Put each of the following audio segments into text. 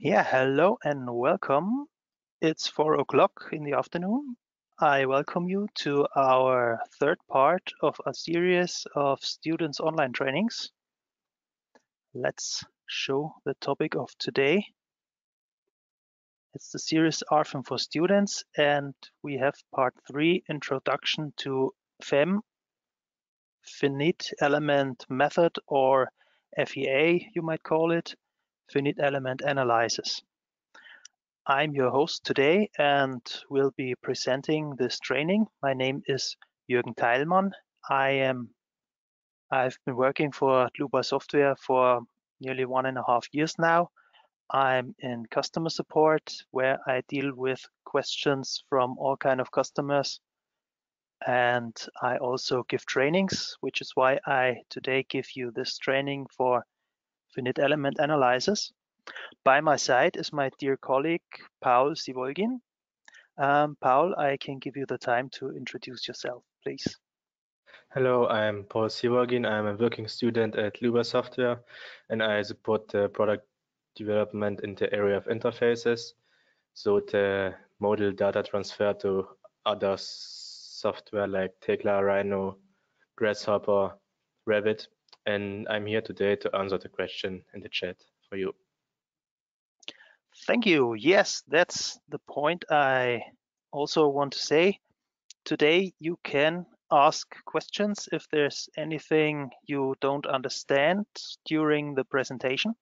Yeah, hello and welcome. It's 4 o'clock in the afternoon. I welcome you to our third part of a series of students' online trainings. Let's show the topic of today. It's the series RFEM for students, and we have part 3, Introduction to FEM, Finite Element Method, or FEA, you might call it, Finite Element Analysis. I'm your host today and will be presenting this training. My name is Jürgen Teilmann. I've been working for Dlubal software for nearly 1.5 years now. I'm in customer support where I deal with questions from all kind of customers. And I also give trainings, which is why I today give you this training for finite element analysis. By my side is my dear colleague, Paul Sivolgin. Paul, I can give you the time to introduce yourself, please. Hello, I'm Paul Sivolgin. I'm a working student at Dlubal Software, and I support the product development in the area of interfaces, so the model data transfer to other software like Tekla, Rhino, Grasshopper, Revit, and I'm here today to answer the question in the chat for you. Thank you. Yes, that's the point I also want to say. Today you can ask questions if there's anything you don't understand during the presentation.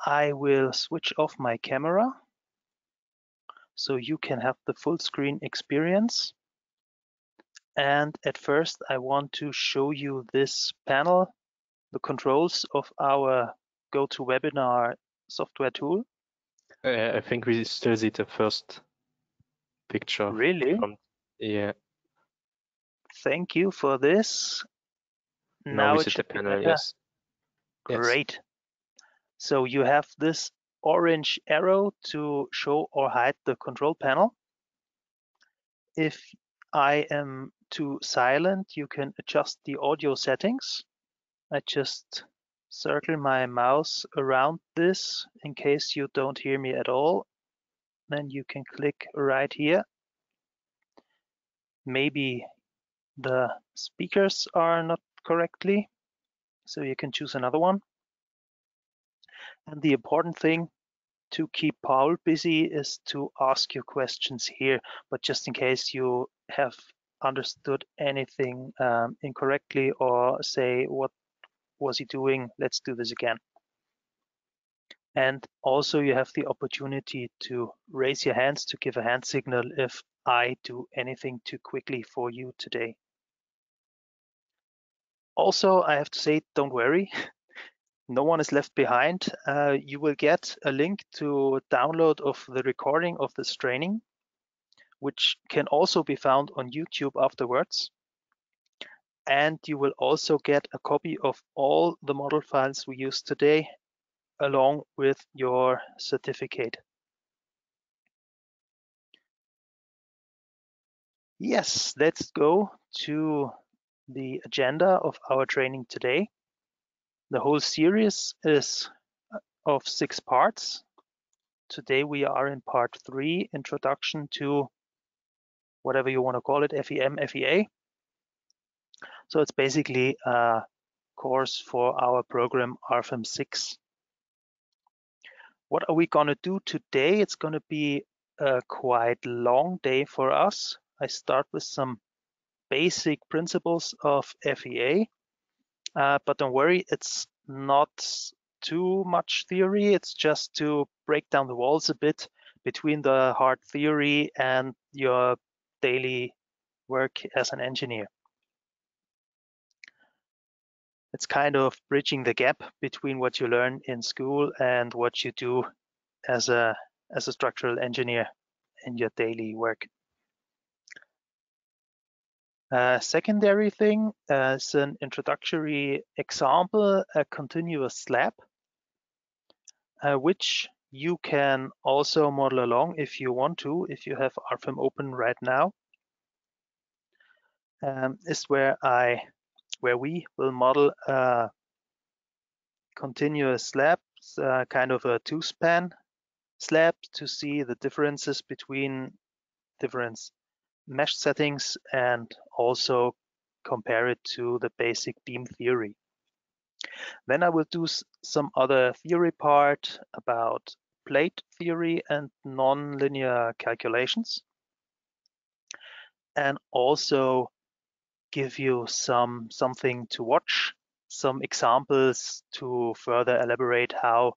I will switch off my camera so you can have the full screen experience. And at first I want to show you this panel, the controls of our GoToWebinar software tool. I think we still see the first picture. Really? Yeah. Thank you for this. Now we It see the should be panel, better. yes. Great. Yes. So you have this orange arrow to show or hide the control panel. If I am too silent, you can adjust the audio settings. I just circle my mouse around this in case you don't hear me at all. Then you can click right here. Maybe the speakers are not correctly, so you can choose another one. And the important thing to keep Paul busy is to ask your questions here, but just in case you have understood anything incorrectly or say, what was he doing? Let's do this again. And also you have the opportunity to raise your hands to give a hand signal if I do anything too quickly for you today. Also, I have to say, don't worry. No one is left behind. You will get a link to download of the recording of this training, which can also be found on YouTube afterwards. And you will also get a copy of all the model files we used today, along with your certificate. Yes, let's go to the agenda of our training today. The whole series is of 6 parts. Today we are in part 3, Introduction to whatever you want to call it, FEM, FEA. So it's basically a course for our program RFEM 6. What are we going to do today? It's going to be a quite long day for us. I start with some basic principles of FEA, but don't worry, it's not too much theory. It's just to break down the walls a bit between the hard theory and your daily work as an engineer. It's kind of bridging the gap between what you learn in school and what you do as a structural engineer in your daily work. Secondary thing is an introductory example, a continuous slab, which you can also model along if you want to, if you have RFEM open right now. Is where we will model a continuous slab It's kind of a two-span slab to see the differences between different mesh settings and also compare it to the basic beam theory. Then I will do some other theory part about plate theory and nonlinear calculations, and also give you something to watch, some examples to further elaborate how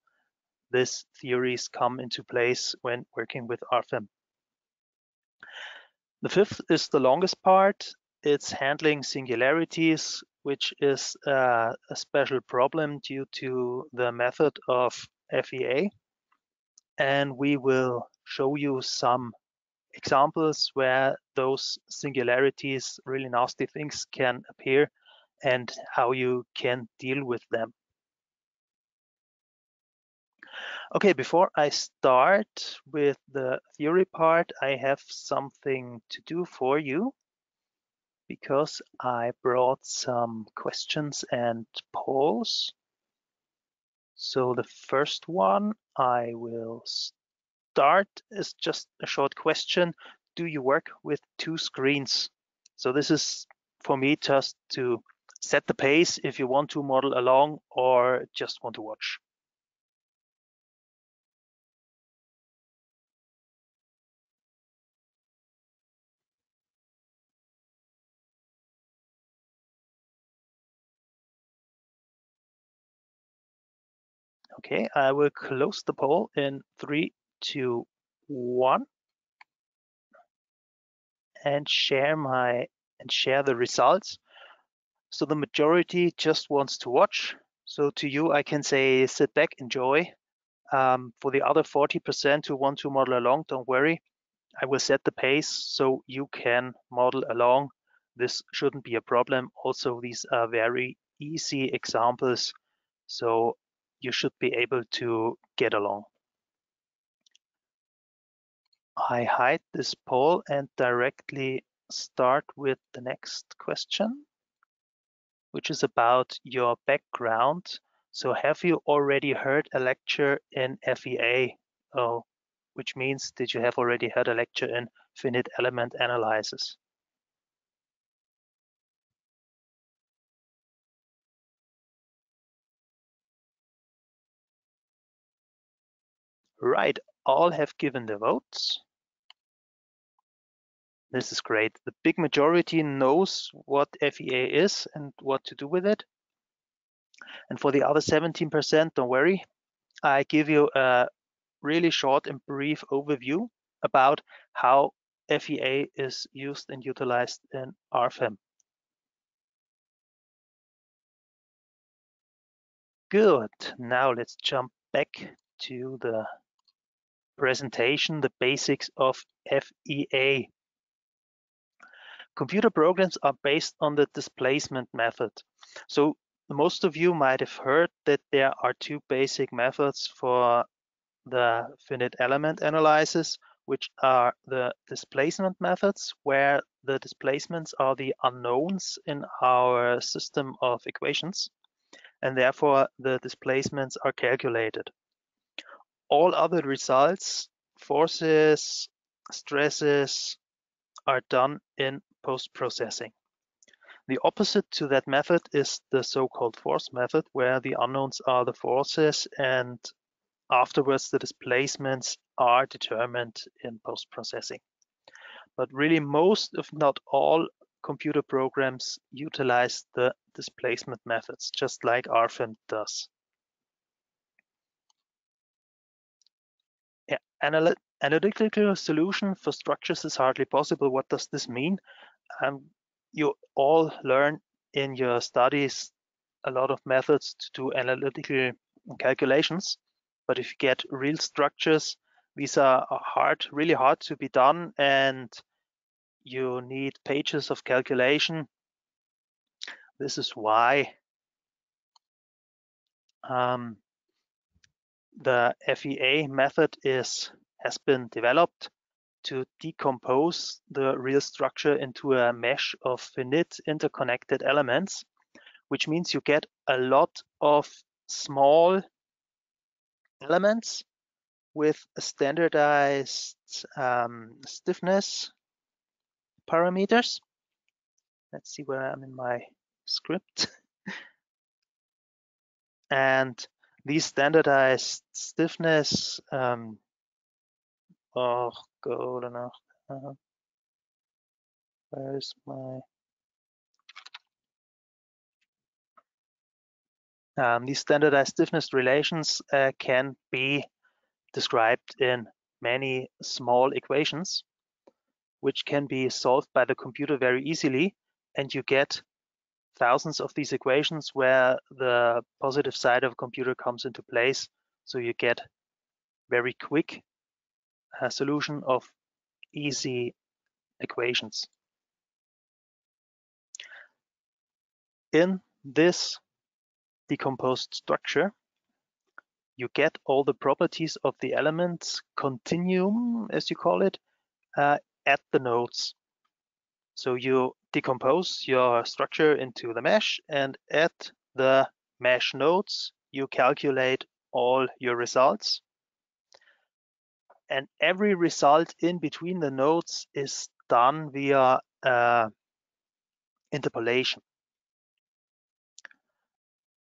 these theories come into place when working with RFEM. The fifth is the longest part. It's handling singularities, which is a special problem due to the method of FEA. And we will show you some examples where those singularities, really nasty things, can appear and how you can deal with them. Okay, before I start with the theory part, I have something to do for you because I brought some questions and polls. So the first one I will start is just a short question. Do you work with two screens? So this is for me just to set the pace if you want to model along or just want to watch. Okay, I will close the poll in 3, 2, 1 and share the results. So the majority just wants to watch. So to you, I can say sit back, enjoy. For the other 40% who want to model along, don't worry. I will set the pace so you can model along. This shouldn't be a problem. Also, these are very easy examples, so you should be able to get along. I hide this poll and directly start with the next question, which is about your background. So have you already heard a lecture in FEA? Oh, which means did you have already heard a lecture in finite element analysis? Right, all have given the votes. This is great. The big majority knows what FEA is and what to do with it. And for the other 17%, don't worry. I give you a really short and brief overview about how FEA is used and utilized in RFEM. Good. Now let's jump back to the presentation, the basics of FEA. Computer programs are based on the displacement method. So most of you might have heard that there are two basic methods for the finite element analysis, which are the displacement methods, where the displacements are the unknowns in our system of equations, and therefore the displacements are calculated. All other results, forces, stresses, are done in post-processing. The opposite to that method is the so-called force method, where the unknowns are the forces and afterwards the displacements are determined in post-processing. But really most, if not all, computer programs utilize the displacement methods, just like RFEM does. Yeah, analytical solution for structures is hardly possible. What does this mean? You all learn in your studies a lot of methods to do analytical calculations, but if you get real structures, these are really hard to be done, and you need pages of calculation. This is why the FEA method has been developed to decompose the real structure into a mesh of finite interconnected elements, which means you get a lot of small elements with standardized stiffness parameters. Let's see where I'm in my script. And these standardized stiffness, where is my, these standardized stiffness relations can be described in many small equations, which can be solved by the computer very easily, and you get thousands of these equations where the positive side of a computer comes into place, so you get very quick solution of easy equations. In this decomposed structure, you get all the properties of the elements continuum, as you call it, at the nodes. So you decompose your structure into the mesh, and at the mesh nodes, you calculate all your results. And every result in between the nodes is done via interpolation.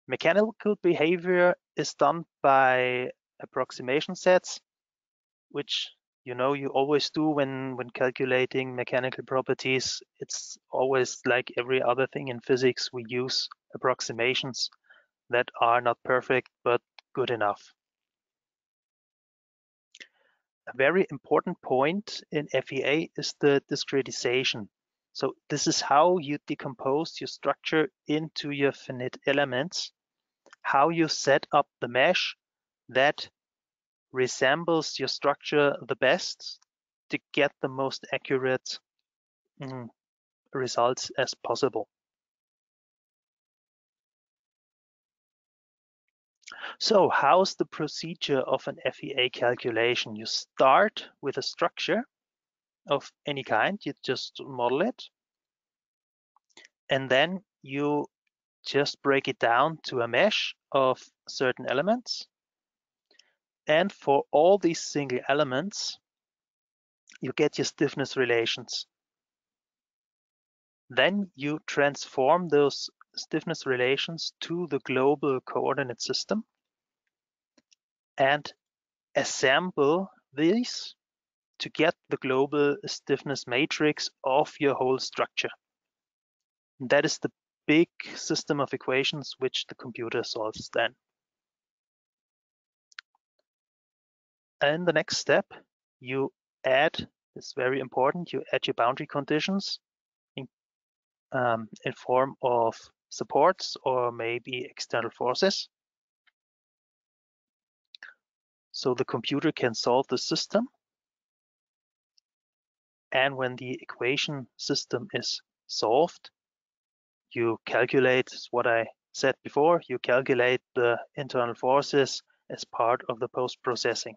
Mechanical behavior is done by approximation sets, which you always do when calculating mechanical properties. It's always like every other thing in physics, we use approximations that are not perfect but good enough. A very important point in FEA is the discretization. So this is how you decompose your structure into your finite elements, how you set up the mesh that resembles your structure the best to get the most accurate results as possible. So how's the procedure of an FEA calculation? You start with a structure of any kind, you just model it, and then you just break it down to a mesh of certain elements. And for all these single elements, you get your stiffness relations. Then you transform those stiffness relations to the global coordinate system and assemble these to get the global stiffness matrix of your whole structure. And that is the big system of equations which the computer solves then. And the next step, you add, it's very important, you add your boundary conditions in form of supports or maybe external forces. So the computer can solve the system. And when the equation system is solved, you calculate what I said before, you calculate the internal forces as part of the post-processing.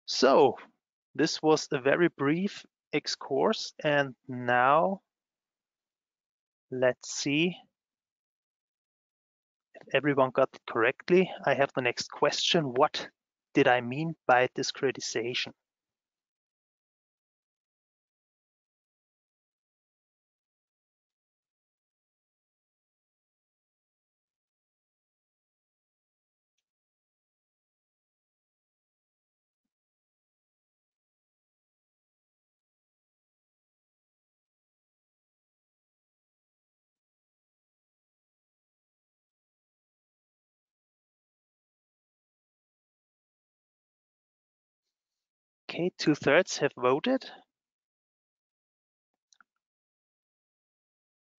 So this was a very brief excursus, and now let's see if everyone got it correctly. I have the next question. What did I mean by discretization? Okay, 2/3 have voted.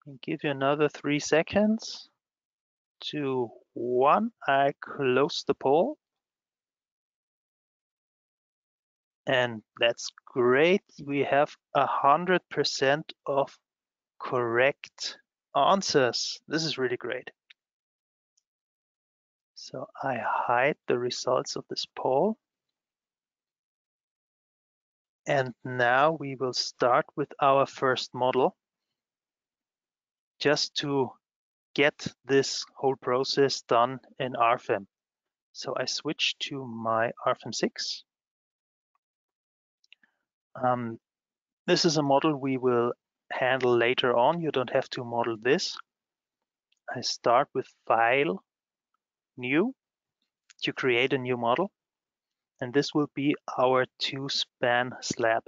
I'll give you another 3 seconds. 2, 1. I close the poll. And that's great. We have 100% of correct answers. This is really great. So I hide the results of this poll. And now we will start with our first model. Just to get this whole process done in RFEM. So I switch to my RFEM 6. This is a model we will handle later on. You don't have to model this. I start with File, New, to create a new model. And this will be our 2-span slab.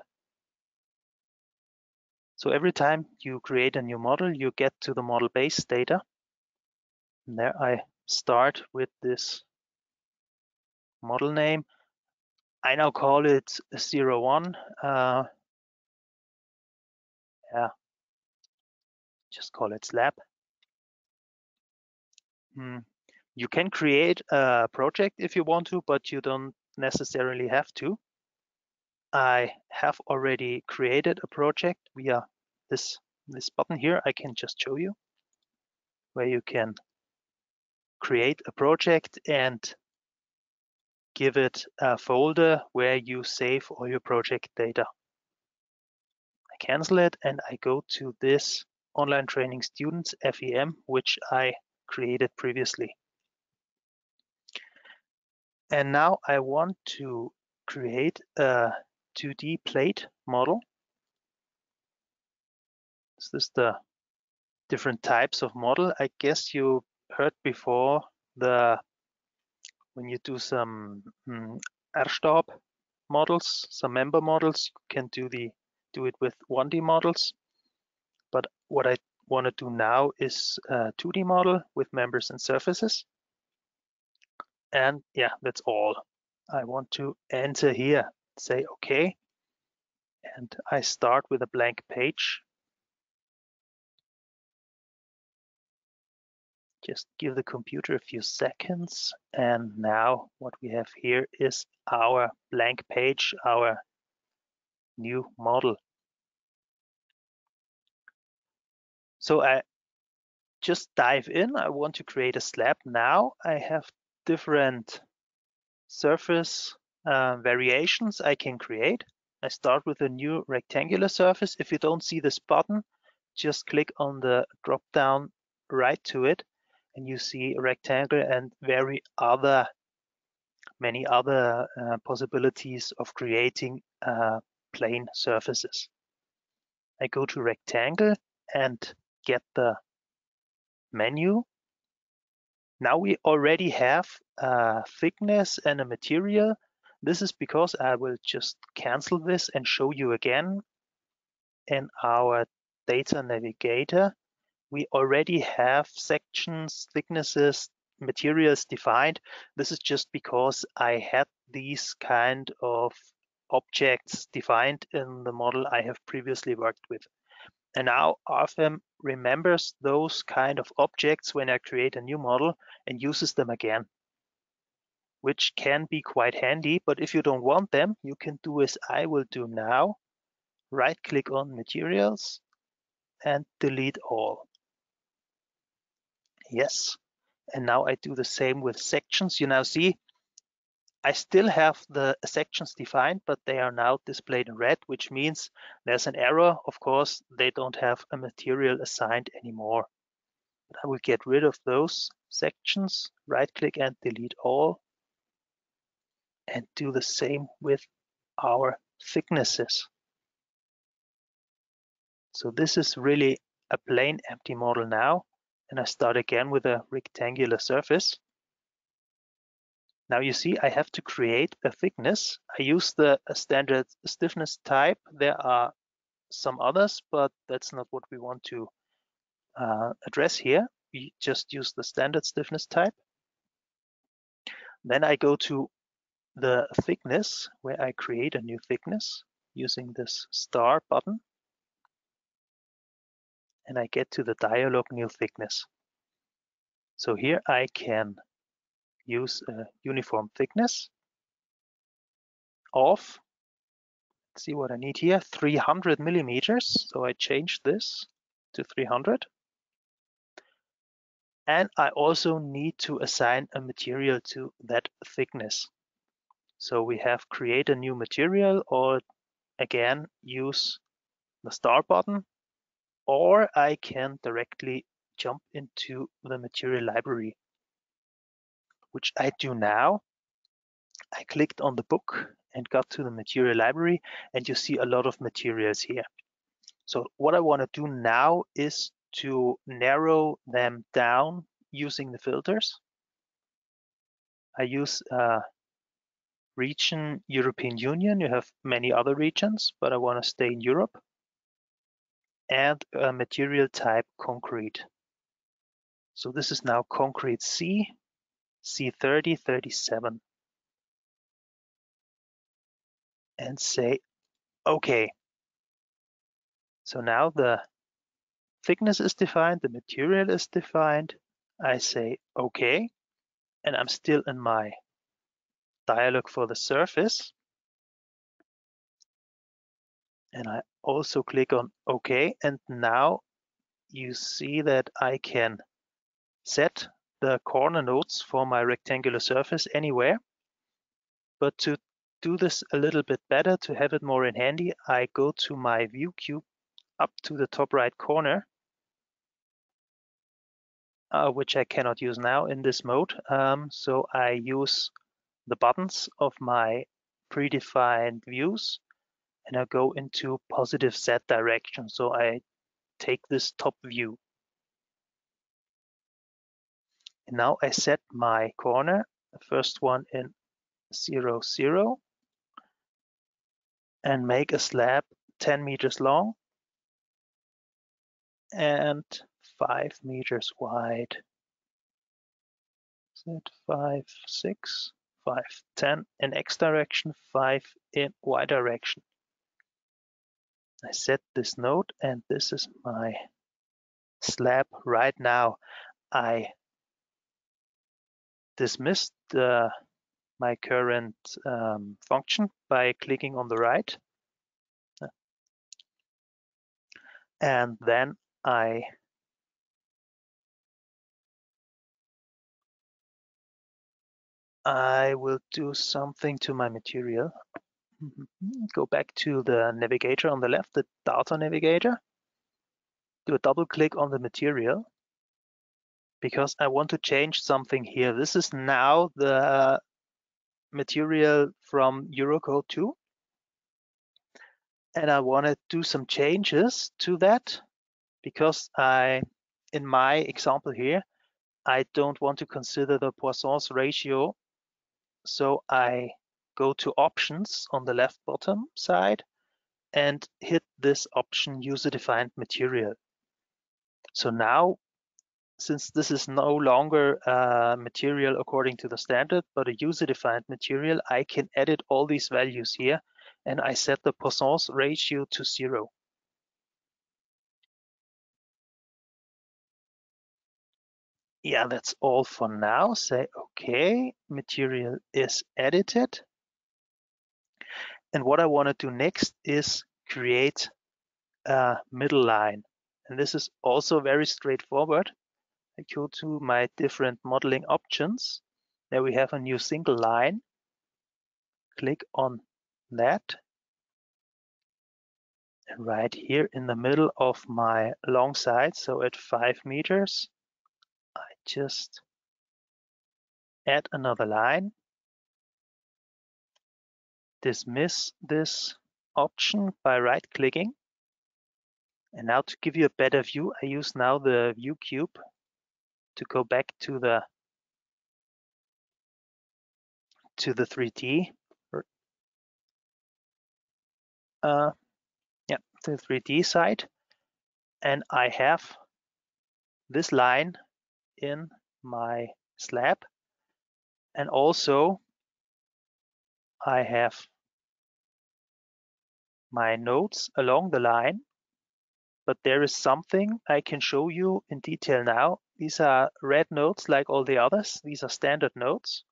So every time you create a new model, you get to the model base data. And there I start with this model name. I now call it 01. Yeah, just call it slab. You can create a project if you want to, but you don't necessarily have to. I have already created a project via this button here. I can just show you where you can create a project and give it a folder where you save all your project data. I cancel it and I go to this online training students FEM, which I created previously. And now I want to create a 2D plate model. This is the different types of model. I guess you heard before when you do some R-Stab models, some member models, you can do it with 1D models. But what I want to do now is a 2D model with members and surfaces. And yeah, that's all. I want to enter here, say OK. And I start with a blank page. Just give the computer a few seconds. And now what we have here is our blank page, our new model. So I just dive in. I want to create a slab now. I have different surface variations I can create. I start with a new rectangular surface. If you don't see this button, just click on the drop down right to it and you see a rectangle and many other possibilities of creating plane surfaces. I go to rectangle and get the menu. Now we already have a thickness and a material. This is because I will just cancel this and show you again. In our data navigator, we already have sections, thicknesses, materials defined. This is just because I had these kind of objects defined in the model I have previously worked with. And now RFEM remembers those kind of objects when I create a new model and uses them again, which can be quite handy. But if you don't want them, you can do as I will do now. Right-click on materials and delete all. Yes. And now I do the same with sections. You now see I still have the sections defined, but they are now displayed in red, which means there's an error. Of course, they don't have a material assigned anymore. But I will get rid of those sections, right-click and delete all, and do the same with our thicknesses. So this is really a plain empty model now, and I start again with a rectangular surface. Now you see I have to create a thickness. I use the standard stiffness type. There are some others, but that's not what we want to address here. We just use the standard stiffness type. Then I go to the thickness where I create a new thickness using this star button. And I get to the dialog new thickness. So here I can use a uniform thickness of, let's see what I need here, 300 millimeters. So I change this to 300. And I also need to assign a material to that thickness. So we have create a new material, or again, use the star button, or I can directly jump into the material library, which I do now. I clicked on the book and got to the material library, and you see a lot of materials here. So what I want to do now is to narrow them down using the filters. I use region European Union. You have many other regions, but I want to stay in Europe. And a material type concrete. So this is now concrete C, C30, 37. And say OK. So now the thickness is defined, the material is defined. I say OK, and I'm still in my dialog for the surface. And I also click on OK, and now you see that I can set the corner nodes for my rectangular surface anywhere. But to do this a little bit better, to have it more in handy, I go to my view cube up to the top right corner, which I cannot use now in this mode. So I use the buttons of my predefined views, and I go into positive Z direction. So I take this top view. And now I set my corner, the first one in 0, 0, and make a slab 10 meters long and 5 meters wide. Is it 5, 6, 5, 10 in X direction, 5 in Y direction. I set this node, and this is my slab right now. I dismissed my current function by clicking on the right. And then I will do something to my material. Go back to the navigator on the left, the data navigator. Do a double click on the material because I want to change something here. This is now the material from Eurocode 2. And I want to do some changes to that because in my example here, I don't want to consider the Poisson's ratio. So I go to options on the left bottom side and hit this option, user-defined material. So now, since this is no longer material according to the standard, but a user-defined material, I can edit all these values here, and I set the Poisson's ratio to 0. Yeah, that's all for now. Say OK, material is edited. And what I want to do next is create a middle line. And this is also very straightforward. I go to my different modeling options. There we have a new single line. Click on that. And right here in the middle of my long side, so at 5 meters, I just add another line. Dismiss this option by right-clicking. And now to give you a better view, I use now the view cube to go back to the 3D. To the 3D side. And I have this line in my slab. And also I have my nodes along the line. But there is something I can show you in detail now. These are red nodes like all the others. These are standard nodes.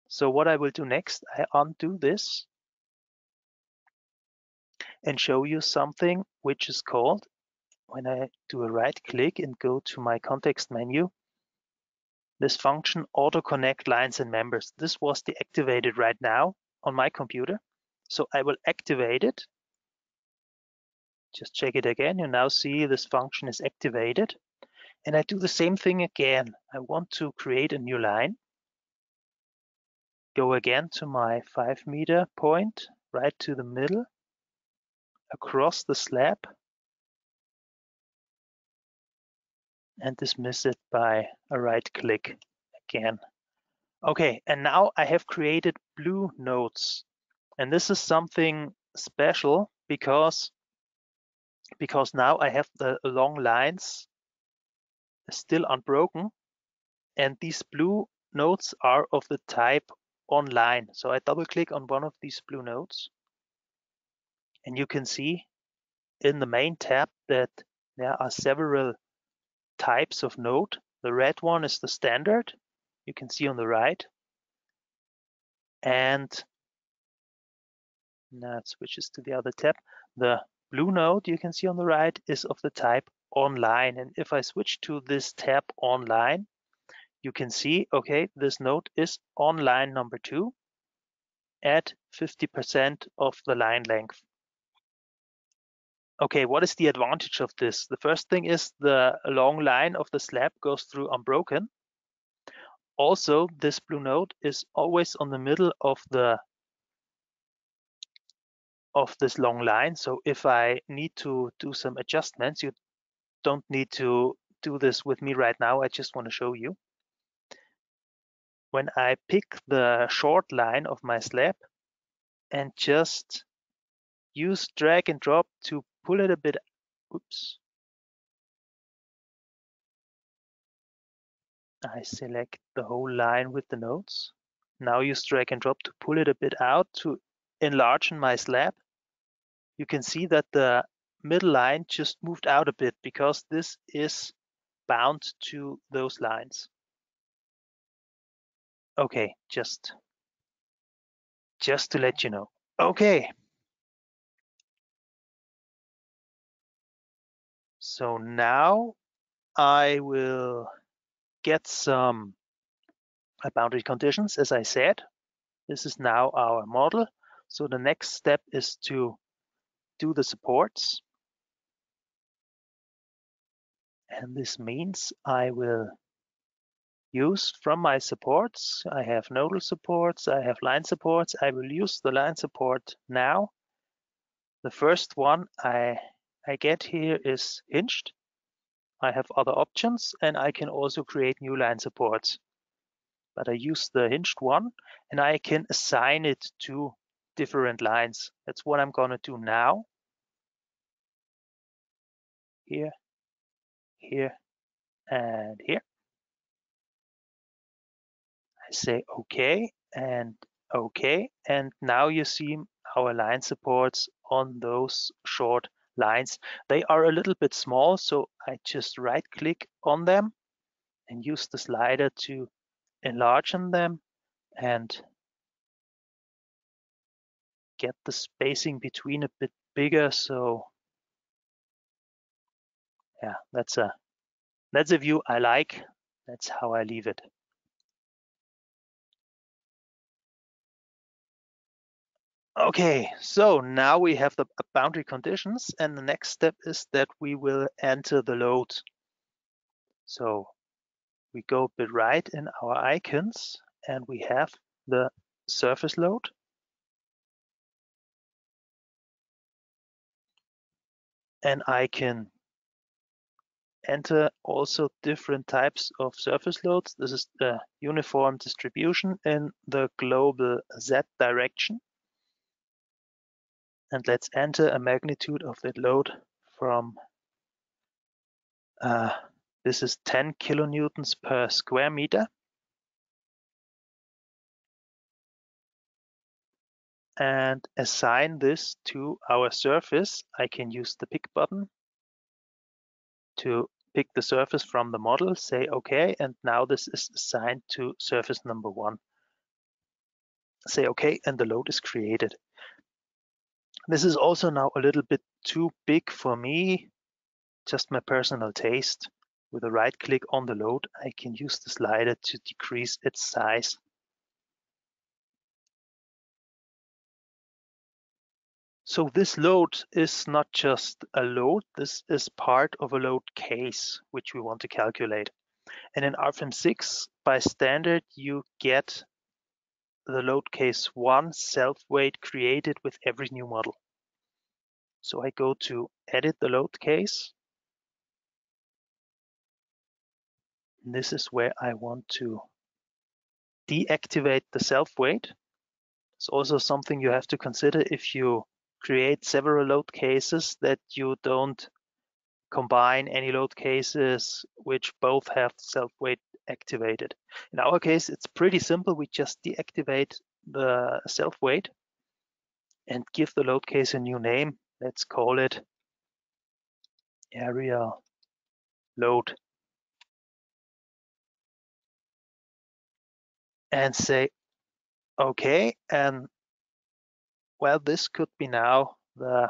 So what I will do next, I undo this and show you something which is called, when I do a right click and go to my context menu, this function auto connect lines and members. This was deactivated right now on my computer. So I will activate it. Just check it again. You now see this function is activated. And I do the same thing again. I want to create a new line. Go again to my 5 meter point, right to the middle, across the slab, and dismiss it by a right click again. Okay, and now I have created blue nodes. And this is something special because now I have the long lines still unbroken, and these blue nodes are of the type online. So I double click on one of these blue nodes, and you can see in the main tab that there are several types of node. The red one is the standard, you can see on the right, and now it switches to the other tab. The blue node you can see on the right is of the type online, and if I switch to this tab online, you can see, okay, this node is on line number 2 at 50% of the line length. Okay, what is the advantage of this? The first thing is the long line of the slab goes through unbroken. Also, this blue node is always on the middle of this long line. So if I need to do some adjustments, you don't need to do this with me right now. I just want to show you. When I pick the short line of my slab and just use drag and drop to pull it a bit, oops. I select the whole line with the nodes. Now use drag and drop to pull it a bit out to enlarge my slab. You can see that the middle line just moved out a bit because this is bound to those lines. Okay, just to let you know. Okay. So now I will get some boundary conditions, as I said. This is now our model. So the next step is to do the supports. And this means I will use from my supports. I have nodal supports, I have line supports. I will use the line support now. The first one I get here is hinged. I have other options, and I can also create new line supports. But I use the hinged one, and I can assign it to different lines. That's what I'm going to do now. Here, here, and here. I say OK and OK, and now you see our line supports on those short lines. They are a little bit small, so I just right click on them and use the slider to enlarge them and get the spacing between a bit bigger. So yeah, that's a view I like. That's how I leave it. Okay, so now we have the boundary conditions, and the next step is that we will enter the load. So we go a bit right in our icons, and we have the surface load. And I can enter also different types of surface loads. This is the uniform distribution in the global Z direction. And let's enter a magnitude of that load from, this is 10 kilonewtons per square meter. And assign this to our surface. I can use the pick button to pick the surface from the model, say OK, and now this is assigned to surface number 1. Say OK, and the load is created. This is also now a little bit too big for me, just my personal taste. With a right click on the load, I can use the slider to decrease its size. So this load is not just a load, this is part of a load case, which we want to calculate. And in RFEM 6, by standard, you get the load case 1 self-weight created with every new model. So I go to edit the load case. And this is where I want to deactivate the self-weight. It's also something you have to consider if you create several load cases, that you don't combine any load cases which both have self-weight activated. In our case, it's pretty simple. We just deactivate the self-weight and give the load case a new name. Let's call it area load. And say, okay, and well, this could be now the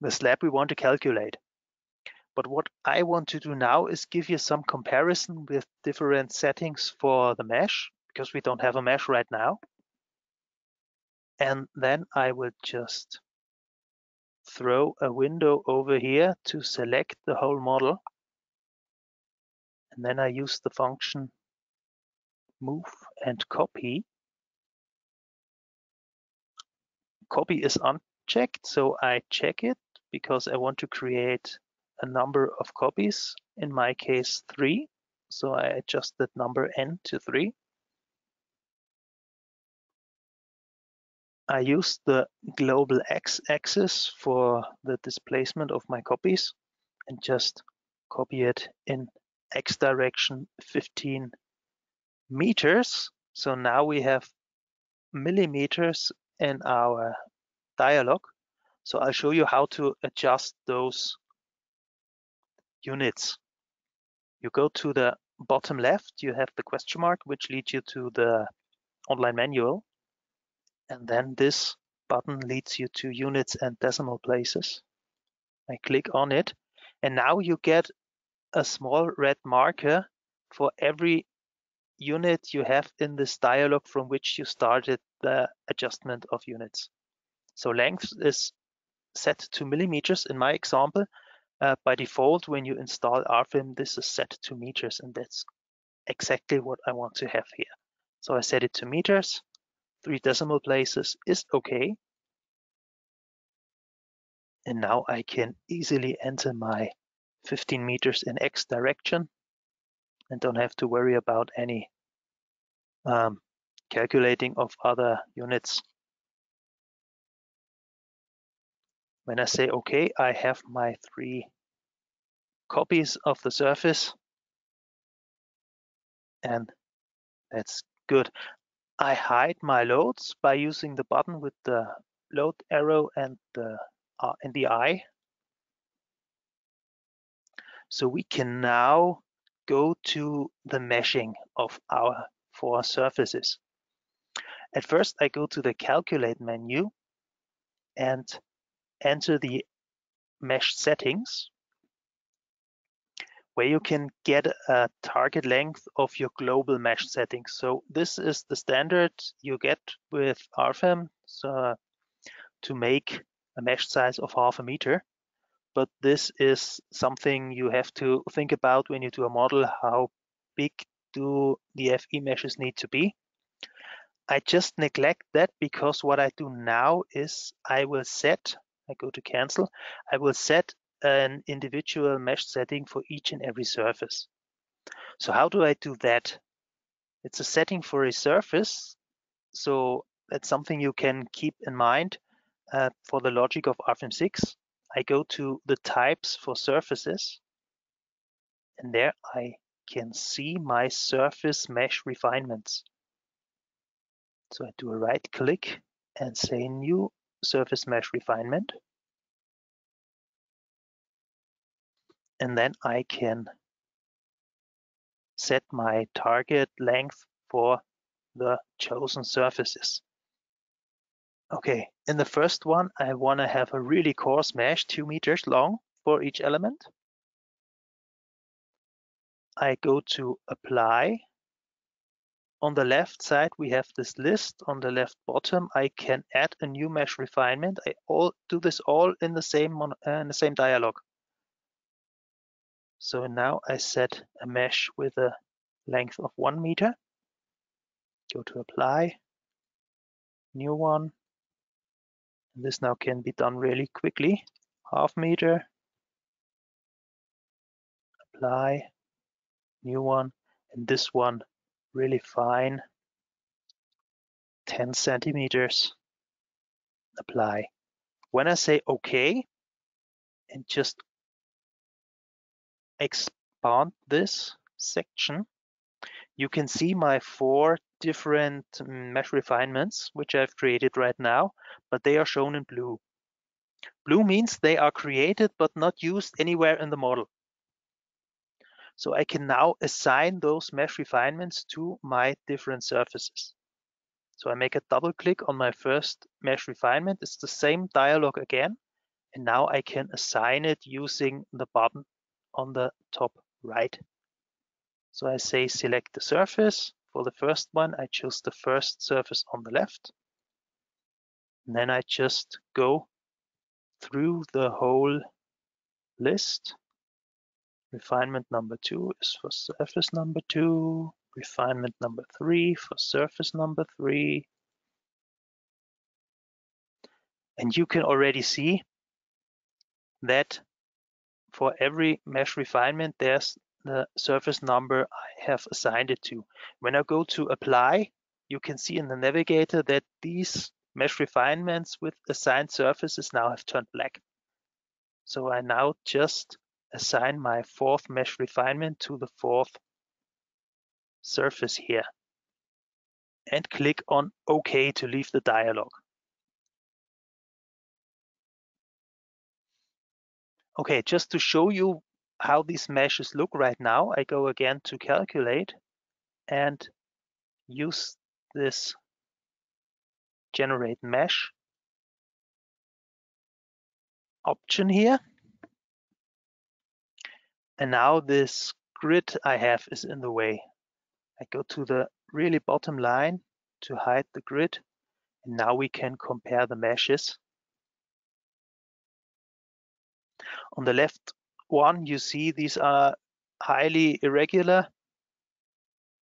slab we want to calculate. But what I want to do now is give you some comparison with different settings for the mesh, because we don't have a mesh right now. And then I will just throw a window over here to select the whole model. And then I use the function move and copy. Copy is unchecked, so I check it because I want to create a number of copies, in my case 3. So I adjust that number n to 3. I use the global x-axis for the displacement of my copies and just copy it in x direction 15 meters. So now we have millimeters in our dialog. So I'll show you how to adjust those units. You go to the bottom left, you have the question mark, which leads you to the online manual. And then this button leads you to units and decimal places. I click on it, and now you get a small red marker for every unit you have in this dialog from which you started the adjustment of units. So length is set to millimeters in my example. By default, when you install RFEM, this is set to meters, and that's exactly what I want to have here. So I set it to meters. 3 decimal places is okay. And now I can easily enter my 15 meters in X direction and don't have to worry about any calculating of other units. When I say okay, I have my 3 copies of the surface, and that's good. I hide my loads by using the button with the load arrow and the eye. So we can now go to the meshing of our 4 surfaces. At first, I go to the Calculate menu and enter the mesh settings, where you can get a target length of your global mesh settings. So this is the standard you get with RFEM, so to make a mesh size of 0.5 meter. But this is something you have to think about when you do a model. How big do the FE meshes need to be? I just neglect that, because what I do now is I will set, I go to cancel, I will set an individual mesh setting for each and every surface. So how do I do that? It's a setting for a surface, so that's something you can keep in mind for the logic of RFEM 6. I go to the types for surfaces, and there I can see my surface mesh refinements. So I do a right click and say new surface mesh refinement. And then I can set my target length for the chosen surfaces. Okay, in the first one, I want to have a really coarse mesh, 2 meters long for each element. I go to apply, on the left side, we have this list. On the left bottom, I can add a new mesh refinement. I do this all in the same dialog. So now I set a mesh with a length of 1 meter. Go to apply, new one. And this now can be done really quickly. 0.5 meter, apply, new one, and this one really fine, 10 centimeters, apply. When I say OK, and just expand this section, you can see my 4 different mesh refinements, which I've created right now, but they are shown in blue. Blue means they are created but not used anywhere in the model. So I can now assign those mesh refinements to my different surfaces. So I make a double click on my first mesh refinement. It's the same dialog again. And now I can assign it using the button on the top right. So I say select the surface. For the first one, I choose the first surface on the left. And then I just go through the whole list. Refinement number 2 is for surface number 2. Refinement number 3 for surface number 3. And you can already see that for every mesh refinement, there's the surface number I have assigned it to. When I go to apply, you can see in the navigator that these mesh refinements with assigned surfaces now have turned black. So I now just assign my 4th mesh refinement to the 4th surface here and click on OK to leave the dialog. Okay, just to show you how these meshes look right now, I go again to calculate and use this generate mesh option here. And now this grid I have is in the way. I go to the really bottom line to hide the grid. And now we can compare the meshes. On the left one, you see these are highly irregular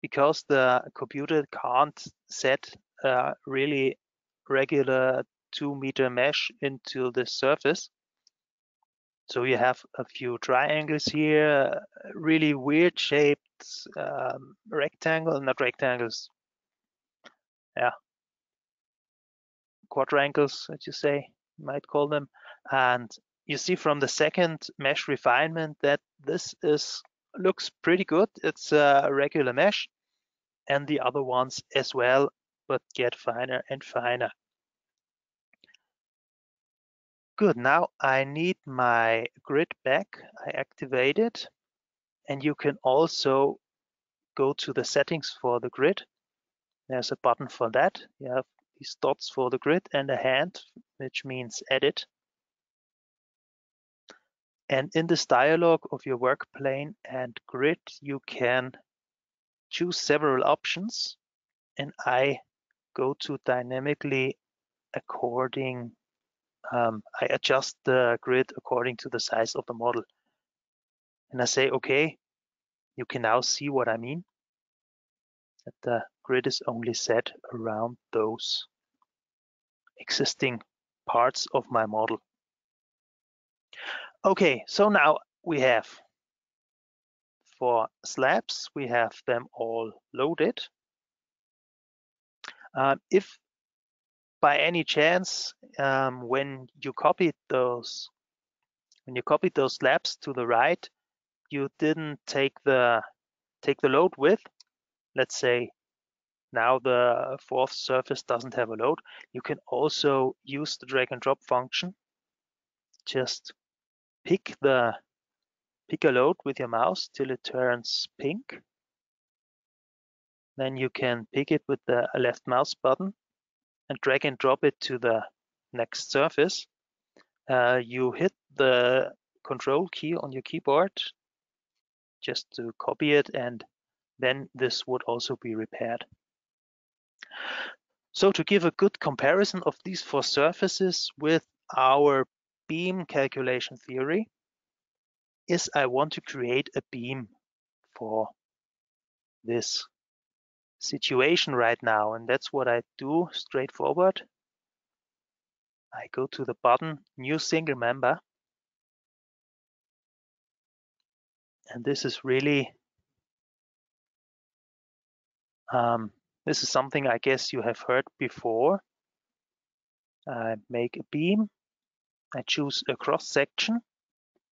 because the computer can't set a really regular 2-meter mesh into the surface. So you have a few triangles here, really weird shaped not rectangles, yeah, quadrangles, as you say, you might call them. And you see from the second mesh refinement that this looks pretty good. It's a regular mesh, and the other ones as well, but get finer and finer. Good, now I need my grid back. I activate it, and you can also go to the settings for the grid. There's a button for that. You have these dots for the grid and a hand, which means edit. And in this dialog of your work plane and grid, you can choose several options. And I go to dynamically according, I adjust the grid according to the size of the model. And I say, okay, you can now see what I mean. That the grid is only set around those existing parts of my model. Okay, so now we have, for slabs, we have them all loaded. If by any chance, when you copied those slabs to the right, you didn't take the load with, let's say now the 4th surface doesn't have a load, you can also use the drag and drop function. Just pick a load with your mouse till it turns pink. Then you can pick it with the left mouse button and drag and drop it to the next surface. You hit the control key on your keyboard just to copy it, and then this would also be repaired. So to give a good comparison of these four surfaces with our beam calculation theory is I want to create a beam for this situation right now, and that's what I do straightforward. I go to the button New Single Member, and this is really this is something I guess you have heard before. I make a beam, I choose a cross section.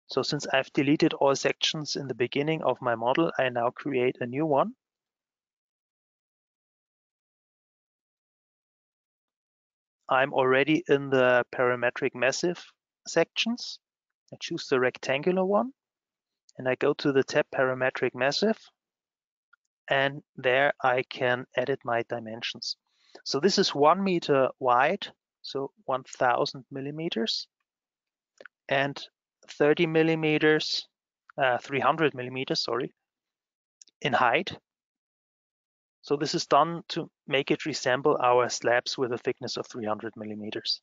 So since I've deleted all sections in the beginning of my model, I now create a new one. I'm already in the parametric massive sections. I choose the rectangular one, and I go to the tab parametric massive, and there I can edit my dimensions. So this is 1 meter wide, so 1000 millimeters, and 30 millimeters, 300 millimeters, sorry, in height. So this is done to make it resemble our slabs with a thickness of 300 millimeters,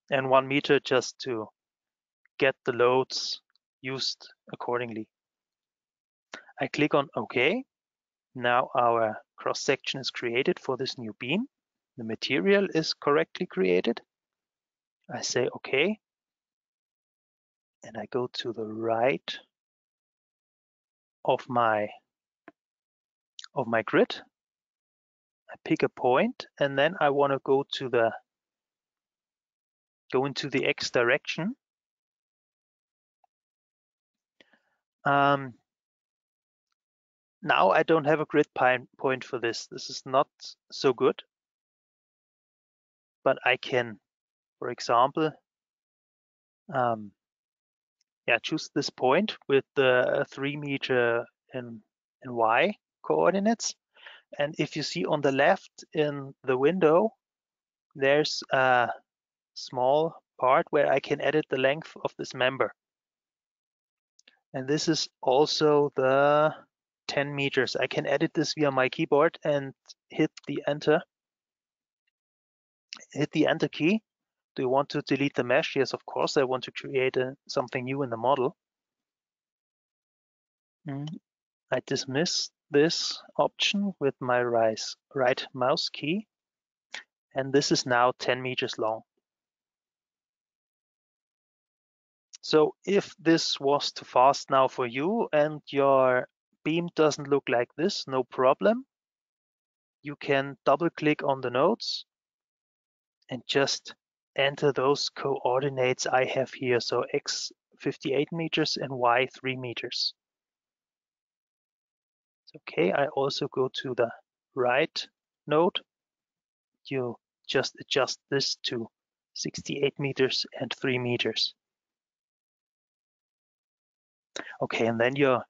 and 1 meter just to get the loads used accordingly. I click on OK. Now our cross section is created for this new beam. The material is correctly created. I say OK, and I go to the right of my grid. I pick a point, and then I want to go into the X direction. Now I don't have a grid point for this. This is not so good, but I can, for example, choose this point with the 3 meter in Y coordinates. And if you see on the left in the window, there's a small part where I can edit the length of this member. And this is also the 10 meters. I can edit this via my keyboard and hit the enter key. Do you want to delete the mesh? Yes, of course. I want to create something new in the model. I dismiss this option with my right mouse key, and this is now 10 meters long. So if this was too fast now for you and your beam doesn't look like this, no problem. You can double click on the nodes and just enter those coordinates I have here. So X 58 meters and Y 3 meters. Okay, I also go to the right node. You just adjust this to 68 meters and 3 meters. Okay, and then your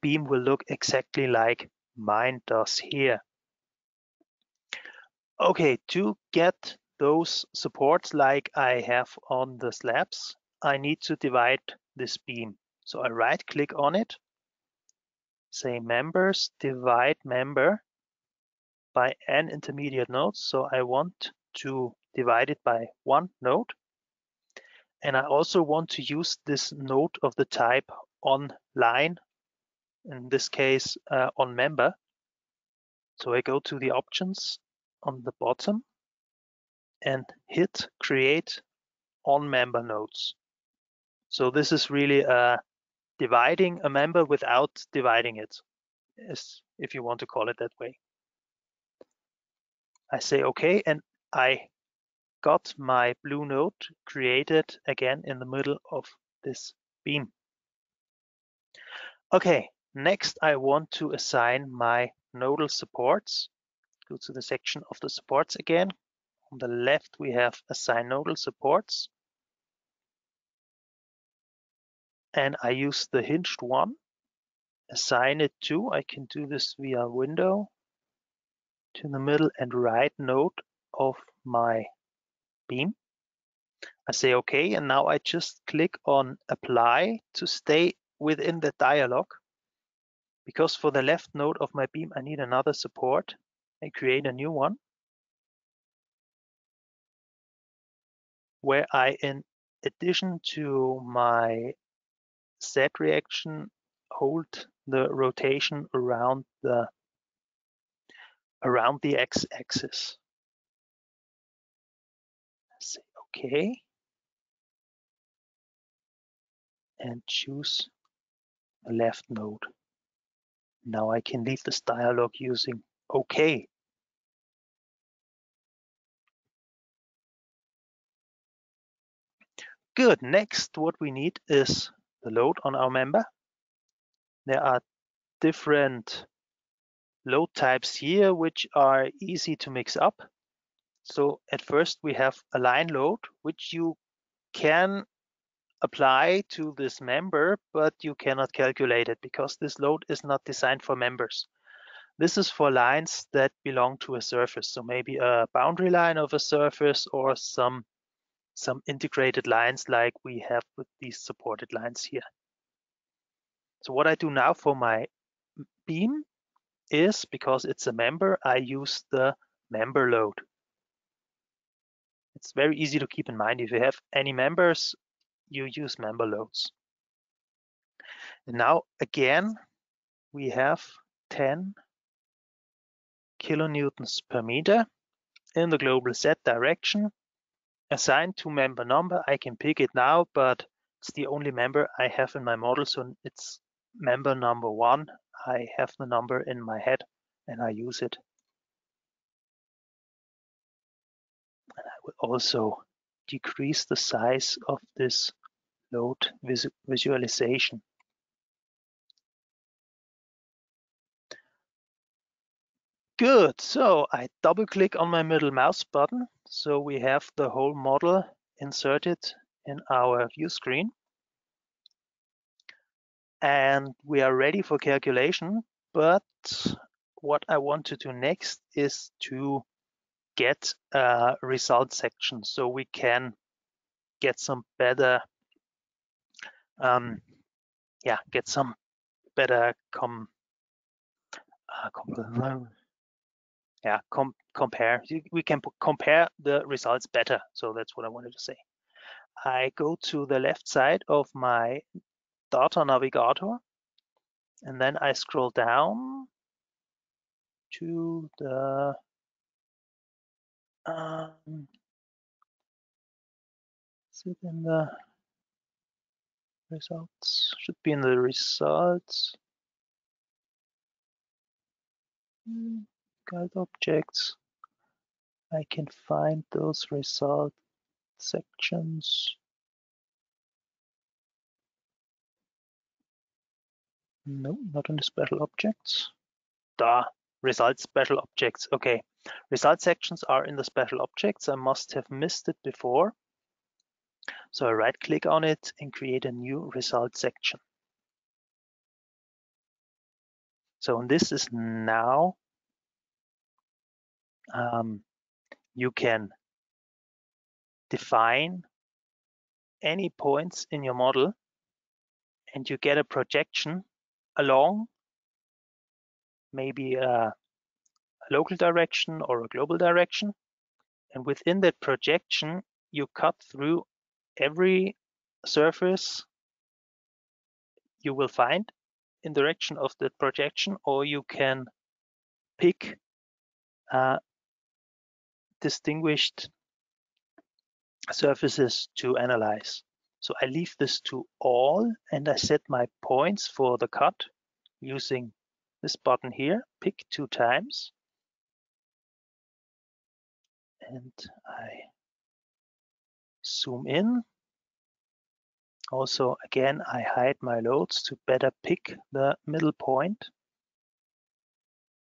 beam will look exactly like mine does here. Okay, to get those supports like I have on the slabs, I need to divide this beam. So I right click on it, say members, divide member by n intermediate nodes. So I want to divide it by one node. And I also want to use this node of the type on line, in this case on member. So I go to the options on the bottom and hit create on member nodes. So this is really dividing a member without dividing it, if you want to call it that way. I say OK, and I got my blue node created again in the middle of this beam. Okay, next I want to assign my nodal supports. Go to the section of the supports again. On the left we have assign nodal supports. And I use the hinged one, assign it to, I can do this via window, to the middle and right node of my beam. I say OK, and now I just click on apply to stay within the dialog. Because for the left node of my beam, I need another support. I create a new one. where I, in addition to my Z reaction, hold the rotation around the x-axis. Say OK and choose the left node. Now I can leave this dialog using OK. Good. Next, what we need is the load on our member. There are different load types here, which are easy to mix up. So at first we have a line load, which you can apply to this member, but you cannot calculate it because this load is not designed for members. This is for lines that belong to a surface. So maybe a boundary line of a surface or some integrated lines like we have with these supported lines here. So what I do now for my beam is, because it's a member, I use the member load. It's very easy to keep in mind. If you have any members, you use member loads. And now again, we have 10 kilonewtons per meter in the global Z direction assigned to member number. I can pick it now, but it's the only member I have in my model, so it's member number 1. I have the number in my head and I use it. And I will also decrease the size of this load visualization. Good, so I double click on my middle mouse button. So we have the whole model inserted in our view screen. And we are ready for calculation, but what I want to do next is to get a result section so we can get some better compare. We can compare the results better. So that's what I wanted to say. I go to the left side of my data navigator, and then I scroll down to the is it in the results? Should be in the results. Guide objects. I can find those result sections. No, not in the special objects. Result special objects. Okay, result sections are in the special objects. I must have missed it before. So I right click on it and create a new result section. So this is now, you can define any points in your model and you get a projection along maybe a local direction or a global direction. And within that projection, you cut through every surface you will find in direction of the projection, or you can pick distinguished surfaces to analyze. So I leave this to all and I set my points for the cut using this button here, pick 2 times. And I zoom in. Also, again, I hide my loads to better pick the middle point.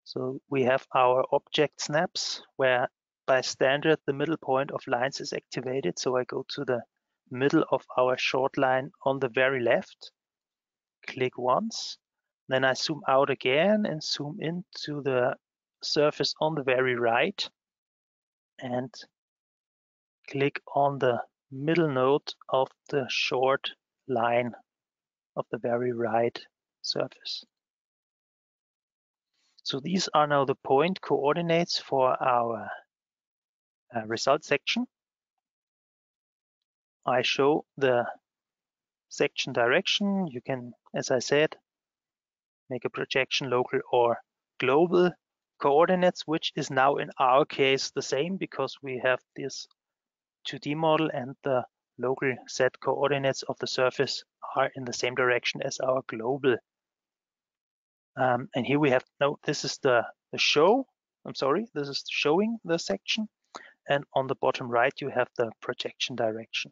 So we have our object snaps where by standard the middle point of lines is activated. So I go to the middle of our short line on the very left, click once, then I zoom out again and zoom into the surface on the very right and click on the middle node of the short line of the very right surface. So these are now the point coordinates for our result section. I show the section direction. You can, as I said, make a projection local or global coordinates, which is now in our case the same because we have this 2D model and the local set coordinates of the surface are in the same direction as our global. And here we have, no, this is the show. I'm sorry, this is showing the section. And on the bottom right, you have the projection direction.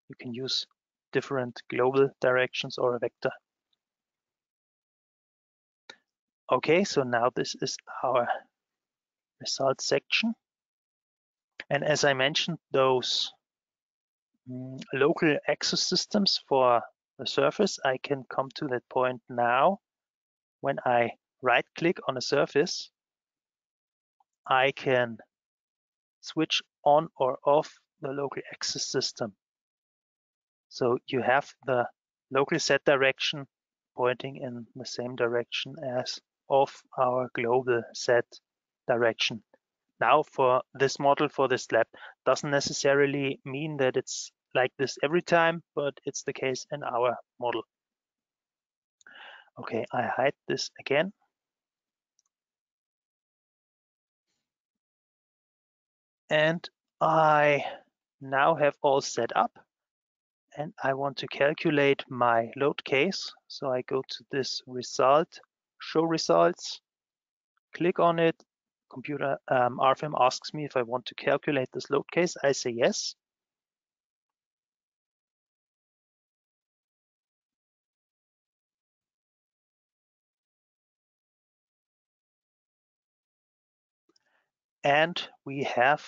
You can use different global directions or a vector. Okay, so now this is our result section. And as I mentioned, those local axis systems for the surface, I can come to that point now. When I right click on a surface, I can switch on or off the local axis system. So you have the local set direction pointing in the same direction as of our global set direction. Now for this model, for this lab, doesn't necessarily mean that it's like this every time, but it's the case in our model. Okay, I hide this again. And I now have all set up and I want to calculate my load case. So I go to this result, show results, click on it. Computer RFEM asks me if I want to calculate this load case. I say yes. And we have,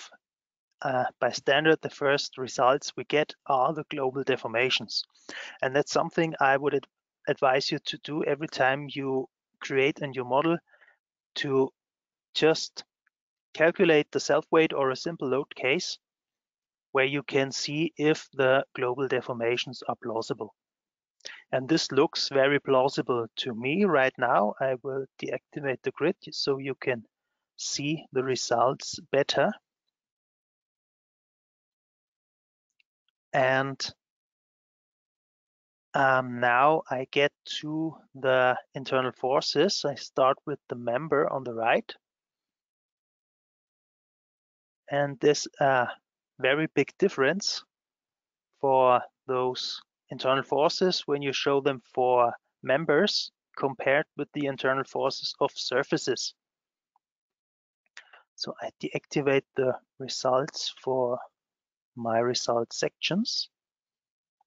by standard, the first results we get are the global deformations. And that's something I would advise you to do every time you create a new model, to just calculate the self-weight or a simple load case where you can see if the global deformations are plausible. And this looks very plausible to me right now. I will deactivate the grid so you can see the results better. And now I get to the internal forces. I start with the member on the right. And there's a very big difference for those internal forces when you show them for members compared with the internal forces of surfaces. So I deactivate the results for my result sections.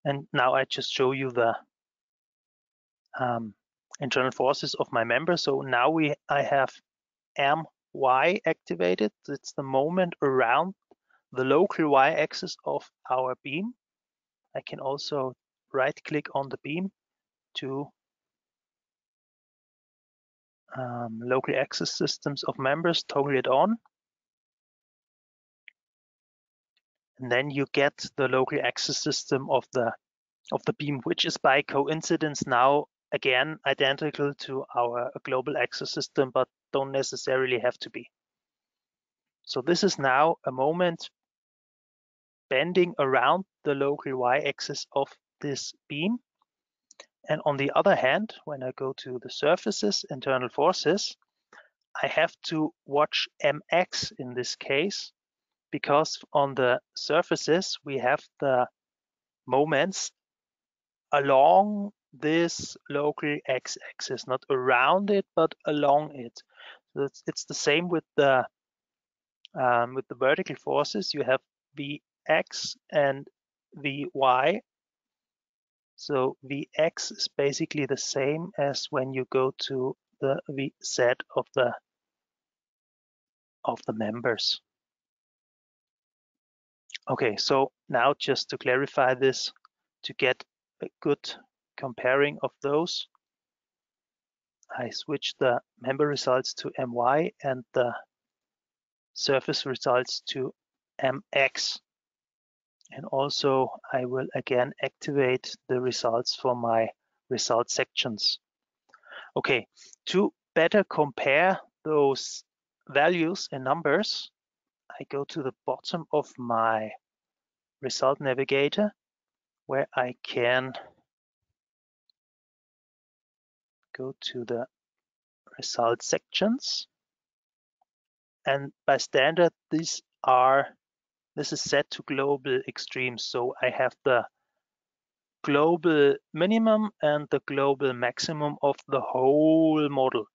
And now I just show you the internal forces of my member. So now I have my activated. It's the moment around the local y-axis of our beam. I can also right-click on the beam to local axis systems of members, toggle it on. And then you get the local axis system of the beam, which is by coincidence now again identical to our global axis system, but don't necessarily have to be. So this is now a moment bending around the local y-axis of this beam. And on the other hand, when I go to the surfaces, internal forces, I have to watch mx in this case, because on the surfaces we have the moments along this local x-axis, not around it, but along it. So it's the same with the vertical forces. You have Vx and Vy. So Vx is basically the same as when you go to the Vz of the members. Okay, so now just to clarify this, to get a good comparing of those, I switch the member results to my and the surface results to mx. And also I will again activate the results for my result sections. Okay, to better compare those values in numbers, I go to the bottom of my result navigator where I can go to the result sections. And by standard, this is set to global extremes. So I have the global minimum and the global maximum of the whole model.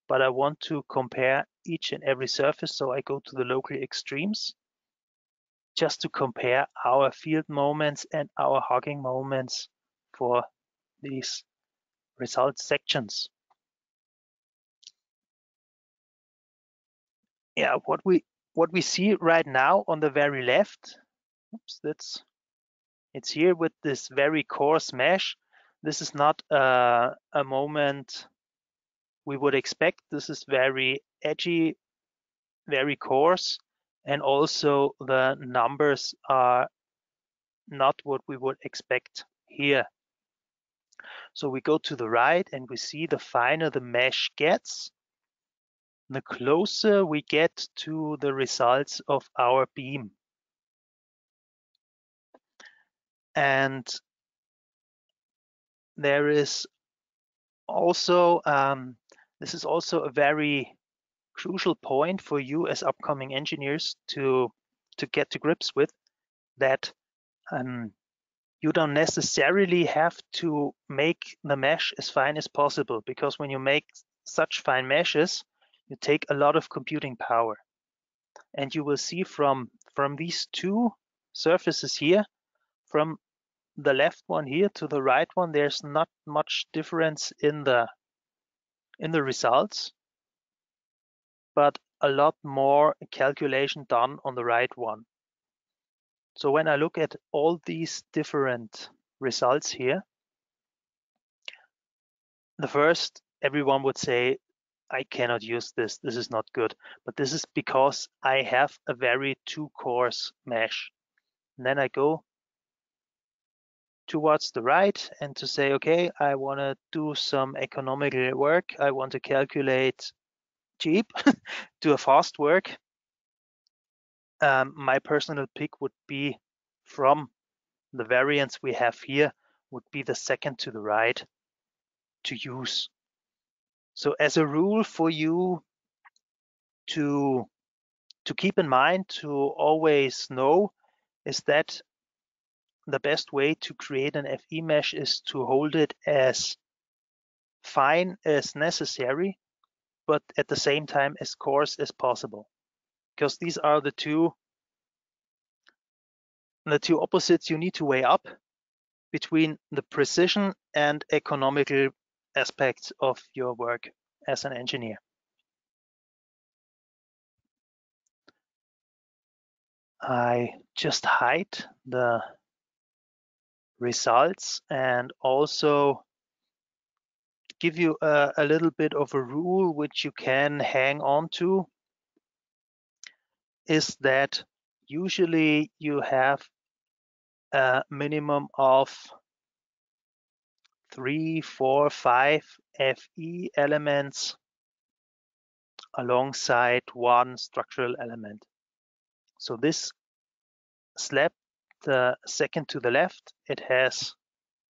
But I want to compare each and every surface, so I go to the local extremes just to compare our field moments and our hugging moments for these result sections. Yeah, what we see right now on the very left, oops, it's here with this very coarse mesh. This is not a moment we would expect. This is very edgy, very coarse, and also the numbers are not what we would expect here. So we go to the right and we see the finer the mesh gets, the closer we get to the results of our beam. And there is also, this is also a very crucial point for you as upcoming engineers to get to grips with, that you don't necessarily have to make the mesh as fine as possible, because when you make such fine meshes, you take a lot of computing power. And you will see from these two surfaces here, from the left one here to the right one, there's not much difference in the results, but a lot more calculation done on the right one. So when I look at all these different results here, the first, everyone would say, I cannot use this, this is not good. But this is because I have a very too coarse mesh. And then I go towards the right and to say, okay, I want to do some economical work. I want to calculate cheap, do a fast work. My personal pick would be, from the variants we have here, would be the second to the right to use. So as a rule for you to keep in mind, to always know, is that the best way to create an FE mesh is to hold it as fine as necessary, but at the same time as coarse as possible, because these are the two opposites you need to weigh up between the precision and economical aspects of your work as an engineer. I just hide the results and also give you a little bit of a rule which you can hang on to, is that usually you have a minimum of 3, 4, 5 FE elements alongside one structural element. So this slab, the second to the left, it has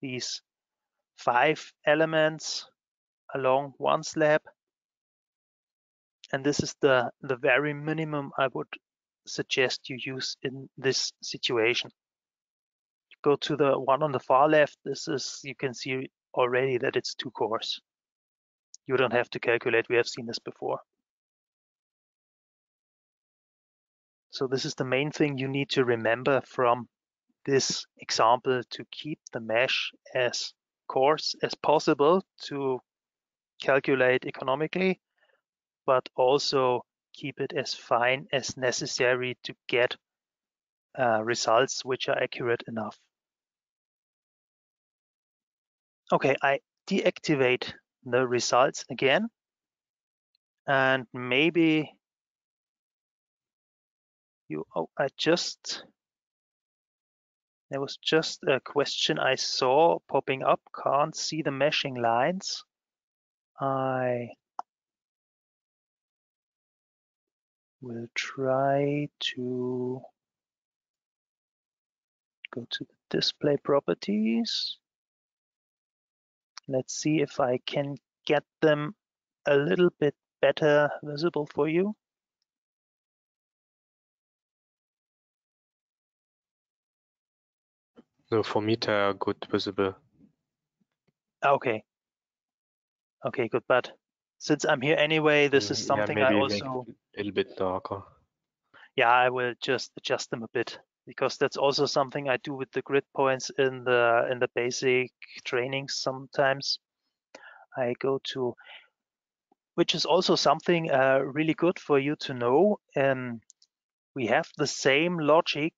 these 5 elements along one slab, and this is the very minimum I would suggest you use in this situation. Go to the one on the far left. This is, you can see already that it's too coarse. You don't have to calculate, we have seen this before. So this is the main thing you need to remember from this example, to keep the mesh as coarse as possible to calculate economically, but also keep it as fine as necessary to get results which are accurate enough. Okay, I deactivate the results again, and maybe you, there was just a question I saw popping up, can't see the meshing lines. I will try to Go to the display properties. Let's see if I can get them a little bit better visible for you. So for me, they are good visible. Okay. Okay, good. But since I'm here anyway, this is something yeah, I maybe also. make a little bit darker. Yeah, I will just adjust them a bit, because that's also something I do with the grid points in the basic trainings. Sometimes I go to, which is also something really good for you to know. We have the same logic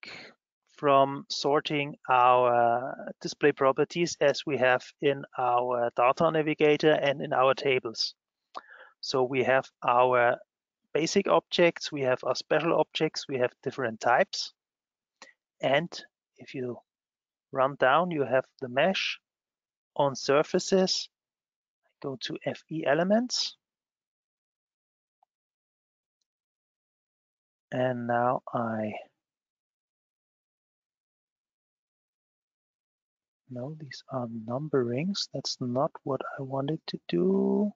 from sorting our display properties as we have in our data navigator and in our tables. So we have our basic objects, we have our special objects, we have different types. And if you run down, you have the mesh on surfaces. Go to FE elements. And now no, these are numberings. That's not what I wanted to do.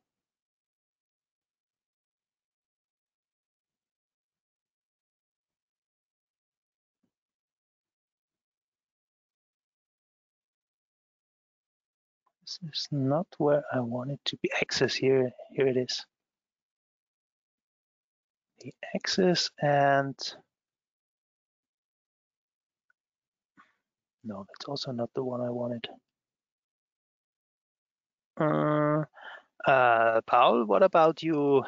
This is not where I want it to be. Axis here. Here it is. The axis, and no, that's also not the one I wanted. Paul, what about you?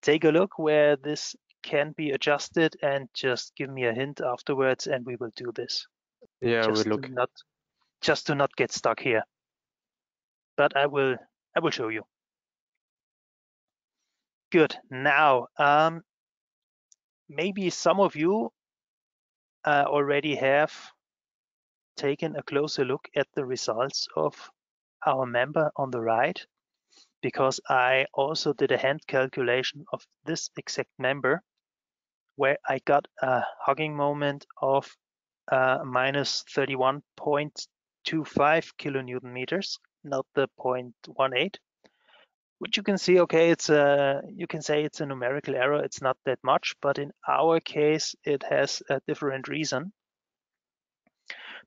Take a look where this can be adjusted and just give me a hint afterwards, and we will do this. Yeah, Just we'll look. to not get stuck here. But I will show you. Good. Now, maybe some of you already have taken a closer look at the results of our member on the right, because I also did a hand calculation of this exact member, where I got a hugging moment of minus 31.25 kilonewton meters, not the 0.18. Which you can see, okay, you can say it's a numerical error. It's not that much, but in our case, it has a different reason,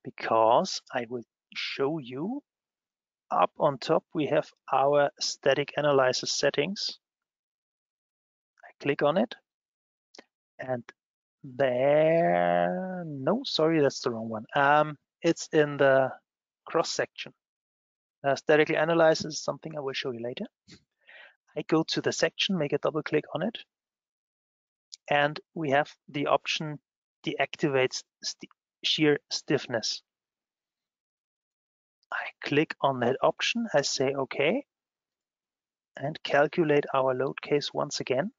because I will show you. Up on top, we have our static analysis settings. I click on it, and there, no, sorry, that's the wrong one. It's in the cross section. Statically analyze is something I will show you later. I go to the section, make a double click on it, and we have the option deactivates shear stiffness. I click on that option, I say OK, and calculate our load case once again.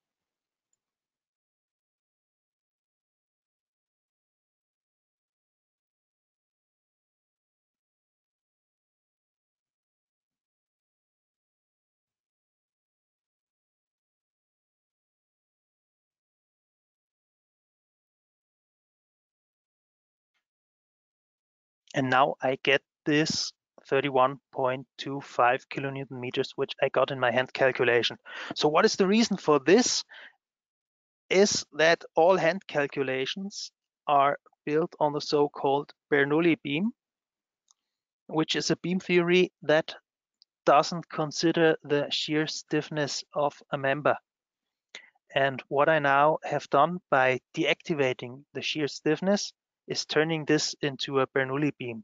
And now I get this 31.25 kilonewton meters, which I got in my hand calculation. So what is the reason for this? Is that all hand calculations are built on the so-called Bernoulli beam, which is a beam theory that doesn't consider the shear stiffness of a member. And what I now have done by deactivating the shear stiffness is turning this into a Bernoulli beam.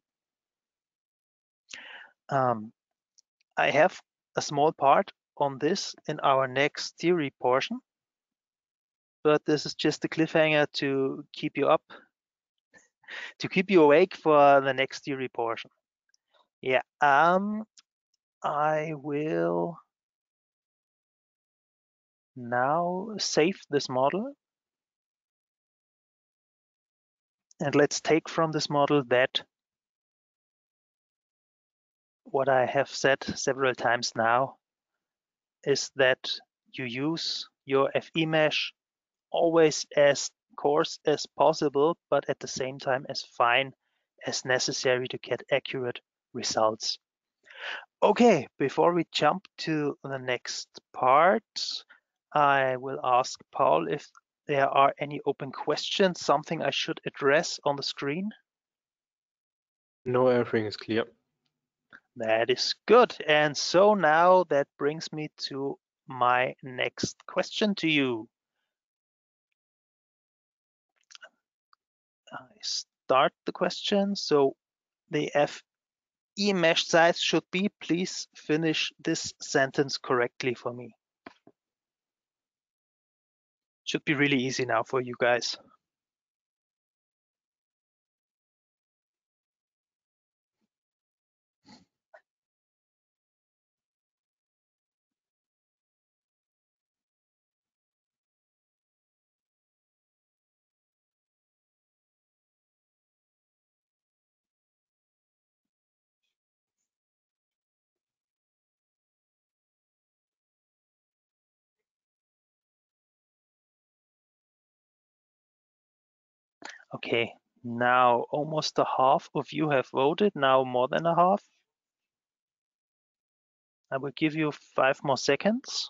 I have a small part on this in our next theory portion, but this is just a cliffhanger to keep you up, to keep you awake for the next theory portion. Yeah, I will now save this model, and let's take from this model that what I have said several times now is that you use your FE mesh always as coarse as possible, but at the same time as fine as necessary to get accurate results. Okay, before we jump to the next part, I will ask Paul if there are any open questions, something I should address on the screen. No, everything is clear. That is good. And so now that brings me to my next question to you. I start the question. So the FE mesh size should be, please finish this sentence correctly for me. Should be really easy now for you guys. Okay, now almost a half of you have voted, now more than a half. I will give you 5 more seconds.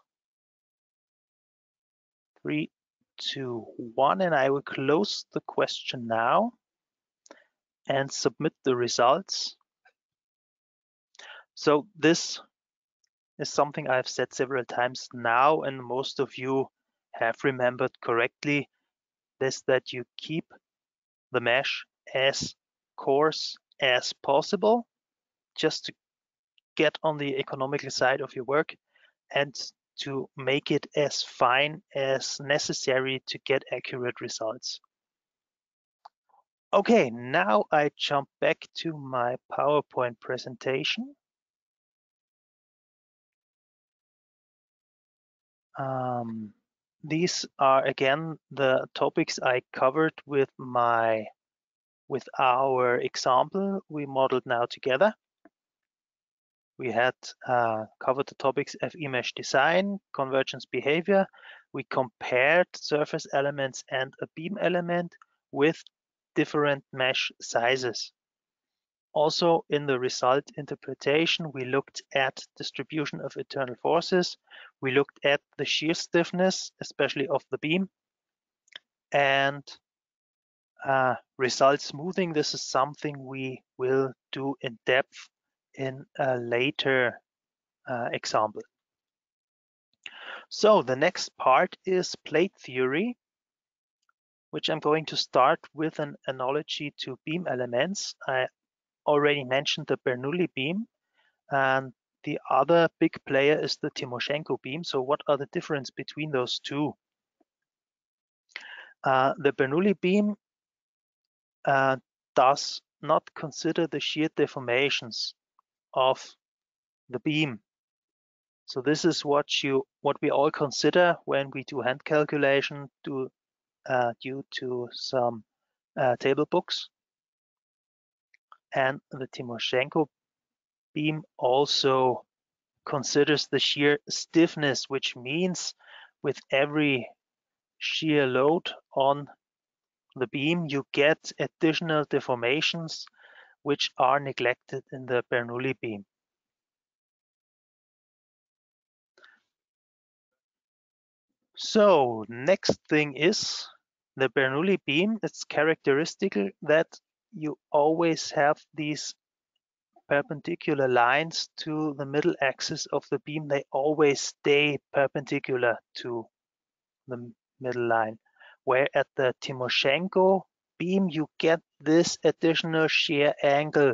3, 2, 1, and I will close the question now and submit the results. So this is something I've said several times now, and most of you have remembered correctly, this that you keep the mesh as coarse as possible, just to get on the economical side of your work and to make it as fine as necessary to get accurate results. Okay, now I jump back to my PowerPoint presentation. These are again the topics I covered with our example we modeled now together. We had covered the topics FE mesh design, convergence behavior. We compared surface elements and a beam element with different mesh sizes. Also, in the result interpretation, we looked at distribution of internal forces. We looked at the shear stiffness, especially of the beam, and result smoothing. This is something we will do in depth in a later example. So the next part is plate theory, which I'm going to start with an analogy to beam elements. I already mentioned the Bernoulli beam, and the other big player is the Timoshenko beam. So what are the difference between those two? The Bernoulli beam does not consider the shear deformations of the beam. So this is what we all consider when we do hand calculation due to some table books. And the Timoshenko beam also considers the shear stiffness, which means with every shear load on the beam, you get additional deformations which are neglected in the Bernoulli beam. So next thing is the Bernoulli beam. It's characteristic that you always have these perpendicular lines to the middle axis of the beam. They always stay perpendicular to the middle line. Where at the Timoshenko beam, you get this additional shear angle,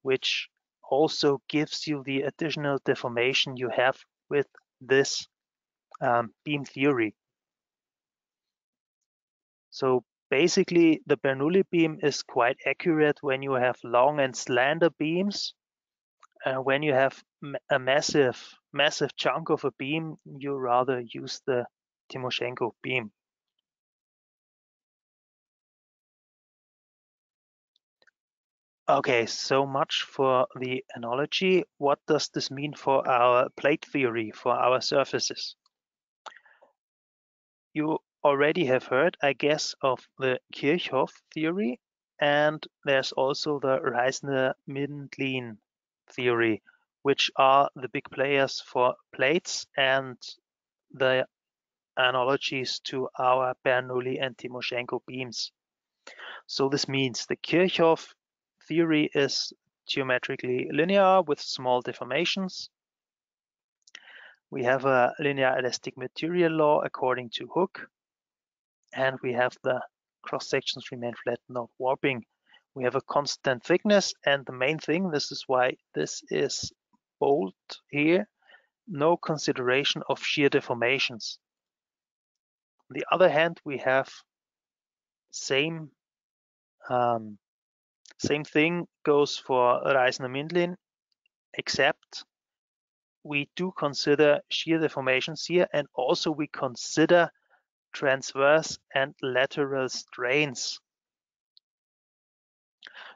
which also gives you the additional deformation you have with this beam theory. So basically, the Bernoulli beam is quite accurate when you have long and slender beams. When you have a massive chunk of a beam, you rather use the Timoshenko beam. Okay, so much for the analogy. What does this mean for our plate theory, for our surfaces? You already have heard, I guess, of the Kirchhoff theory. and there's also the Reisner-Mindlin theory, which are the big players for plates and the analogies to our Bernoulli and Timoshenko beams. So this means the Kirchhoff theory is geometrically linear with small deformations. We have a linear elastic material law according to Hooke, and we have the cross sections remain flat, not warping. We have a constant thickness, and the main thing, this is why this is bold here, no consideration of shear deformations. On the other hand, we have same thing goes for Reisner-Mindlin, except we do consider shear deformations here, and also we consider transverse and lateral strains.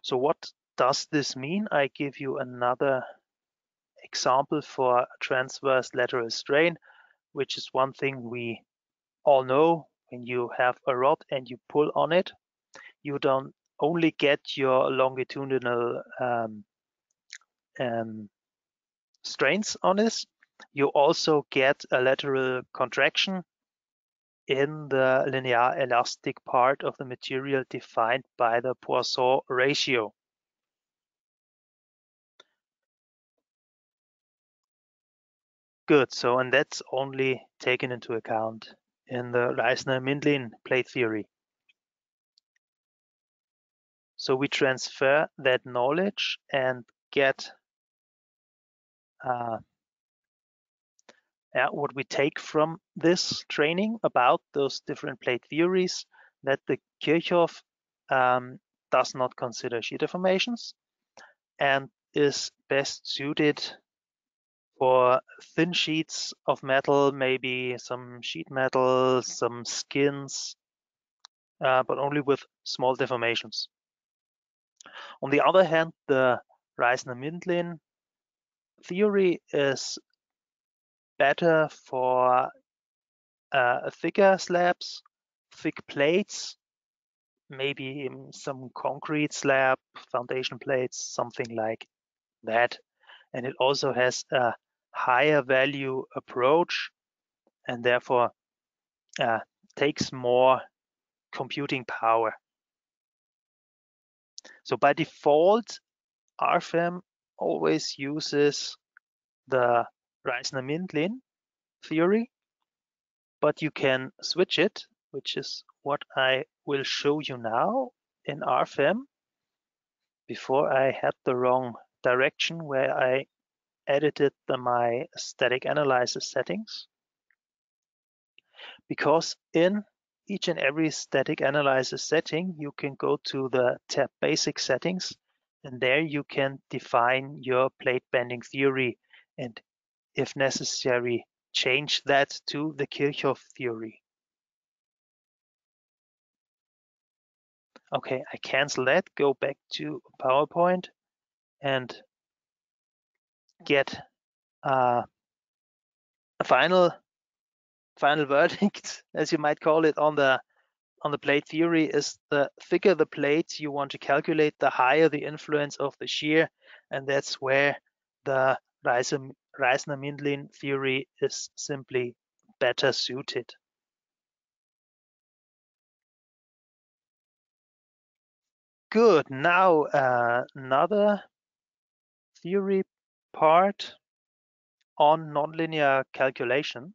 So what does this mean? I give you another example for transverse lateral strain, which is one thing we all know. When you have a rod and you pull on it, you don't only get your longitudinal strains on this, you also get a lateral contraction in the linear elastic part of the material defined by the Poisson ratio. Good, so and that's only taken into account in the Reisner-Mindlin plate theory. So we transfer that knowledge and get what we take from this training about those different plate theories, that the Kirchhoff does not consider shear deformations and is best suited for thin sheets of metal, maybe some sheet metal, some skins, but only with small deformations. On the other hand, the Reisner-Mindlin theory is better for thicker slabs, thick plates, maybe some concrete slab, foundation plates, something like that. And it also has a higher value approach and therefore takes more computing power. So by default, RFEM always uses the Reisner-Mindlin theory, but you can switch it, which is what I will show you now in RFEM. Before I had the wrong direction where I edited my static analysis settings, because in each and every static analysis setting, you can go to the tab Basic Settings, and there you can define your plate bending theory, and if necessary, change that to the Kirchhoff theory. Okay, I cancel that, go back to PowerPoint and get a final verdict, as you might call it, on the plate theory is the thicker the plates you want to calculate, the higher the influence of the shear, and that's where the Reisner-Mindlin theory is simply better suited. Good, now another theory part on nonlinear calculation.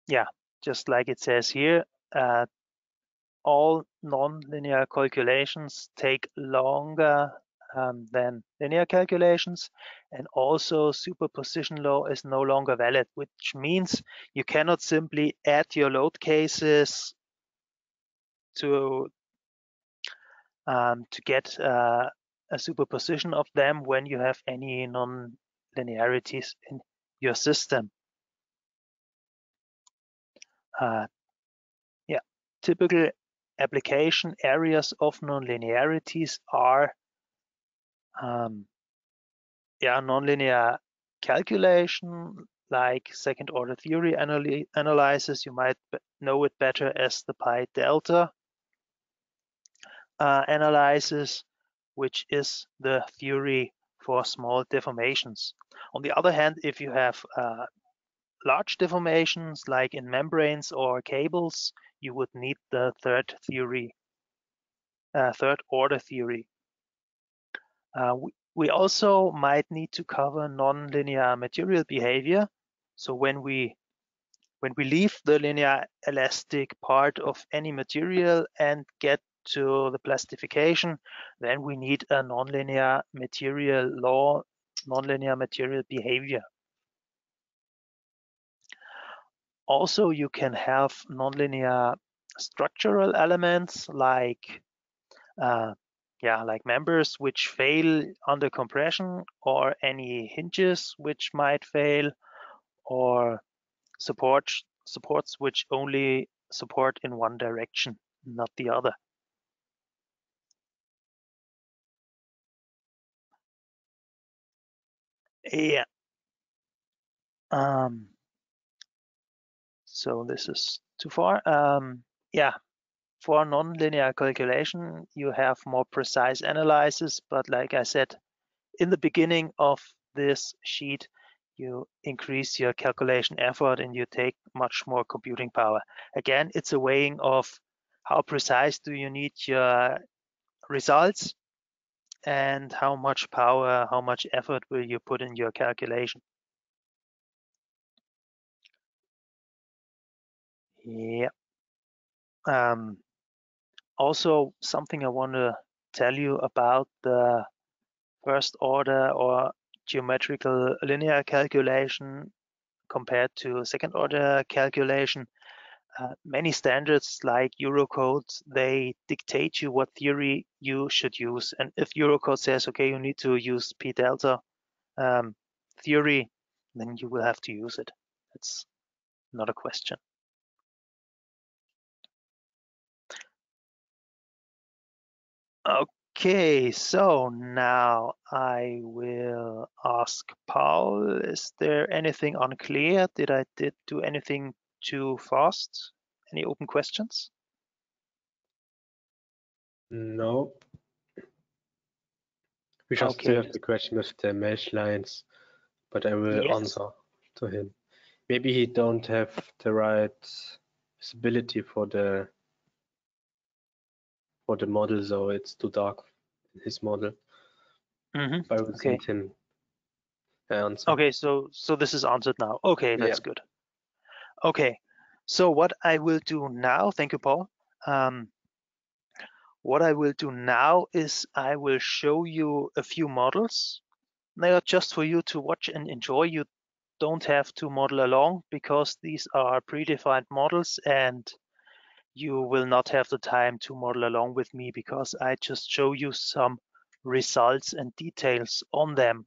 Yeah, just like it says here, all nonlinear calculations take longer than linear calculations, and also superposition law is no longer valid, which means you cannot simply add your load cases to get a superposition of them when you have any non-linearities in your system. Yeah, typical application areas of nonlinearities are nonlinear calculation, like second order theory analysis, you might know it better as the pi delta analysis, which is the theory for small deformations. On the other hand, if you have large deformations like in membranes or cables, you would need the third order theory. We also might need to cover nonlinear material behavior. So when we leave the linear elastic part of any material and get to the plastification, then we need a nonlinear material law, nonlinear material behavior. Also, you can have nonlinear structural elements like members which fail under compression, or any hinges which might fail, or supports which only support in one direction, not the other. Yeah. So this is too far. Yeah. For nonlinear calculation, you have more precise analysis, but like I said in the beginning of this sheet, you increase your calculation effort and you take much more computing power. Again, it's a weighing of how precise do you need your results and how much power, how much effort will you put in your calculation. Yeah. Also, something I want to tell you about the first order or geometrical linear calculation compared to second order calculation. Many standards like Eurocode, they dictate you what theory you should use. And if Eurocode says, okay, you need to use P delta theory, then you will have to use it. It's not a question. Okay, so now I will ask Paul, is there anything unclear? Did I do anything too fast? Any open questions? No. We just still have the question with the mesh lines, but I will answer to him. Maybe he don't have the right visibility for the model, so it's too dark in his model. Mm-hmm. I will send him the answer. Okay, so this is answered now. Okay, that's good. Okay, so what I will do now, thank you, Paul. What I will do now is I will show you a few models. They are just for you to watch and enjoy. You don't have to model along because these are predefined models and you will not have the time to model along with me because I just show you some results and details on them.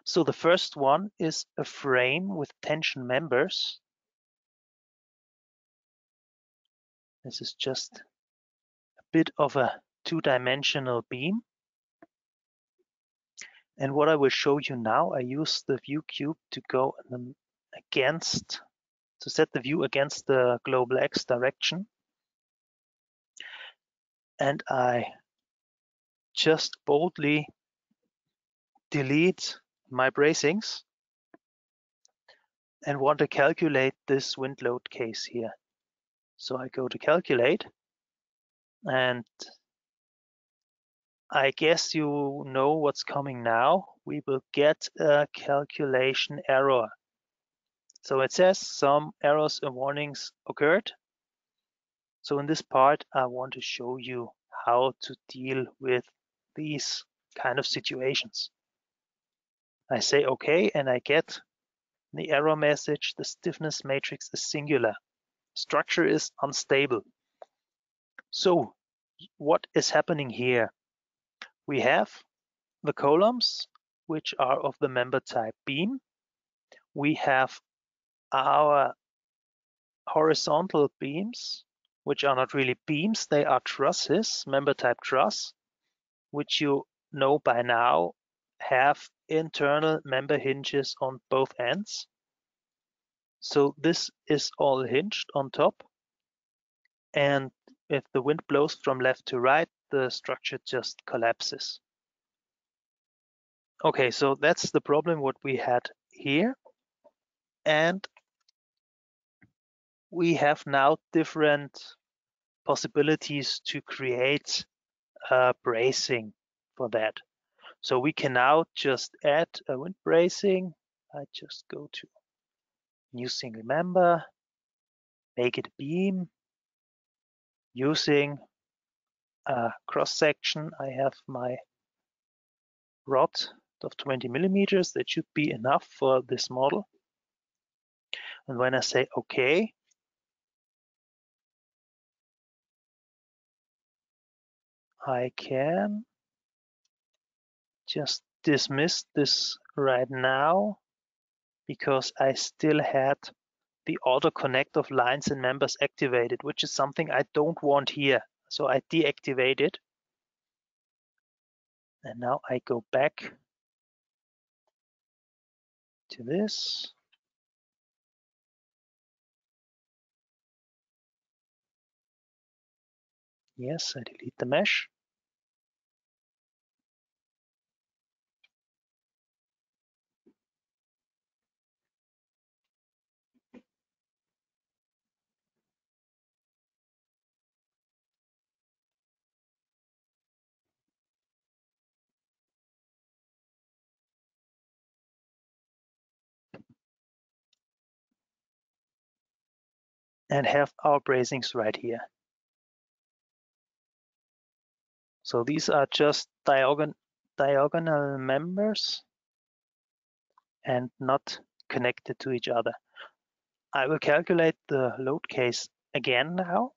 So the first one is a frame with tension members. This is just a bit of a two-dimensional beam. And what I will show you now, I use the view cube to go against, to set the view against the global X direction. And I just boldly delete my bracings and want to calculate this wind load case here. So I go to calculate, and I guess you know what's coming now. We will get a calculation error. So it says some errors and warnings occurred. So in this part, I want to show you how to deal with these kind of situations. I say okay, and I get the error message, the stiffness matrix is singular. Structure is unstable. So what is happening here? We have the columns, which are of the member type beam. We have our horizontal beams, which are not really beams, they are trusses, member type truss, which you know by now have internal member hinges on both ends. So this is all hinged on top. And if the wind blows from left to right, the structure just collapses. Okay, so that's the problem what we had here. And we have now different possibilities to create bracing for that. So we can now just add a wind bracing. I just go to new single member, make it a beam using a cross section. I have my rod of 20 millimeters. That should be enough for this model. And when I say OK, I can just dismiss this right now because I still had the auto connect of lines and members activated, which is something I don't want here. So I deactivate it. And now I go back to this. Yes, I delete the mesh. And have our bracings right here. So these are just diagonal members and not connected to each other. I will calculate the load case again now.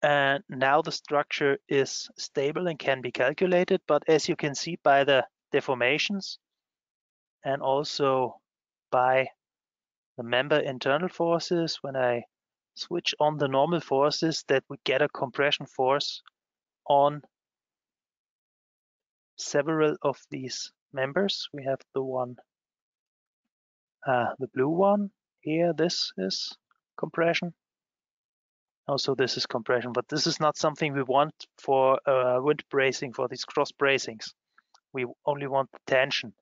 And now the structure is stable and can be calculated, but as you can see by the deformations and also by the member internal forces, when I switch on the normal forces, that we get a compression force on several of these members. We have the one, the blue one here. This is compression. Also, this is compression, but this is not something we want for wind bracing, for these cross bracings. We only want the tension.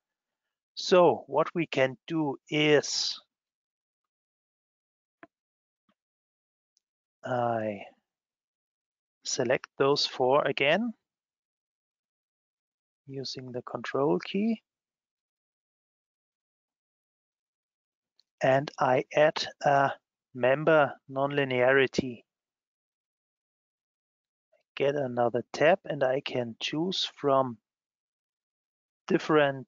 So what we can do is I select those four again using the control key. And I add a member nonlinearity. Get another tab and I can choose from different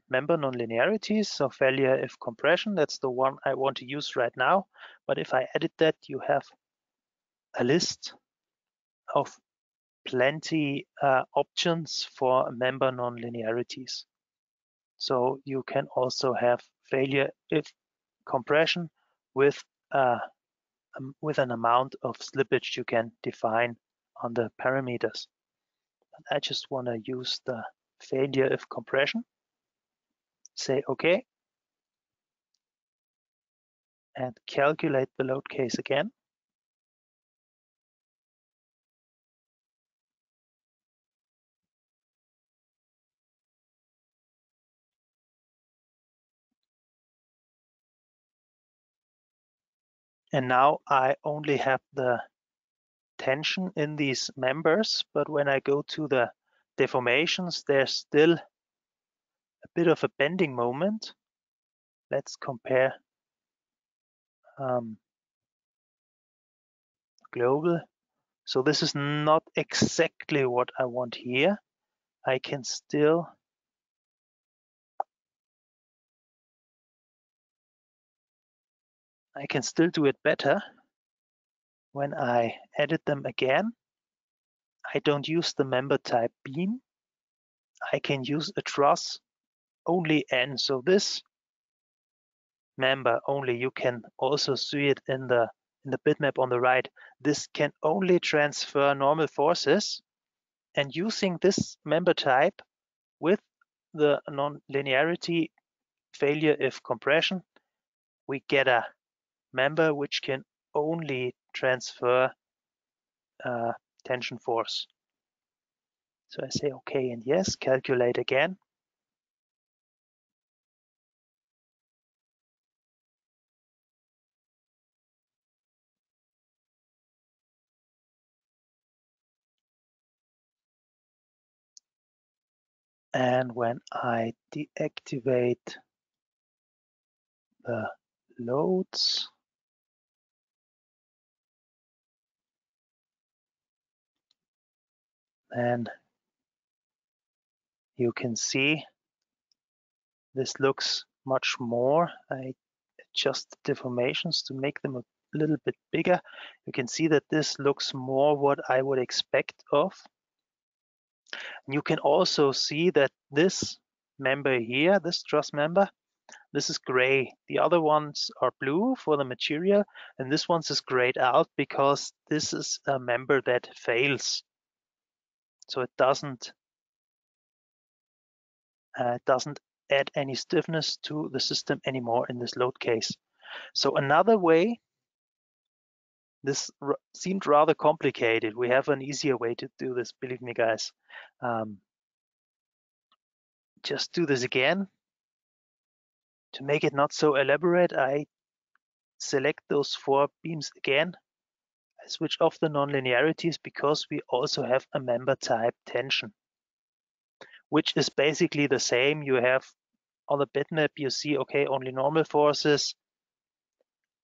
member nonlinearities. So failure if compression, that's the one I want to use right now. But if I edit that, you have a list of plenty options for member nonlinearities. So you can also have failure if compression with an amount of slippage you can define on the parameters. I just want to use the failure if compression. Say OK. And calculate the load case again. And now I only have the tension in these members, but when I go to the deformations, there's still a bit of a bending moment. Let's compare global. So this is not exactly what I want here. I can still do it better when I edit them again. I don't use the member type beam. I can use a truss only N. So this member only. You can also see it in the bitmap on the right. This can only transfer normal forces, and using this member type with the non-linearity failure if compression, we get a member which can only transfer tension force. So I say okay and yes, calculate again. And when I deactivate the loads, then you can see this looks much more. I adjust the deformations to make them a little bit bigger. You can see that this looks more what I would expect of. And you can also see that this member here, this truss member, this is gray. The other ones are blue for the material, and this one is grayed out because this is a member that fails. So it doesn't add any stiffness to the system anymore in this load case. So another way, this seemed rather complicated. We have an easier way to do this, believe me, guys. Just do this again. To make it not so elaborate, I select those 4 beams again. I switch off the non-linearities because we also have a member type tension, which is basically the same. You have on the bitmap, you see, okay, only normal forces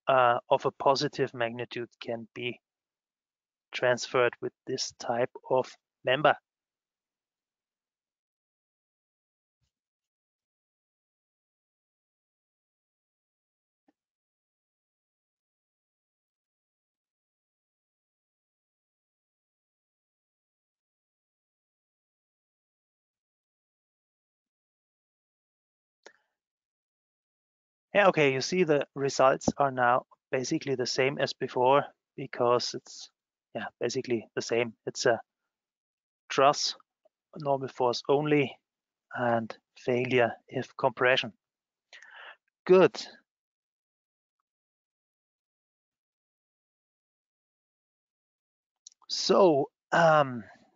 of a positive magnitude can be transferred with this type of member. Yeah, okay, you see the results are now basically the same as before because it's basically the same. It's a truss, normal force only, and failure if compression. Good. So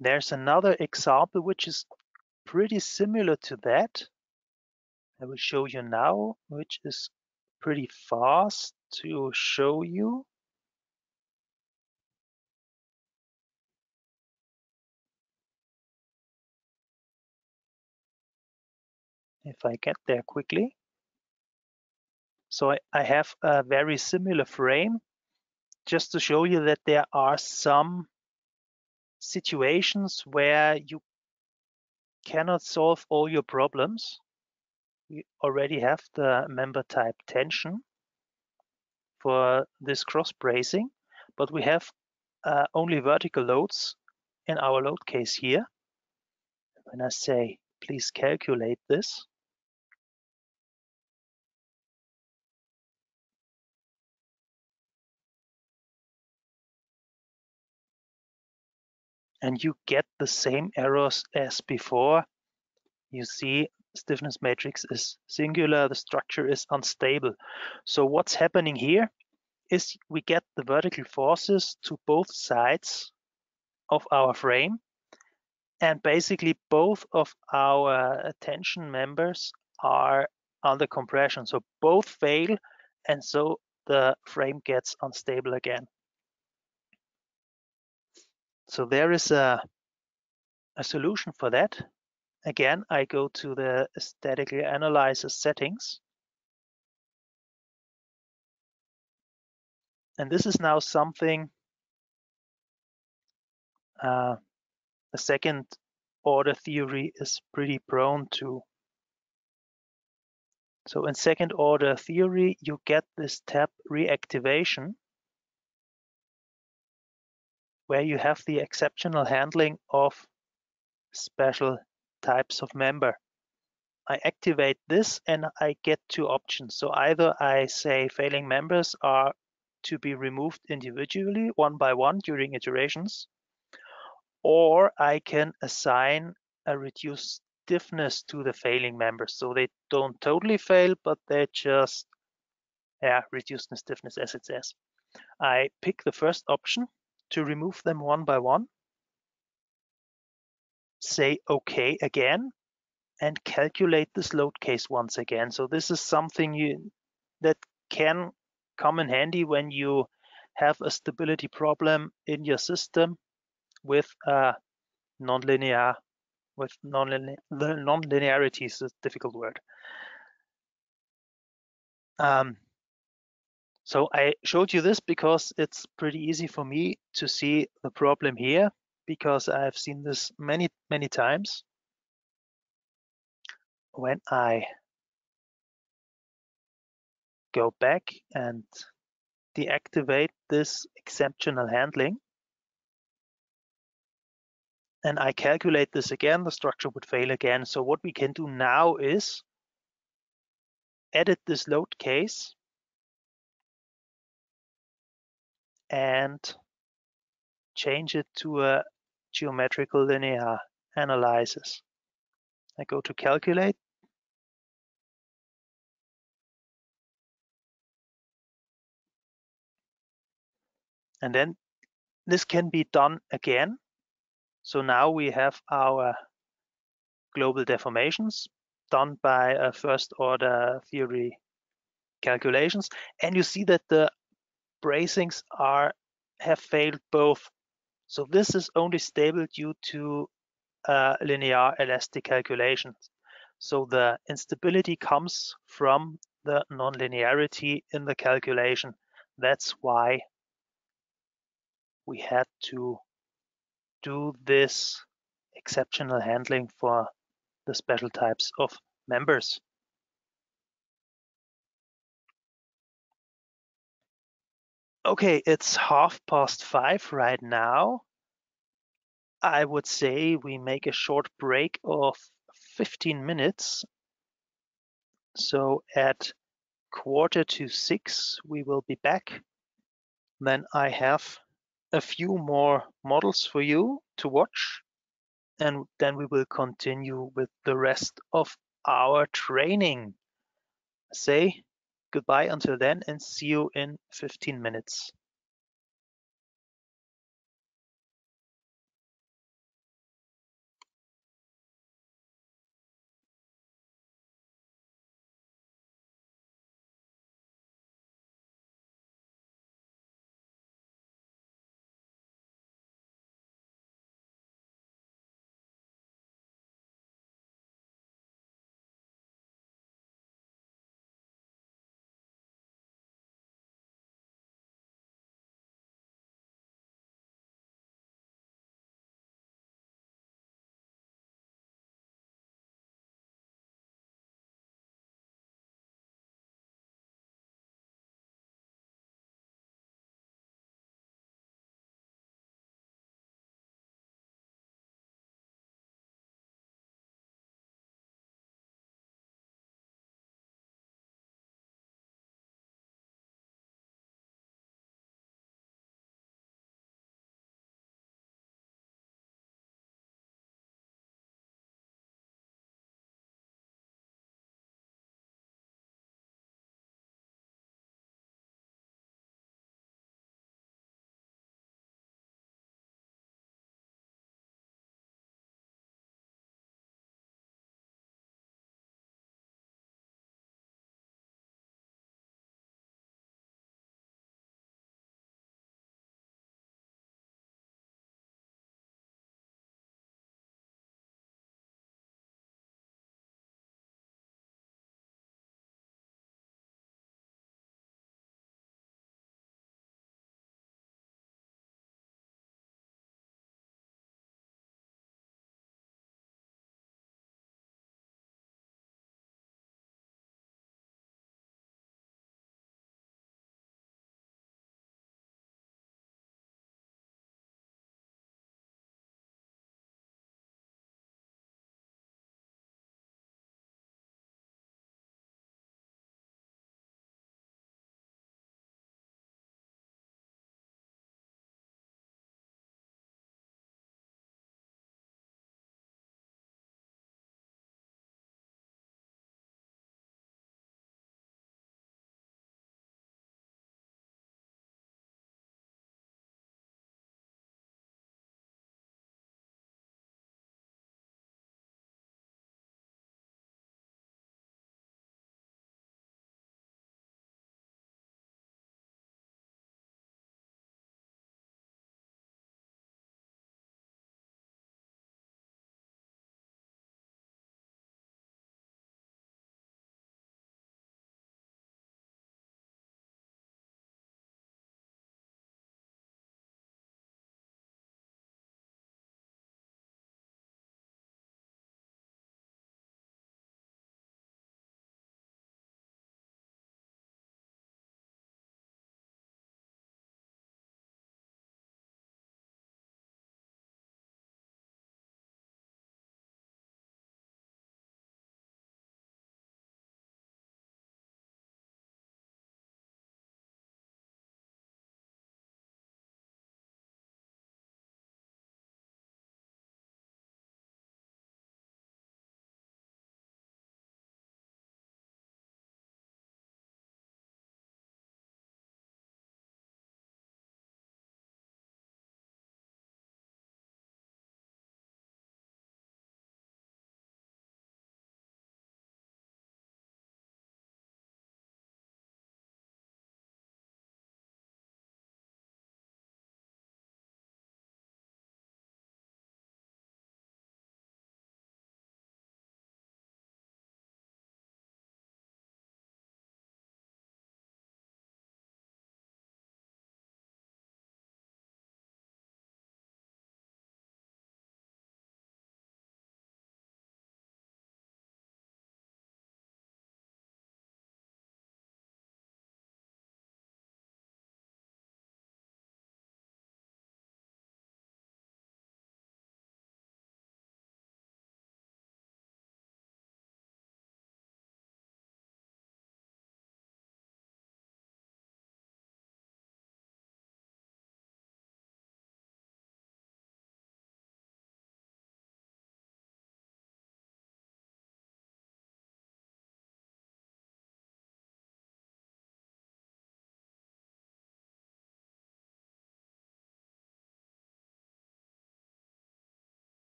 there's another example which is pretty similar to that. I will show you now, which is pretty fast to show you. If I get there quickly. So I have a very similar frame just to show you that there are some situations where you cannot solve all your problems. We already have the member type tension for this cross bracing, but we have only vertical loads in our load case here. When I say, please calculate this, and you get the same errors as before. You see stiffness matrix is singular, the structure is unstable. So what's happening here is we get the vertical forces to both sides of our frame, and basically both of our tension members are under compression. So both fail, and so the frame gets unstable again. So there is a solution for that. Again, I go to the statically analysis settings. And this is now something the second order theory is pretty prone to. So in second order theory, you get this tab reactivation, where you have the exceptional handling of special types of member. I activate this and I get two options. So either I say failing members are to be removed individually, one by one during iterations, or I can assign a reduced stiffness to the failing members. So they don't totally fail, but they just reduce the stiffness as it says. I pick the first option to remove them one by one, say OK again, and calculate this load case once again. So this is something that can come in handy when you have a stability problem in your system with nonlinear. The nonlinearity is a difficult word. So I showed you this because it's pretty easy for me to see the problem here, because I've seen this many times. When I go back and deactivate this exceptional handling, and I calculate this again, the structure would fail again. So what we can do now is edit this load case and change it to a geometrical linear analysis. I go to calculate. And then this can be done again. So now we have our global deformations done by a first order theory calculations. And you see that the bracings have failed both. So this is only stable due to linear elastic calculations. So the instability comes from the nonlinearity in the calculation. That's why we had to do this exceptional handling for the special types of members. Okay, it's 5:30 right now. I would say we make a short break of 15 minutes. So at 5:45 we will be back. Then I have a few more models for you to watch, and then we will continue with the rest of our training. Say goodbye until then and see you in 15 minutes.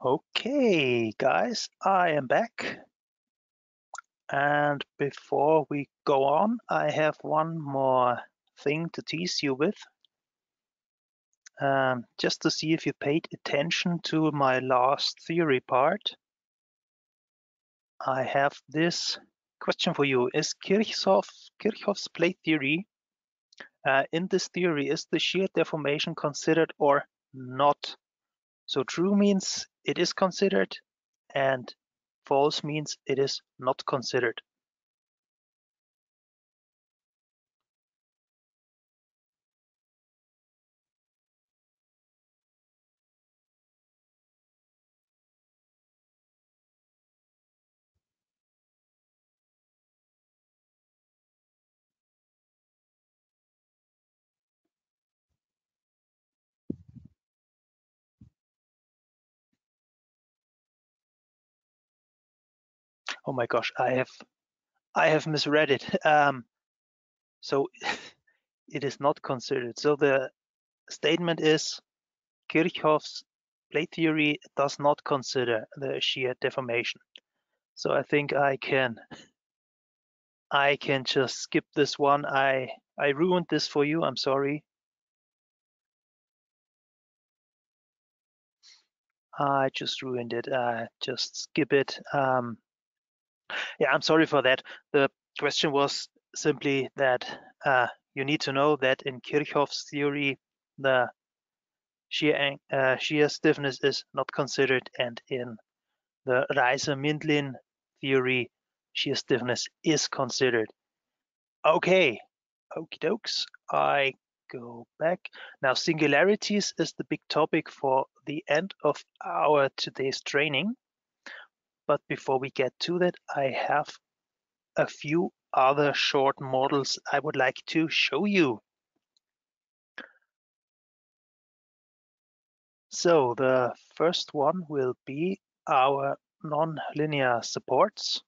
Okay, guys, I am back. And before we go on, I have one more thing to tease you with. Just to see if you paid attention to my last theory part. I have this question for you. Is Kirchhoff's plate theory, in this theory, is the shear deformation considered or not? So true means it is considered, and false means it is not considered. Oh my gosh, I have misread it. So it is not considered. So the statement is Kirchhoff's plate theory does not consider the shear deformation. So I think I can just skip this one. I ruined this for you. I'm sorry. I just ruined it. Just skip it. Yeah, I'm sorry for that. The question was simply that you need to know that in Kirchhoff's theory, the shear stiffness is not considered, and in the Reiser-Mindlin theory, shear stiffness is considered. Okay, okie dokes. I go back. Now, singularities is the big topic for the end of our today's training. But before we get to that, I have a few other short models I would like to show you. So the first one will be our nonlinear supports,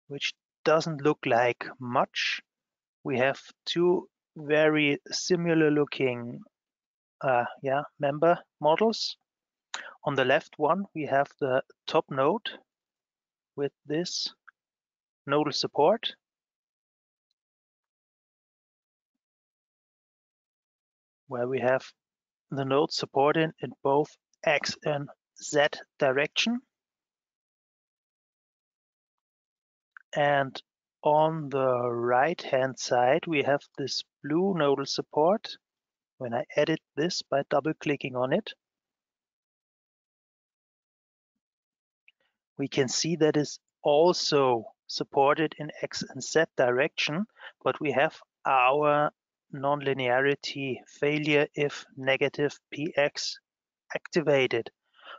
which doesn't look like much. We have two very similar looking member models. On the left one, we have the top node with this nodal support. Where we have the node supported in both X and Z direction. And on the right-hand side, we have this blue nodal support. When I edit this by double-clicking on it, we can see that is also supported in X and Z direction, but we have our nonlinearity failure if negative px activated.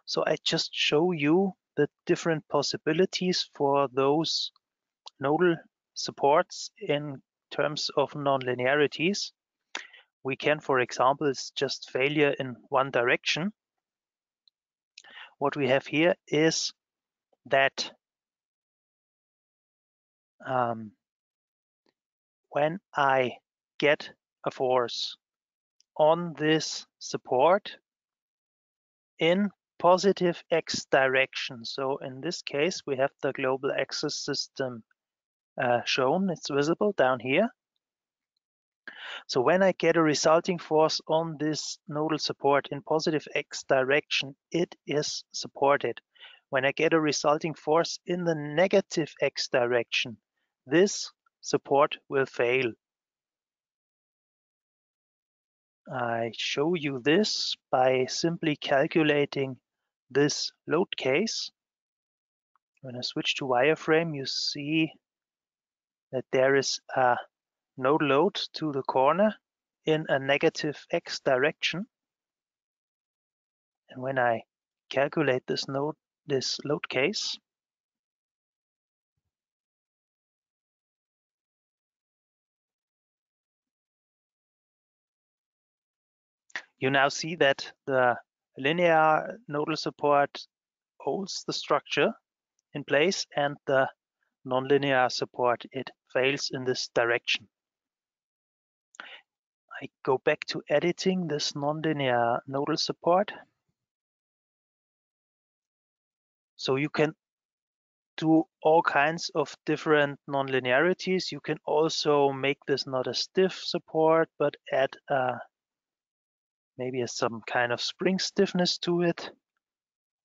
So I just show you the different possibilities for those nodal supports in terms of nonlinearities. We can, for example, it's just failure in one direction. What we have here is that when I get a force on this support in positive x direction, so in this case we have the global axis system shown, it's visible down here. So when I get a resulting force on this nodal support in positive x direction, it is supported. When I get a resulting force in the negative x direction, this support will fail. I show you this by simply calculating this load case. When I switch to wireframe, you see that there is a node load to the corner in a negative x direction. And when I calculate this load case, you now see that the linear nodal support holds the structure in place, and the nonlinear support, it fails in this direction. I go back to editing this nonlinear nodal support. So you can do all kinds of different nonlinearities. You can also make this not a stiff support, but add maybe some kind of spring stiffness to it.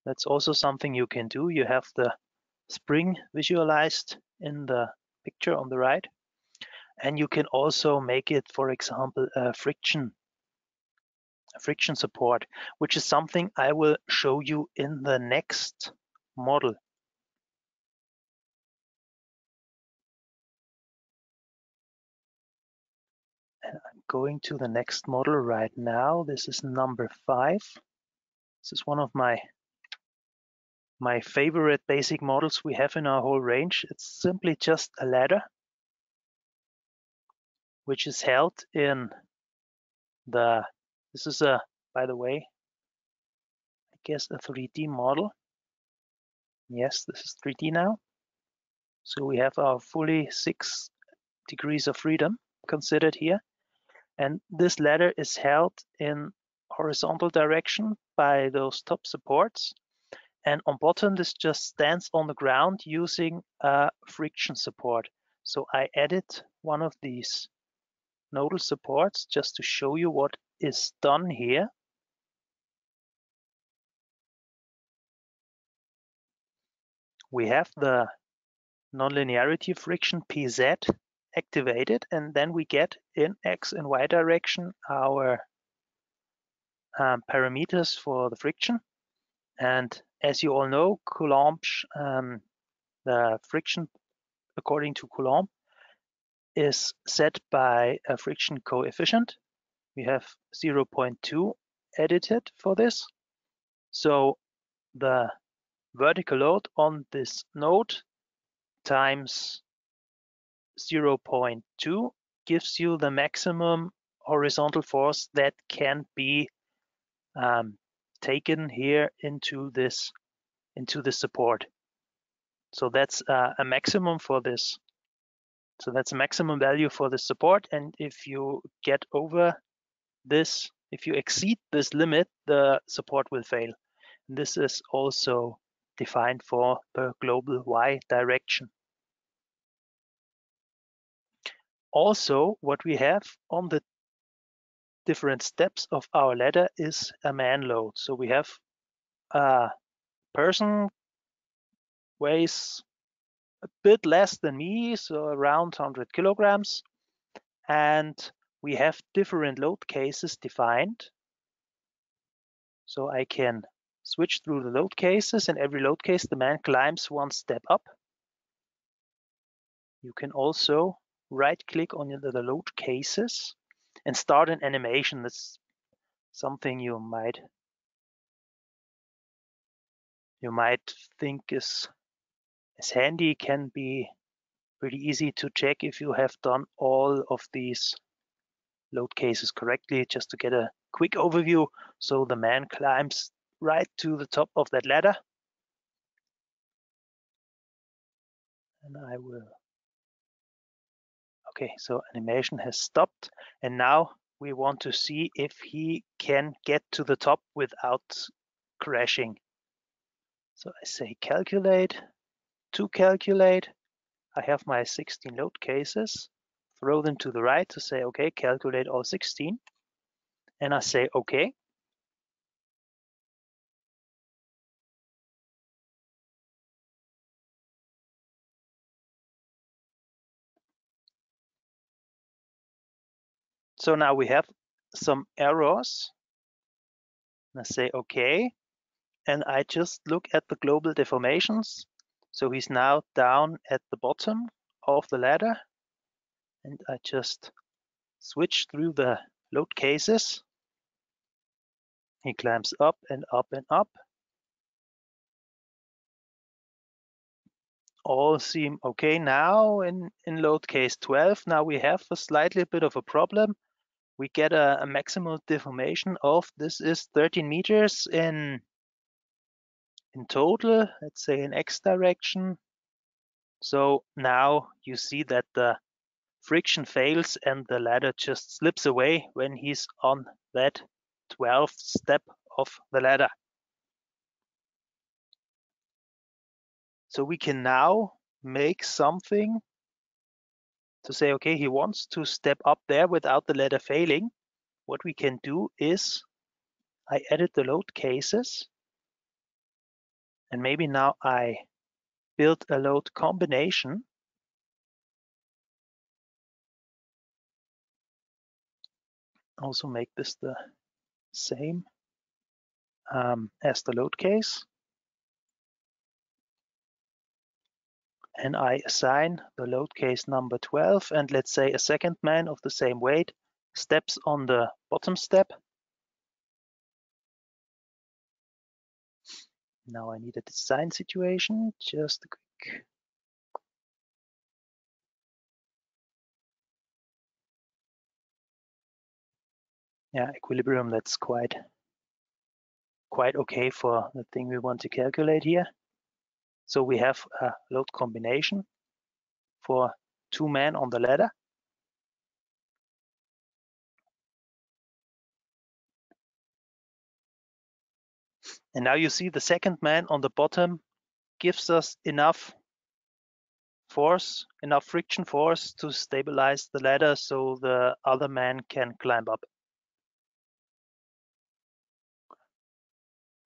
That's also something you can do. You have the spring visualized in the picture on the right. And you can also make it, for example, a friction support, which is something I will show you in the next model. And I'm going to the next model right now. This is number 5. This is one of my favorite basic models we have in our whole range. It's simply just a ladder which is held in the, this is a, by the way, I guess a 3D model. Yes, this is 3D now. So we have our fully 6 degrees of freedom considered here. And this ladder is held in horizontal direction by those top supports. And on bottom, this just stands on the ground using a friction support. So I added one of these nodal supports just to show you what is done here. We have the nonlinearity friction PZ activated, and then we get in X and Y direction our parameters for the friction. And as you all know, Coulomb's, the friction according to Coulomb is set by a friction coefficient. We have 0.2 edited for this. So the vertical load on this node times 0.2 gives you the maximum horizontal force that can be taken here into this support. So that's a maximum for this. So that's a maximum value for the support. And if you get over this, if you exceed this limit, the support will fail. And this is also defined for the global Y direction. Also, what we have on the different steps of our ladder is a man load. So we have a person weighs a bit less than me, so around 100 kilograms. And we have different load cases defined. So I can switch through the load cases, and every load case, the man climbs one step up. You can also right-click on the load cases and start an animation. That's something you might think is handy. Can be pretty easy to check if you have done all of these load cases correctly, just to get a quick overview. So the man climbs right to the top of that ladder. And I will, okay, so animation has stopped. And now we want to see if he can get to the top without crashing. So I say calculate. To calculate, I have my 16 load cases, throw them to the right to say, okay, calculate all 16. And I say, okay. So now we have some errors. And I say, okay. And I just look at the global deformations. So he's now down at the bottom of the ladder. And I just switch through the load cases. He climbs up and up and up. All seem okay now in load case 12. Now we have a slightly bit of a problem. We get a maximal deformation of, this is 13 meters in total, let's say in X direction. So now you see that the friction fails and the ladder just slips away when he's on that 12th step of the ladder. So we can now make something to say, okay, he wants to step up there without the ladder failing. What we can do is I added the load cases, and maybe now I build a load combination. Also make this the same as the load case. And I assign the load case number 12, and let's say a second man of the same weight steps on the bottom step. Now I need a design situation, just a quick. Yeah, equilibrium, that's quite okay for the thing we want to calculate here. So we have a load combination for 2 men on the ladder. And now you see the second man on the bottom gives us enough force, enough friction force to stabilize the ladder so the other man can climb up.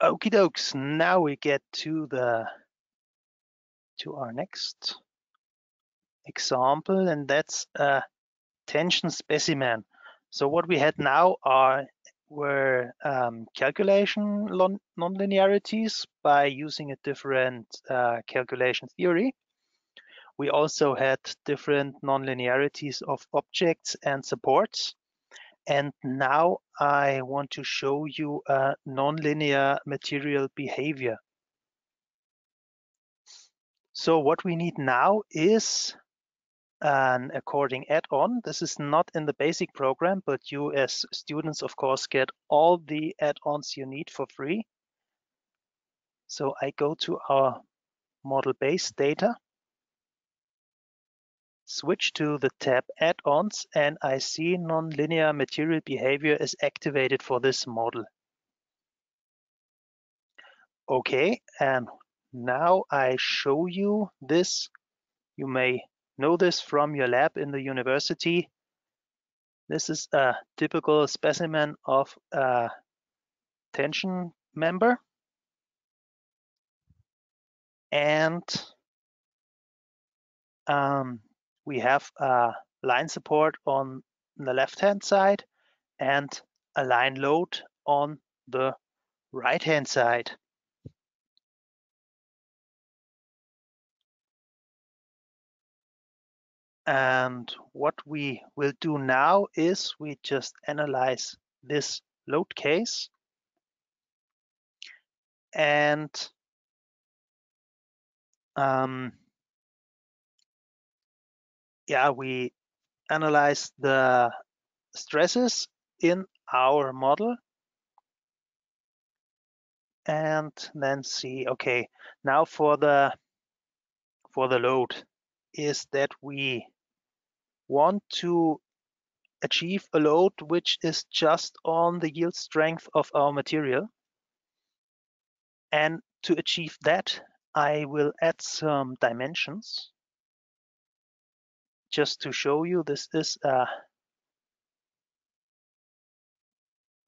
Okie dokes, now we get to our next example, and that's a tension specimen. So what we had now were calculation nonlinearities by using a different calculation theory. We also had different nonlinearities of objects and supports. And now I want to show you a nonlinear material behavior. So what we need now is an according add-on. This is not in the basic program, but you as students, of course, get all the add-ons you need for free. So I go to our model base data, switch to the tab add-ons, and I see nonlinear material behavior is activated for this model. Okay, and now I show you this. You may know this from your lab in the university. This is a typical specimen of a tension member. And we have a line support on the left-hand side and a line load on the right-hand side. And what we will do now is we just analyze this load case. And yeah, we analyze the stresses in our model and then see, okay, now for the load is that we want to achieve a load which is just on the yield strength of our material. And to achieve that, I will add some dimensions. Just to show you, this is a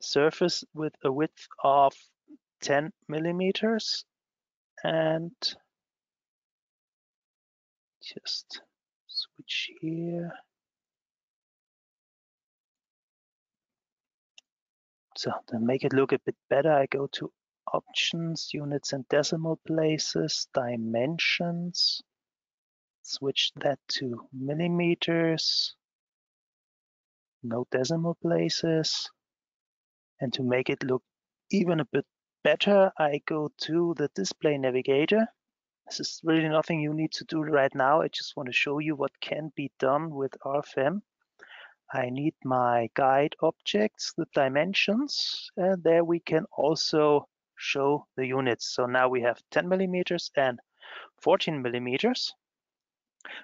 surface with a width of 10 millimeters, and just switch here. So to make it look a bit better, I go to options, units and decimal places, dimensions, switch that to millimeters, no decimal places. And to make it look even a bit better, I go to the display navigator. This is really nothing you need to do right now. I just want to show you what can be done with RFEM. I need my guide objects, the dimensions, and there we can also show the units. So now we have 10 millimeters and 14 millimeters.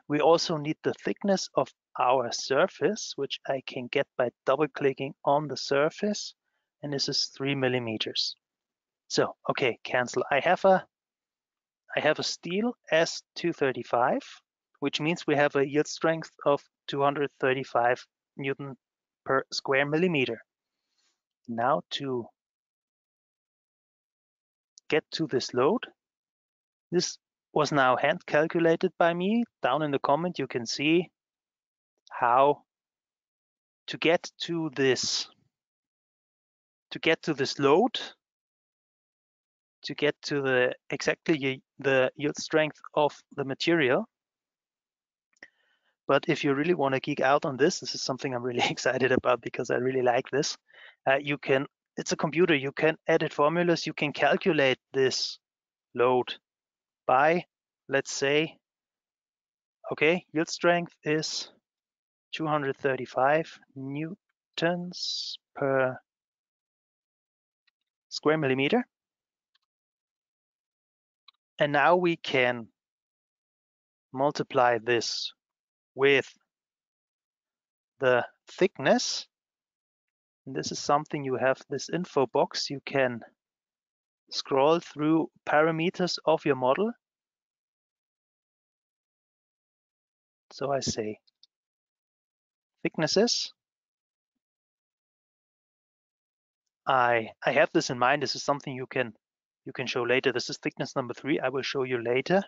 We also need the thickness of our surface, which I can get by double-clicking on the surface, and this is 3 millimeters. So, okay, cancel. I have a steel S235, which means we have a yield strength of 235 Newton per square millimeter. Now to get to this load, this was now hand calculated by me. Down in the comment you can see how to get to this load, to get to the exactly the yield strength of the material. But if you really want to geek out on this is something I'm really excited about because I really like this. It's a computer, you can edit formulas, you can calculate this load by, let's say, okay, yield strength is 235 newtons per square millimeter. And now we can multiply this with the thickness. And this is something you have this info box. You can scroll through parameters of your model. So I say thicknesses. I have this in mind. This is something you can show later. This is thickness number 3. I will show you later.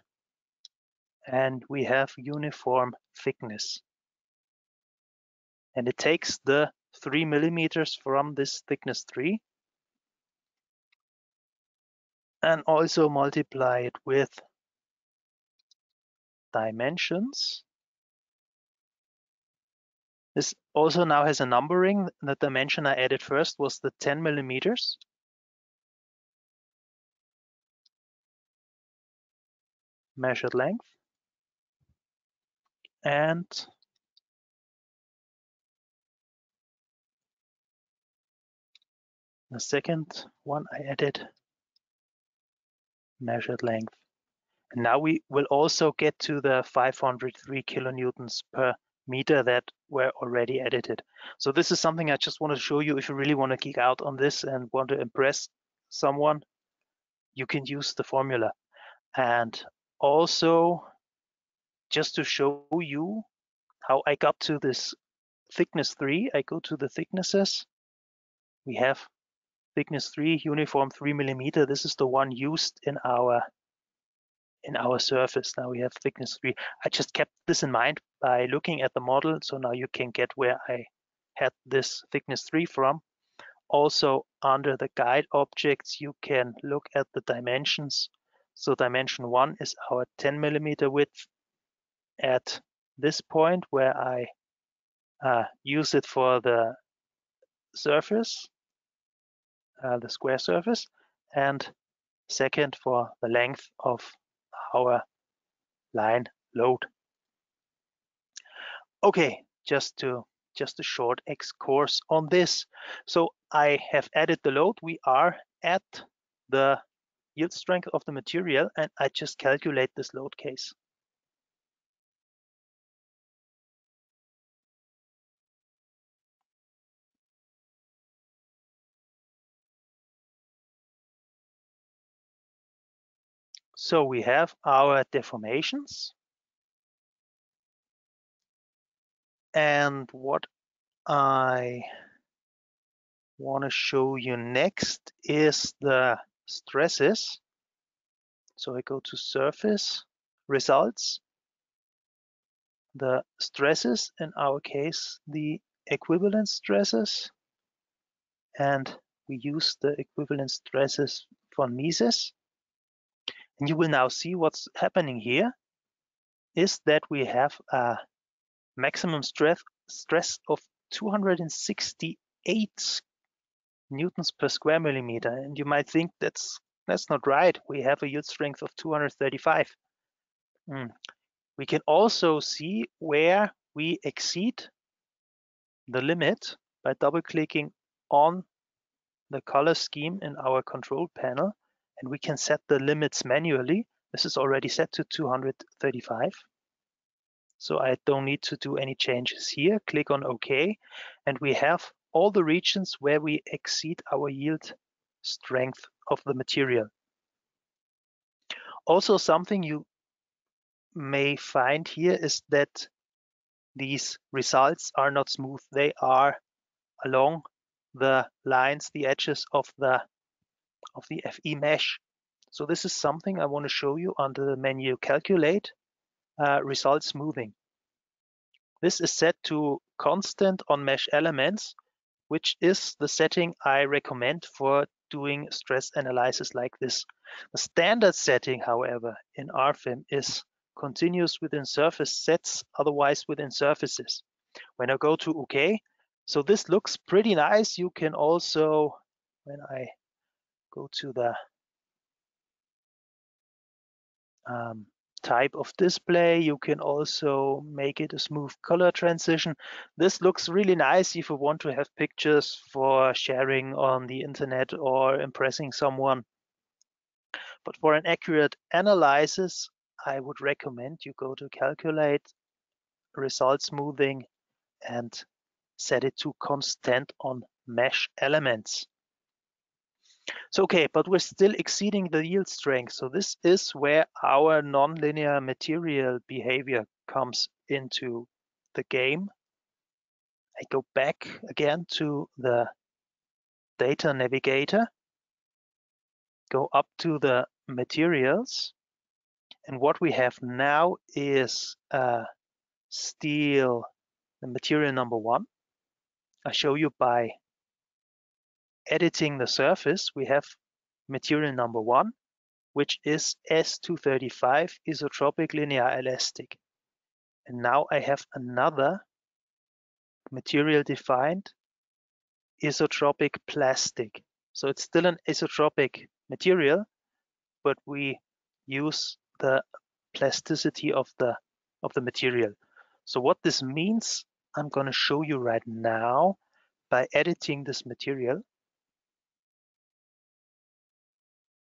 And we have uniform thickness. And it takes the 3 millimeters from this thickness 3 and also multiply it with dimensions. This also now has a numbering. The dimension I added first was the 10 millimeters. Measured length. And the second one I added measured length. And now we will also get to the 503 kilonewtons per meter that were already edited. So this is something I just want to show you. If you really want to geek out on this and want to impress someone, you can use the formula. And also, just to show you how I got to this thickness 3, I go to the thicknesses. We have thickness 3, uniform 3 millimeter. This is the one used in our surface. Now we have thickness 3. I just kept this in mind by looking at the model. So now you can get where I had this thickness 3 from. Also under the guide objects, you can look at the dimensions. So dimension 1 is our 10 millimeter width at this point where I use it for the surface, the square surface, and second for the length of our line load. Okay, just a short excursus on this. So I have added the load. We are at the yield strength of the material, and I just calculate this load case. So we have our deformations. And what I want to show you next is the stresses. So I go to surface results. The stresses, in our case, the equivalent stresses. And we use the equivalent stresses for Mises. And you will now see what's happening here is that we have a maximum stress of 268 newtons per square millimeter. And you might think that's not right. We have a yield strength of 235. We can also see where we exceed the limit by double-clicking on the color scheme in our control panel, and we can set the limits manually. This is already set to 235. so I don't need to do any changes here. Click on OK, and we have all the regions where we exceed our yield strength of the material. Also, something you may find here is that these results are not smooth. They are along the lines, the edges of the FE mesh. So this is something I want to show you under the menu Calculate, Result Smoothing. This is set to constant on mesh elements, which is the setting I recommend for doing stress analysis like this. The standard setting, however, in RFEM is continuous within surface sets, otherwise within surfaces. When I go to OK, so this looks pretty nice. You can also, when I go to the type of display, you can also make it a smooth color transition. This looks really nice if you want to have pictures for sharing on the internet or impressing someone. But for an accurate analysis, I would recommend you go to Calculate, Result Smoothing, and set it to constant on mesh elements. So okay, but we're still exceeding the yield strength. So this is where our nonlinear material behavior comes into the game. I go back again to the data navigator, go up to the materials, and what we have now is steel, the material number 1. I show you by editing the surface, we have material number 1, which is S235 isotropic linear elastic. And now I have another material defined, isotropic plastic. So it's still an isotropic material, but we use the plasticity of the material. So what this means, I'm going to show you right now by editing this material.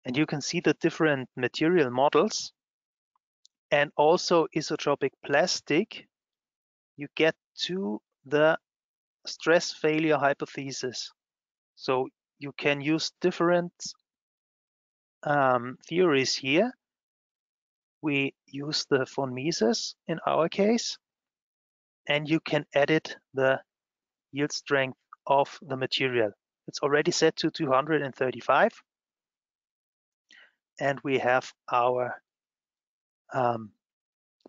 And you can see the different material models, and also isotropic plastic. You get to the stress failure hypothesis. So you can use different theories here. We use the von Mises in our case, and you can edit the yield strength of the material. It's already set to 235, and we have our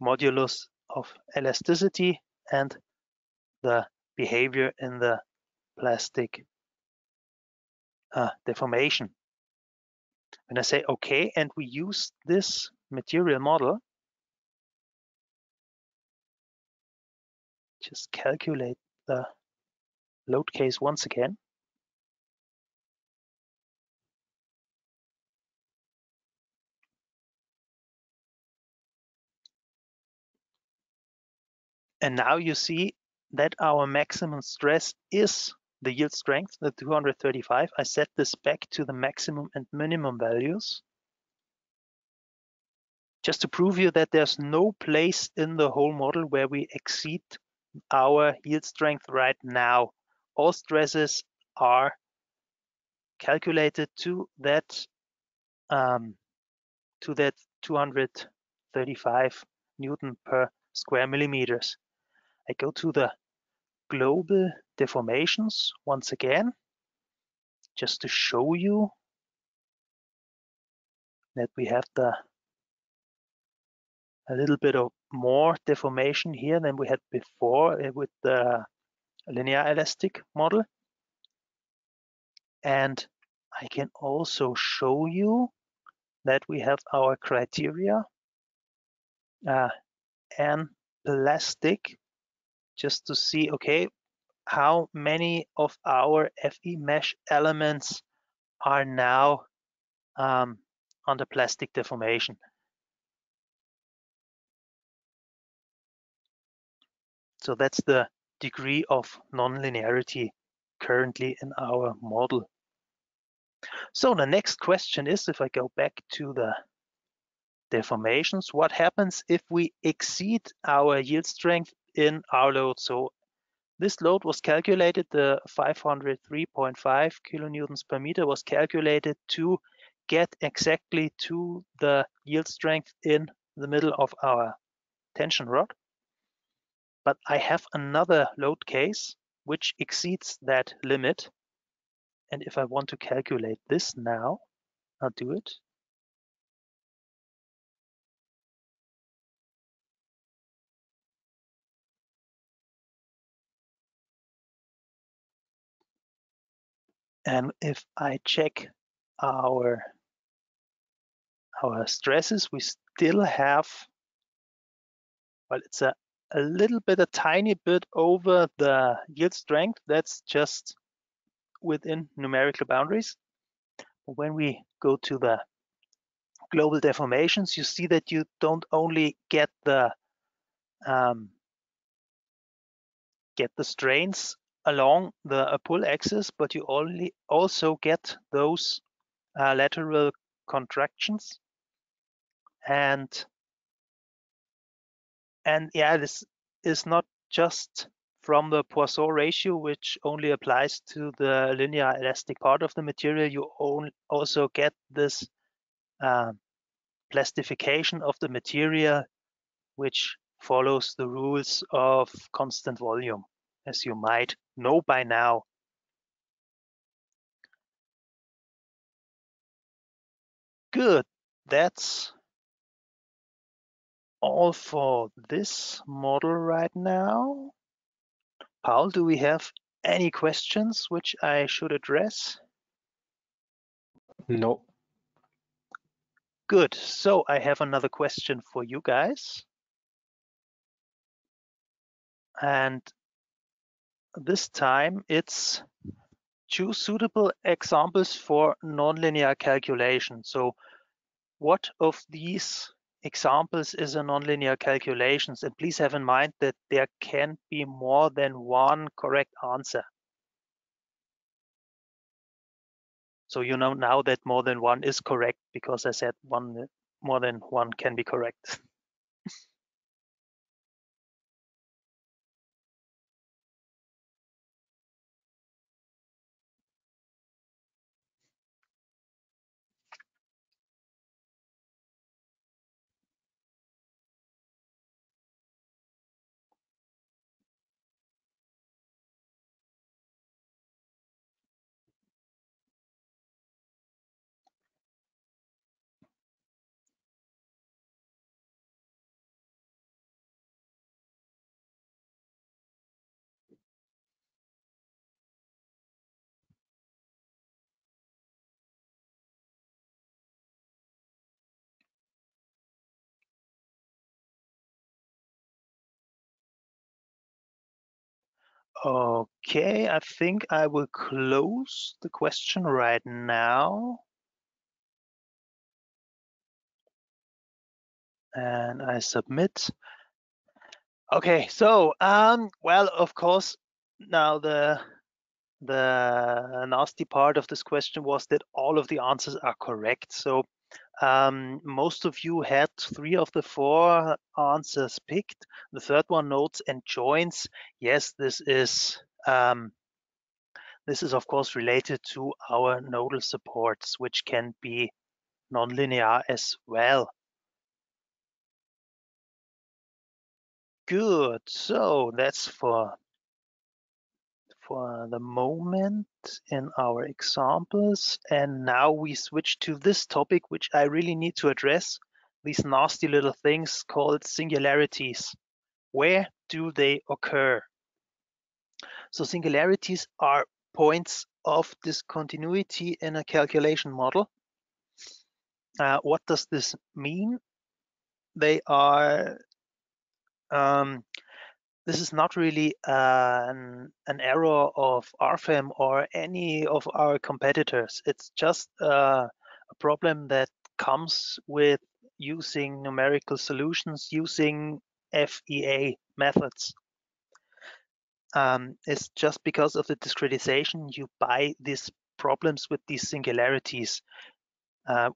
modulus of elasticity and the behavior in the plastic deformation. When I say OK, and we use this material model, just calculate the load case once again. And now you see that our maximum stress is the yield strength, the 235. I set this back to the maximum and minimum values, just to prove you that there's no place in the whole model where we exceed our yield strength right now. All stresses are calculated to that 235 Newton per square millimeters. I go to the global deformations once again, just to show you that we have a little bit of more deformation here than we had before with the linear elastic model. And I can also show you that we have our criteria and plastic, just to see, okay, how many of our FE mesh elements are now under plastic deformation. So that's the degree of nonlinearity currently in our model. So the next question is, if I go back to the deformations. What happens if we exceed our yield strength in our load? So this load was calculated, the 503.5 kilonewtons per meter was calculated to get exactly to the yield strength in the middle of our tension rod. But I have another load case which exceeds that limit. And if I want to calculate this now, I'll do it. And if I check our stresses, we still have, well, it's a little bit, a tiny bit over the yield strength. That's just within numerical boundaries. When we go to the global deformations, you see that you don't only get the strains along the pull axis, but you also get those lateral contractions. And yeah, this is not just from the Poisson ratio, which only applies to the linear elastic part of the material. You also get this plastification of the material, which follows the rules of constant volume, as you might know by now. Good, that's all for this model right now. Paul, do we have any questions which I should address? No. Good, so I have another question for you guys. And this time it's choose suitable examples for nonlinear calculation. So what of these examples is a nonlinear calculations? And please have in mind that there can be more than one correct answer. So you know now that more than one is correct, because I said more than one can be correct. Okay, I think I will close the question right now. And I submit. Okay, so well, of course, now the nasty part of this question was that all of the answers are correct. So most of you had 3 of the 4 answers picked. The third one, notes and joins. Yes, this is of course related to our nodal supports, which can be nonlinear as well. Good, so that's for the moment in our examples. And now we switch to this topic, which I really need to address, these nasty little things called singularities. Where do they occur? So singularities are points of discontinuity in a calculation model. What does this mean? They are this is not really an error of RFEM or any of our competitors. It's just a problem that comes with using numerical solutions using FEA methods. It's just because of the discretization you buy these problems with these singularities.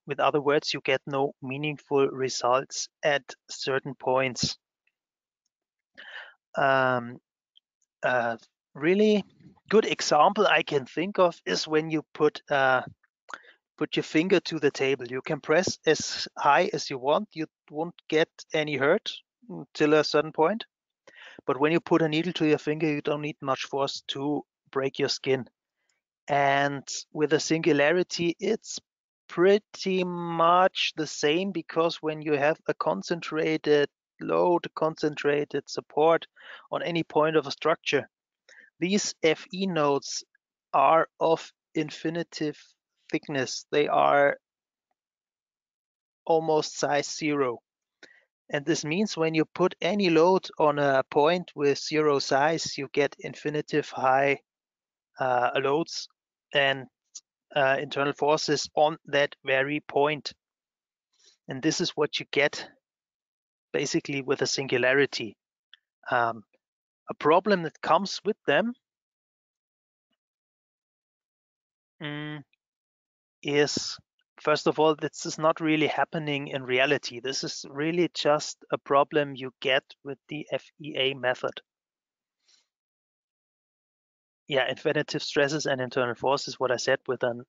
With other words, you get no meaningful results at certain points. Really good example I can think of is when you put your finger to the table. You can press as high as you want. You won't get any hurt till a certain point. But when you put a needle to your finger, you don't need much force to break your skin. And with a singularity, it's pretty much the same, because when you have a concentrated load, concentrated support on any point of a structure, these FE nodes are of infinitive thickness. They are almost size 0. And this means when you put any load on a point with 0 size, you get infinitive high loads and internal forces on that very point. And this is what you get basically with a singularity. A problem that comes with them is, first of all, this is not really happening in reality. This is really just a problem you get with the FEA method. Yeah, infinitive stresses and internal forces, what I said, with an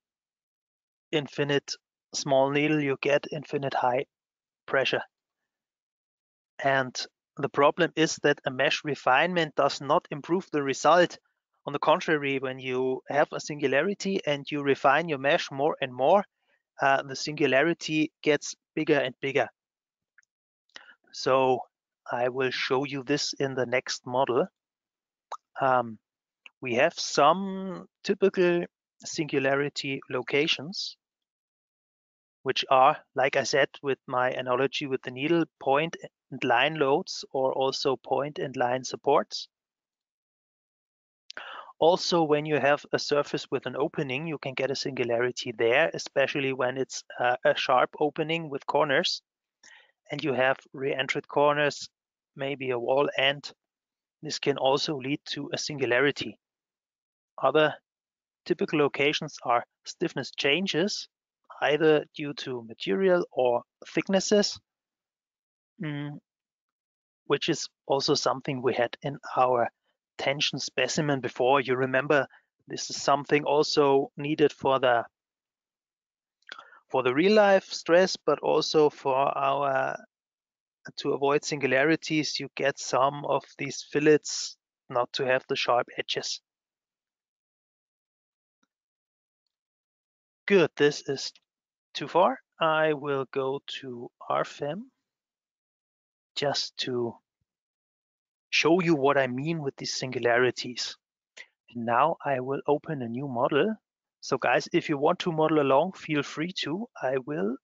infinite small needle, you get infinite high pressure. And the problem is that a mesh refinement does not improve the result. On the contrary, when you have a singularity and you refine your mesh more and more, the singularity gets bigger and bigger. So I will show you this in the next model. We have some typical singularity locations, which are, like I said, with my analogy with the needle, point and line loads, or also point and line supports. Also, when you have a surface with an opening, you can get a singularity there, especially when it's a sharp opening with corners, and you have re-entered corners, maybe a wall end. This can also lead to a singularity. Other typical locations are stiffness changes, either due to material or thicknesses, which is also something we had in our tension specimen before. You remember, this is something also needed for the real life stress, but also for our to avoid singularities, you get some of these fillets not to have the sharp edges. Good, this is too far. I will go to RFEM just to show you what I mean with these singularities. And now I will open a new model. So guys, if you want to model along, feel free to. I will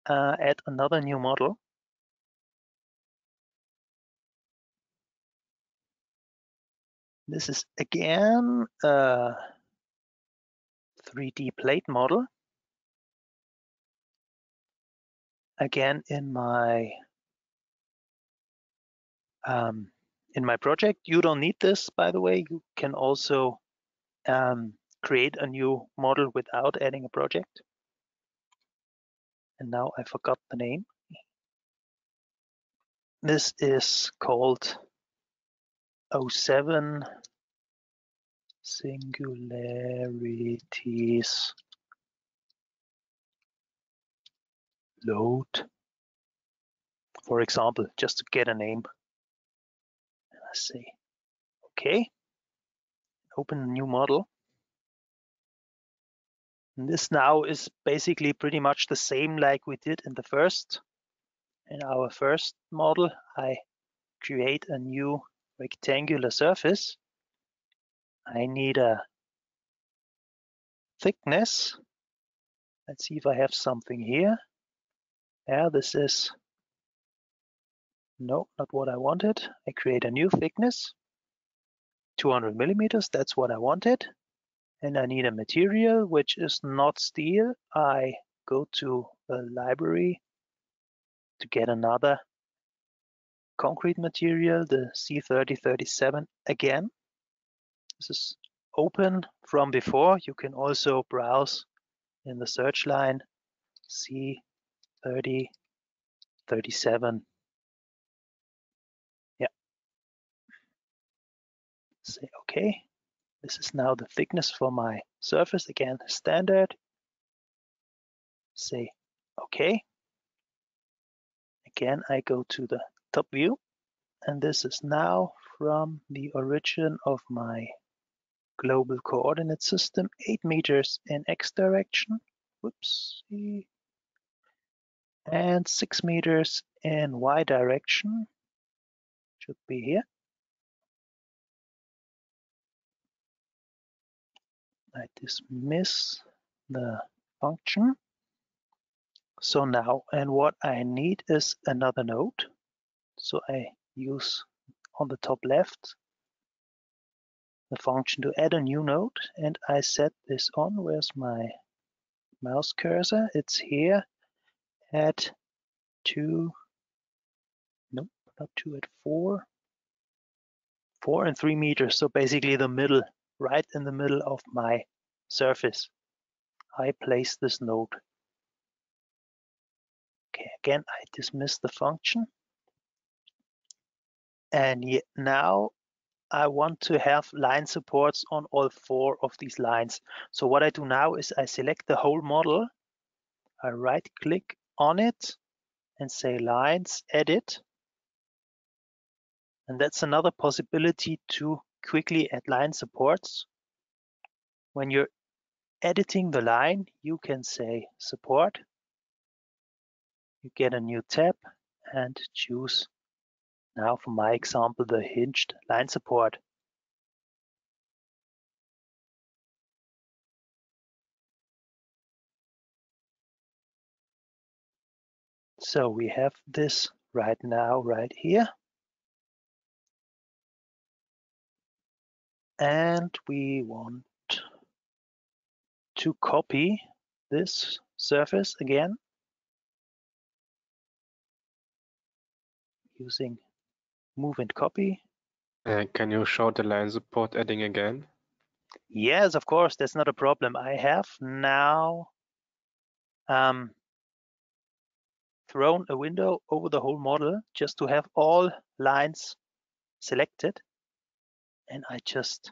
add another new model. This is again a 3D plate model. Again in my project. You don't need this, by the way. You can also create a new model without adding a project. And now I forgot the name. This is called 07 Singularities Load, for example, just to get a name. Let's see. Okay. Open a new model. And this now is basically pretty much the same like we did in the first. In our first model, I create a new rectangular surface. I need a thickness. Let's see if I have something here. Yeah, this is, no, not what I wanted. I create a new thickness, 200 millimeters, that's what I wanted. And I need a material which is not steel. I go to the library to get another concrete material, the C3037 again. This is open from before. You can also browse in the search line C30, 37. Yeah. Say OK. This is now the thickness for my surface. Again, standard. Say OK. Again, I go to the top view, and this is now from the origin of my global coordinate system, 8 meters in X direction. Whoops. And 6 meters in Y direction. Should be here. I dismiss the function. So now, and what I need is another node. So I use on the top left the function to add a new node, and I set this on. Where's my mouse cursor? It's here at 2, nope, not 2, at 4 and 3 meters. So basically the middle, right in the middle of my surface. I place this node. Okay, again, I dismiss the function. And now I want to have line supports on all 4 of these lines. So what I do now is I select the whole model. I right click on it and say lines, edit. And that's another possibility to quickly add line supports. When you're editing the line, you can say support. You get a new tab and choose, now for my example, the hinged line support. So we have this right now, right here. And we want to copy this surface again using move and copy. Can you show the line support adding again? Yes, of course, that's not a problem. I have now thrown a window over the whole model just to have all lines selected. And I just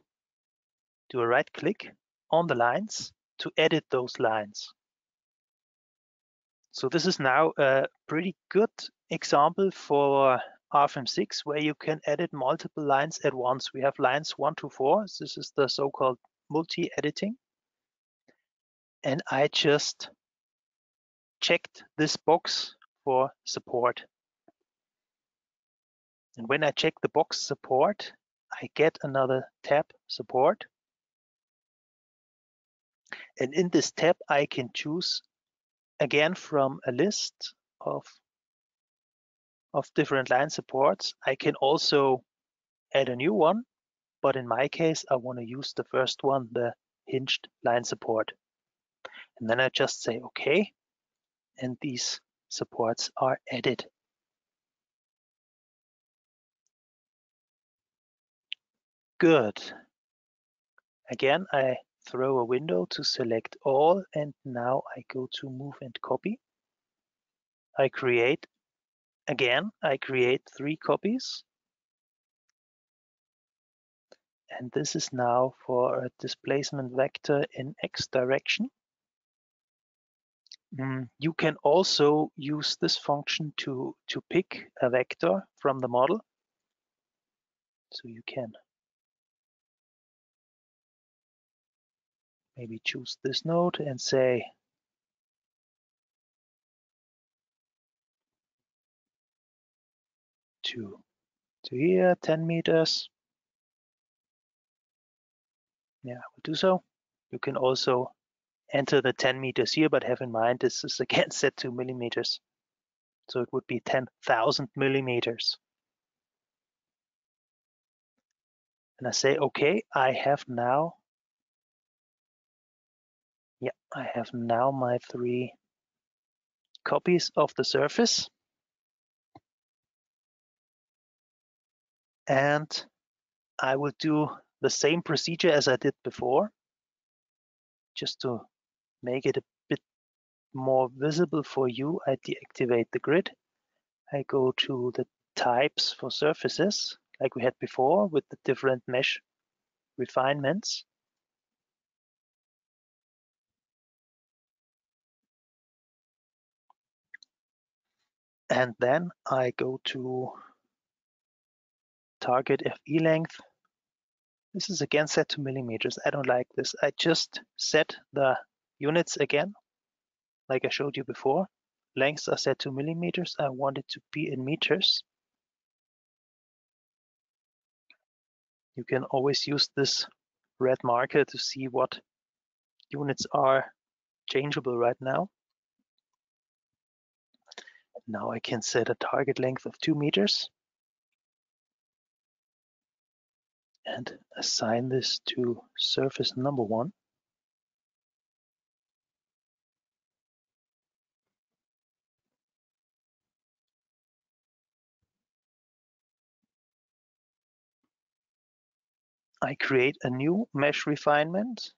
do a right click on the lines to edit those lines. So this is now a pretty good example for RFEM 6 where you can edit multiple lines at once. We have lines 1 to 4. This is the so-called multi-editing. And I just checked this box for support. And when I check the box support, I get another tab, support. And in this tab, I can choose again from a list of different line supports. I can also add a new one, but in my case, I want to use the first one, the hinged line support. And then I just say OK, and these supports are added. Good. Again, I throw a window to select all, and now I go to move and copy. I create 3 copies. And this is now for a displacement vector in X direction. You can also use this function to pick a vector from the model. So you can maybe choose this node and say to here, 10 meters. Yeah, I will do so. You can also enter the 10 meters here, but have in mind this is again set to millimeters. So it would be 10,000 millimeters. And I say, okay, I have now my 3 copies of the surface. And I will do the same procedure as I did before, just to make it a more visible for you, I deactivate the grid. I go to the types for surfaces, like we had before with the different mesh refinements. And then I go to target FE length. This is again set to millimeters. I don't like this. I just set the units again, like I showed you before. Lengths are set to millimeters. I want it to be in meters. You can always use this red marker to see what units are changeable right now. Now I can set a target length of 2 meters and assign this to surface number 1. I create a new mesh refinement.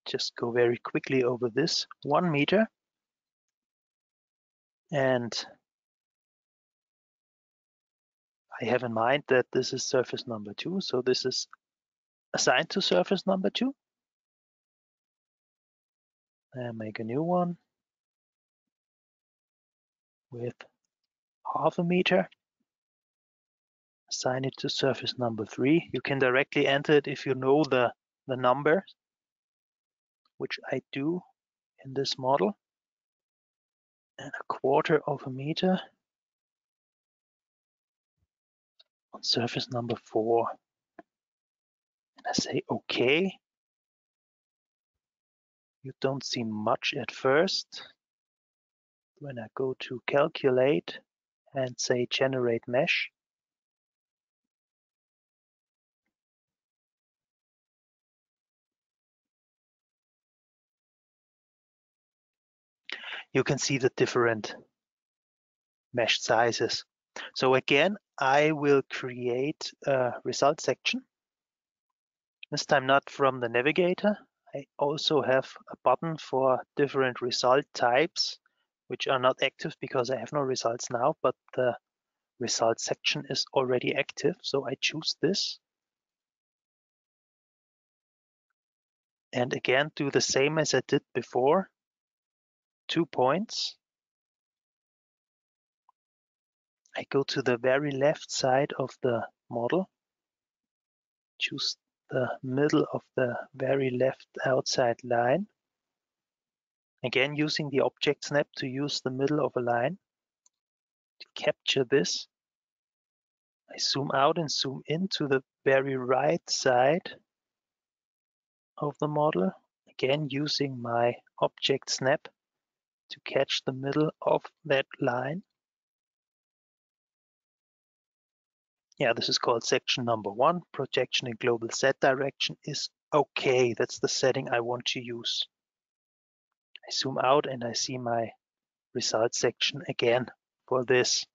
Just go very quickly over this 1 meter. And I have in mind that this is surface number 2. So this is assigned to surface number 2. And make a new one with 0.5 meter. Assign it to surface number 3. You can directly enter it if you know the number, which I do in this model. And 1/4 meter on surface number 4. And I say OK. You don't see much at first. When I go to calculate and say generate mesh, you can see the different mesh sizes. So again, I will create a result section. This time not from the navigator. I also have a button for different result types, which are not active because I have no results now, but the result section is already active. So I choose this. And again, do the same as I did before. 2 points. I go to the very left side of the model, choose the middle of the very left outside line. Again, using the object snap to use the middle of a line. To capture this, I zoom out and zoom in to the very right side of the model. Again, using my object snap to catch the middle of that line. Yeah, this is called section number 1. Projection in global Z direction is okay. That's the setting I want to use. I zoom out and I see my result section again for this.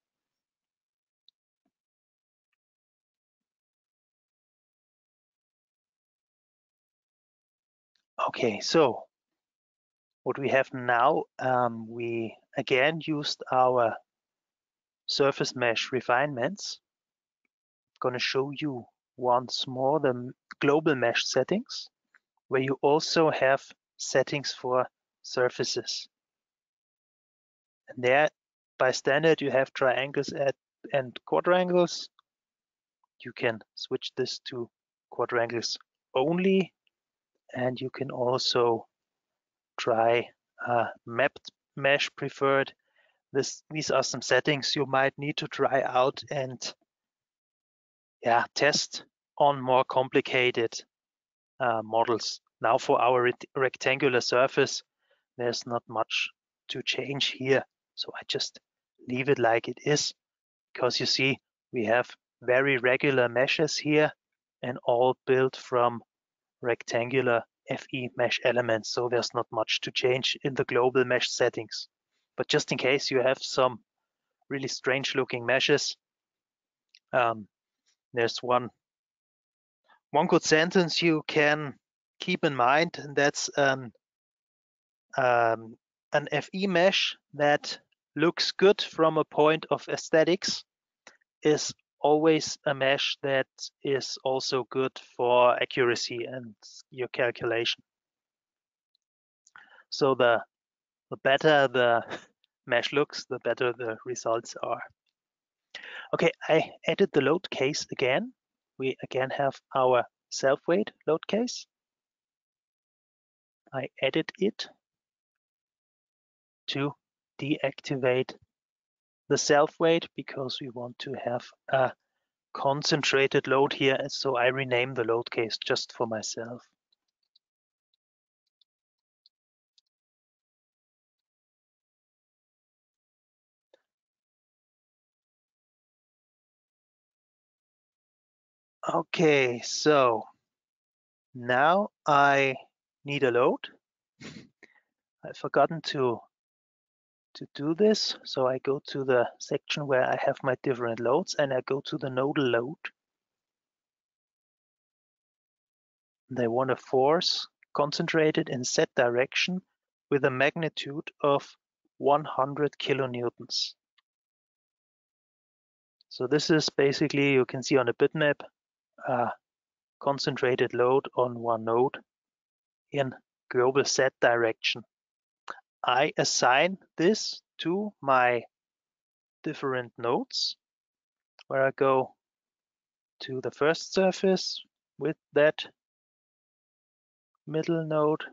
Okay, so what we have now, we again used our surface mesh refinements. I'm going to show you once more the global mesh settings, where you also have settings for surfaces. And there, by standard, you have triangles and quadrangles. You can switch this to quadrangles only, and you can also try mapped mesh preferred. These are some settings you might need to try out and test on more complicated models. Now for our rectangular surface, there's not much to change here. So I just leave it like it is, because you see we have very regular meshes here and all built from rectangular FE mesh elements. So there's not much to change in the global mesh settings. But just in case you have some really strange looking meshes, there's one good sentence you can keep in mind, and that's an FE mesh that looks good from a point of aesthetics is always a mesh that is also good for accuracy and your calculation. So the better the mesh looks, the better the results are. Okay, I added the load case again. We again have our self-weight load case. I added it to deactivate the self-weight because we want to have a concentrated load here, and so I rename the load case just for myself. Okay, so now I need a load. I've forgotten to do this, so I go to the section where I have my different loads and I go to the nodal load. And I want a force concentrated in Z direction with a magnitude of 100 kilonewtons. So this is basically, you can see on the bitmap, a concentrated load on one node in global Z direction. I assign this to my different nodes, where I go to the first surface with that middle node.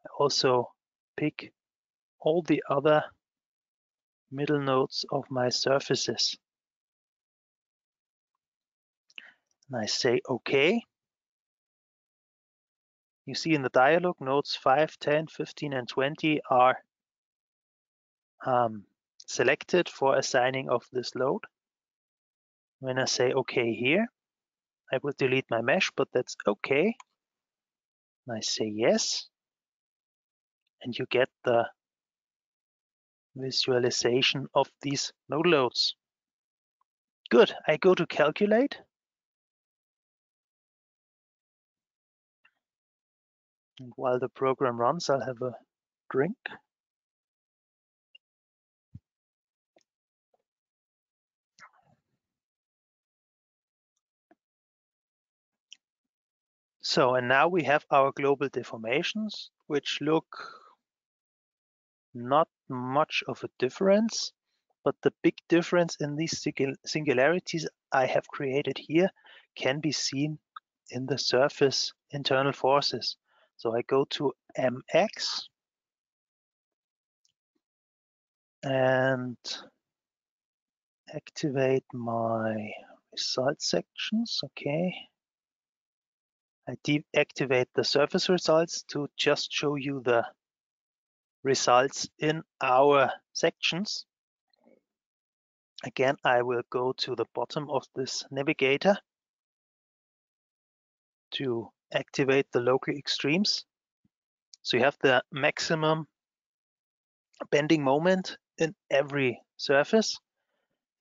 I also pick all the other middle nodes of my surfaces. And I say OK. You see in the dialog, nodes 5, 10, 15, and 20 are selected for assigning of this load. When I say OK here, I will delete my mesh, but that's OK. And I say yes. And you get the visualization of these node loads. Good. I go to calculate. And while the program runs, I'll have a drink. So, and now we have our global deformations, which look not much of a difference, but the big difference in these singularities I have created here can be seen in the surface internal forces. So I go to MX and activate my result sections. Okay. I deactivate the surface results to just show you the results in our sections. Again, I will go to the bottom of this navigator to activate the local extremes. So you have the maximum bending moment in every surface.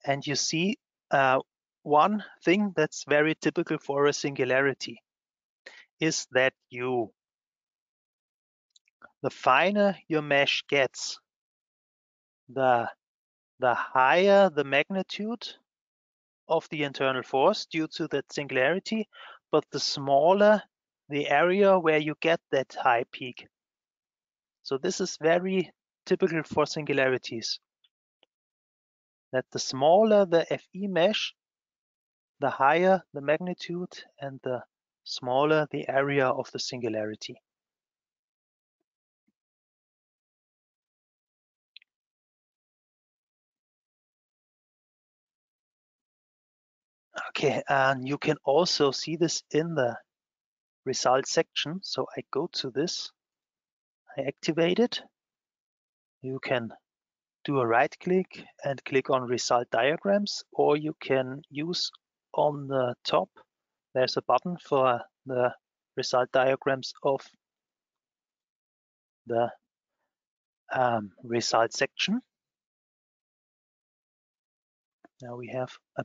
And you see one thing that's very typical for a singularity is that the finer your mesh gets, the higher the magnitude of the internal force due to that singularity, but the smaller the area where you get that high peak. So this is very typical for singularities, that the smaller the FE mesh, the higher the magnitude and the smaller the area of the singularity. Okay, and you can also see this in the result section. So I go to this, I activate it. You can do a right click and click on result diagrams, or you can use on the top, there's a button for the result diagrams of the result section. Now we have a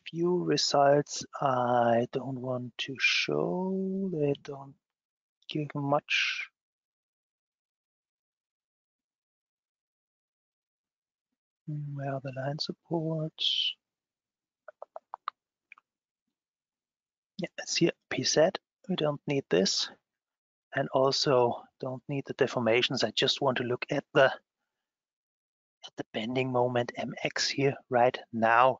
few results I don't want to show. They don't give much Where are the line supports? Yeah, it's here, PZ. We don't need this. And also don't need the deformations. I just want to look at the bending moment mx here right now.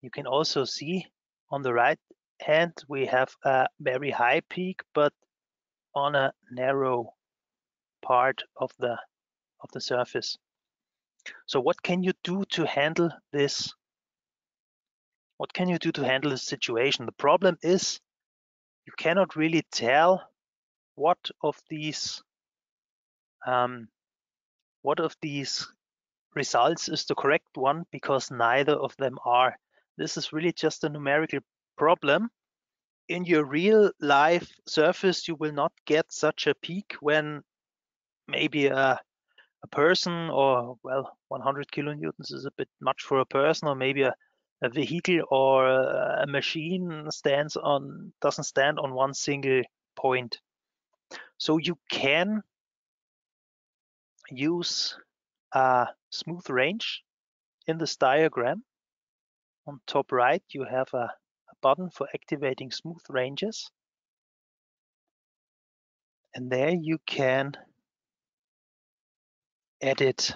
You can also see on the right hand we have a very high peak, but on a narrow part of the surface. So what can you do to handle this? What can you do to handle this situation? The problem is you cannot really tell what of these results is the correct one, because neither of them are. This is really just a numerical problem. In your real life surface, you will not get such a peak when maybe a person, or well, 100 kilonewtons is a bit much for a person, or maybe a vehicle or a machine doesn't stand on one single point. So you can use a smooth range in this diagram. On top right, you have a button for activating smooth ranges. And there you can edit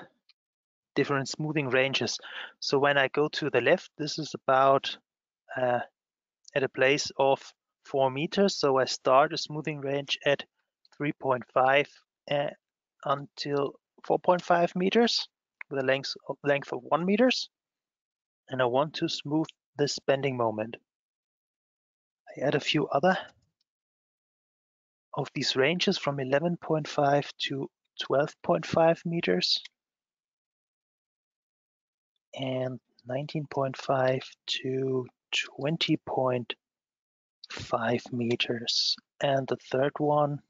different smoothing ranges. So when I go to the left, this is about at a place of 4 meters. So I start a smoothing range at 3.5 until 4.5 meters with a length of 1 meters. And I want to smooth this bending moment. I add a few other of these ranges from 11.5 to 12.5 meters and 19.5 to 20.5 meters, and the third one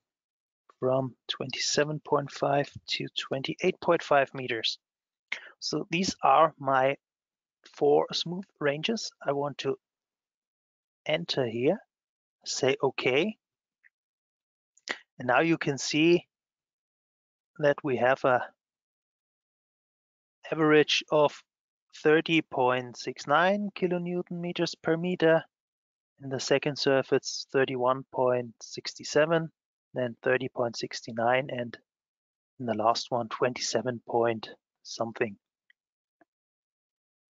from 27.5 to 28.5 meters. So these are my 4 smooth ranges. I want to enter here, say OK. And now you can see that we have a average of 30.69 kilonewton meters per meter. In the second surface, 31.67, then 30.69, and in the last one, 27 point something.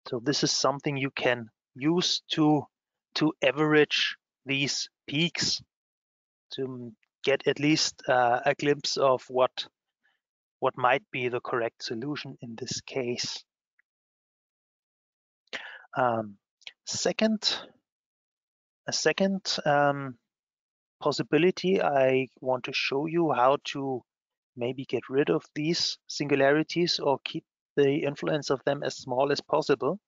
So this is something you can use to average these peaks, to get at least a glimpse of what might be the correct solution in this case. A second possibility, I want to show you how to maybe get rid of these singularities or keep the influence of them as small as possible,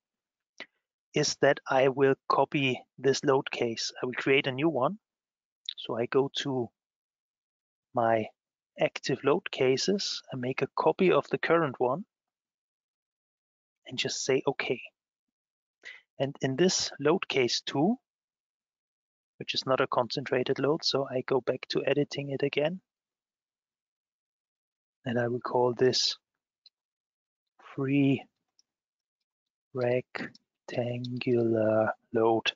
is that I will copy this load case. I will create a new one. So I go to my active load cases and make a copy of the current one and just say OK. And in this load case 2, which is not a concentrated load, so I go back to editing it again. And I will call this free rectangular load.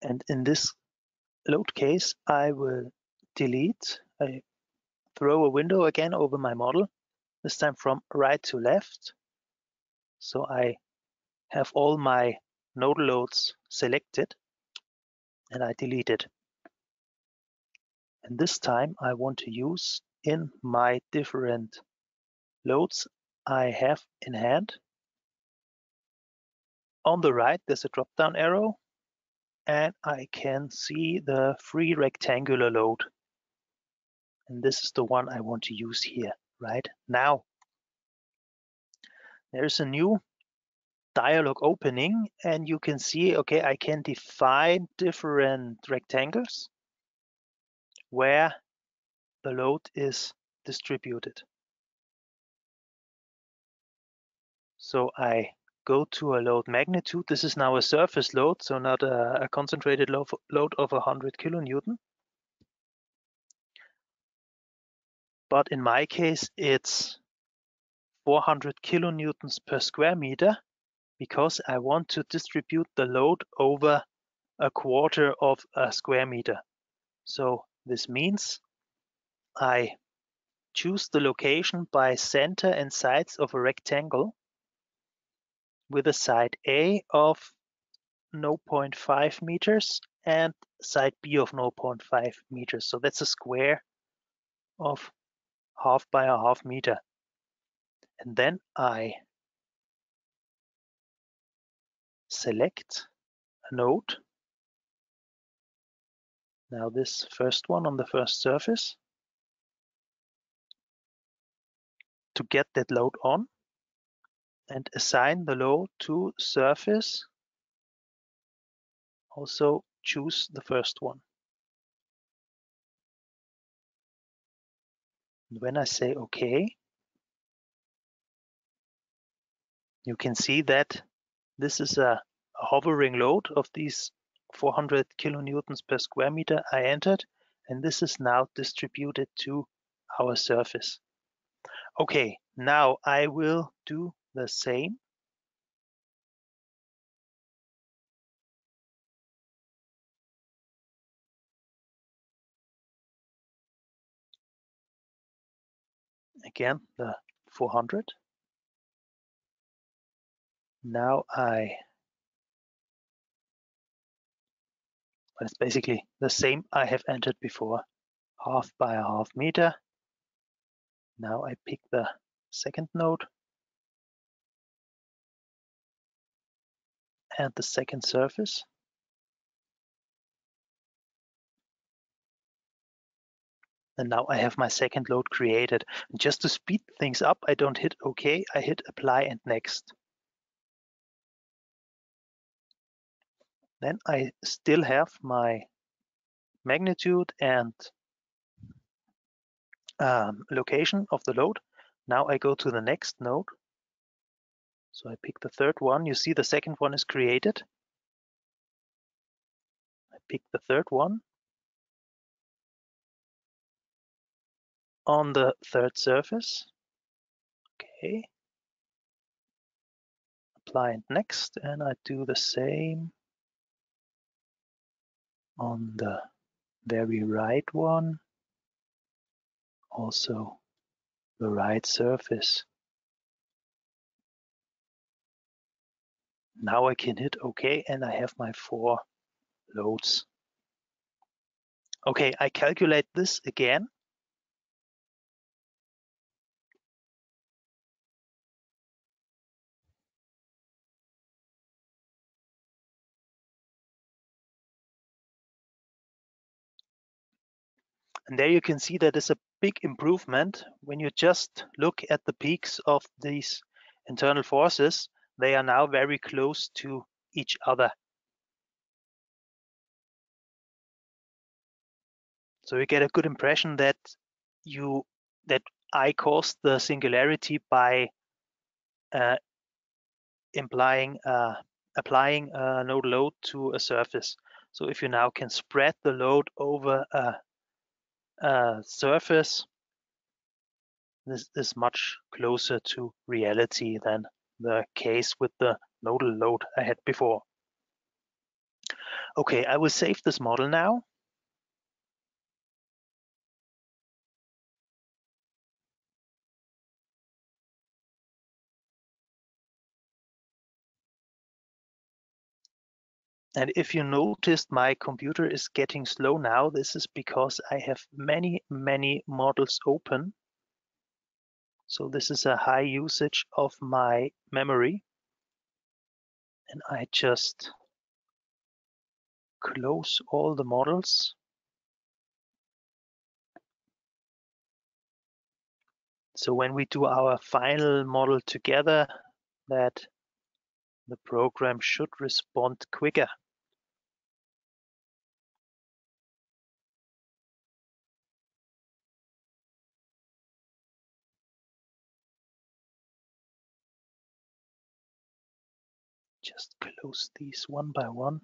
And in this load case, I will delete. I throw a window again over my model, this time from right to left. So I have all my nodal loads selected, and I delete it. And this time I want to use in my different loads I have in hand. On the right, there's a drop-down arrow, and I can see the free rectangular load. And this is the one I want to use here right now. There's a new dialog opening, and you can see, okay, I can define different rectangles where the load is distributed. So I go to a load magnitude. This is now a surface load, so not a concentrated load of 100 kilonewton. but in my case, it's 400 kilonewtons per square meter because I want to distribute the load over a quarter of a square meter. So this means I choose the location by center and sides of a rectangle with a side A of 0.5 meters and side B of 0.5 meters. So that's a square of half by a half meter. And then I select a node. Now this first one on the first surface to get that load on and assign the load to surface. Also choose the first one. And when I say OK, you can see that this is a hovering load of these 400 kilonewtons per square meter I entered, and this is now distributed to our surface. Okay, now I will do the same. Again, the 400. Now it's basically the same I have entered before, half by a half meter. Now I pick the second node and the second surface. And now I have my second load created. And just to speed things up, I don't hit OK, I hit apply and next. Then I still have my magnitude and location of the load. Now I go to the next node. So I pick the third one. You see the second one is created. I pick the third one on the third surface. Okay. Apply and next, and I do the same on the very right one. Also the right surface. Now I can hit OK and I have my 4 loads. Okay, I calculate this again. And there you can see that is a big improvement. When you just look at the peaks of these internal forces, they are now very close to each other. So you get a good impression that I caused the singularity by applying a node load to a surface. So if you now can spread the load over a surface, this is much closer to reality than the case with the nodal load I had before. Okay, I will save this model now. And if you noticed my computer is getting slow now, this is because I have many models open. So this is a high usage of my memory. And I just close all the models. So when we do our final model together, that the program should respond quicker. Just close these one by one.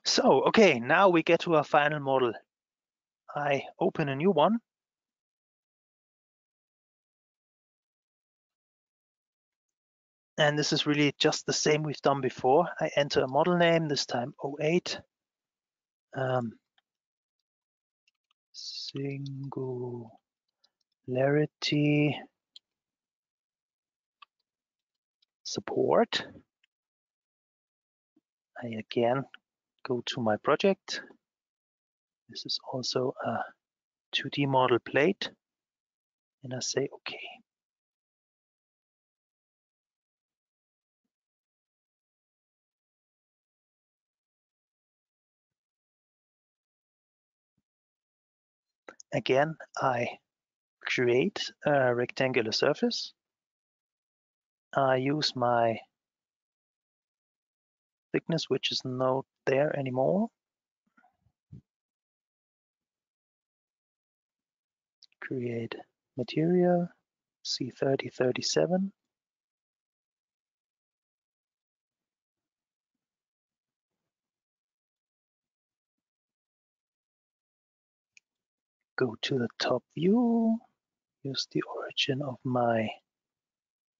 So, okay, now we get to our final model. I open a new one. And this is really just the same we've done before. I enter a model name, this time 08. Singularity support. I again go to my project. This is also a 2D model plate. And I say, okay. Again, I create a rectangular surface. I use my thickness, which is not there anymore. Create material, C3037. Go to the top view, use the origin of my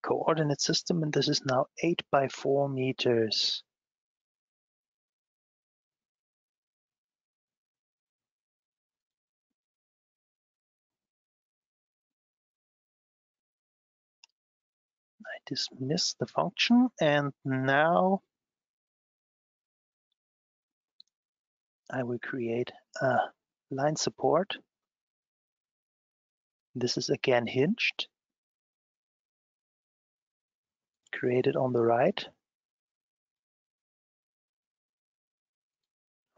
coordinate system, and this is now 8 by 4 meters. I dismiss the function, and now I will create a line support. This is again hinged. Create it on the right.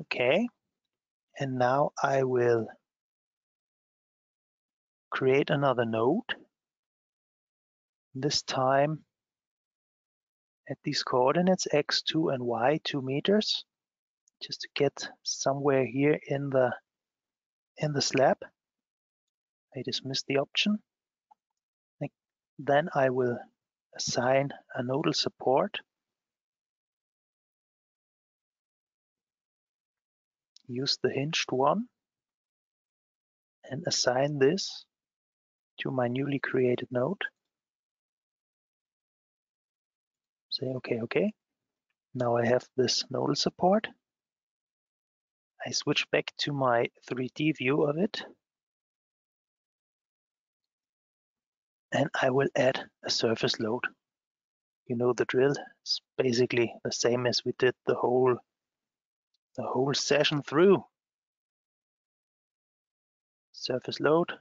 Okay, and now I will create another node. This time at these coordinates x2 and y2 meters, just to get somewhere here in the slab. I dismiss the option. Then I will assign a nodal support. Use the hinged one and assign this to my newly created node. Say okay, okay. Now I have this nodal support. I switch back to my 3D view of it. And I will add a surface load. You know the drill. It's basically the same as we did the whole session through. Surface load.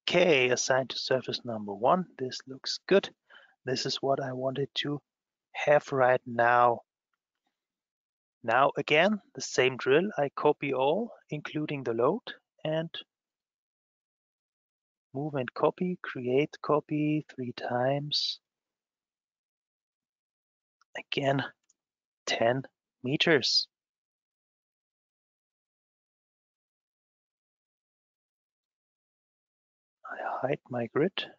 Okay, assigned to surface number 1. This looks good. This is what I wanted to have right now. Now again, the same drill. I copy all, including the load, and move and copy, create copy 3 times. Again, 10 meters. I hide my grid.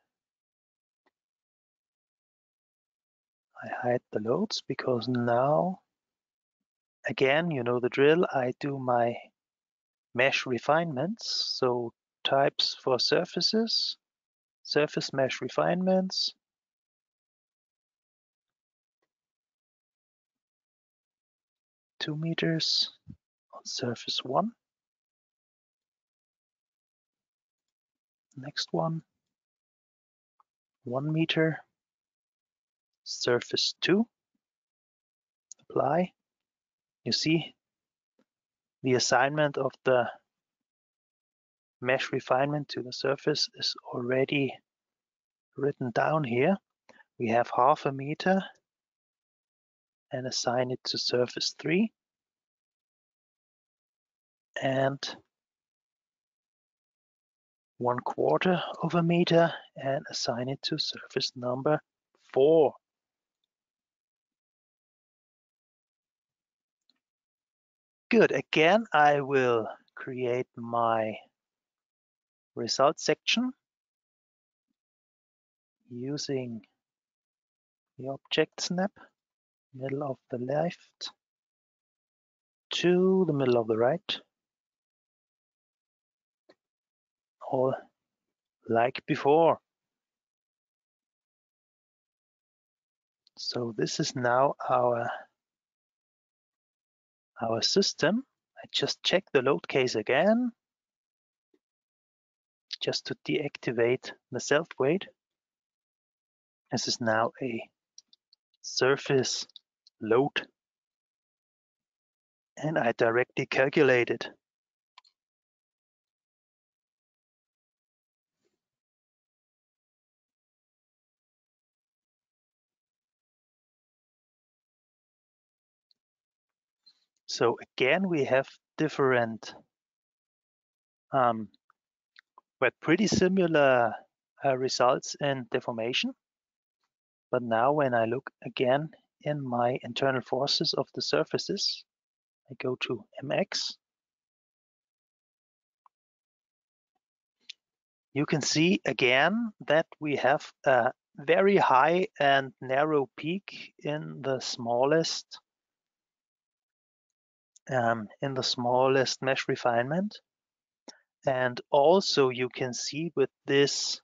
I hide the loads because now, again, you know the drill. I do my mesh refinements. So types for surfaces, surface mesh refinements. Two meters on surface 1. Next one, 1 meter, surface 2. Apply. You see the assignment of the mesh refinement to the surface is already written down here. We have 0.5 meter and assign it to surface 3 and 1/4 meter and assign it to surface number 4. Good. Again, I will create my result section using the object snap. middle of the left to the middle of the right, all like before. So this is now our system. I just check the load case again, just to deactivate the self-weight. This is now a surface load, and I directly calculate it. So again, we have different, but pretty similar results in deformation. But now when I look again in my internal forces of the surfaces, I go to MX. You can see again that we have a very high and narrow peak in the smallest mesh refinement. And also you can see with this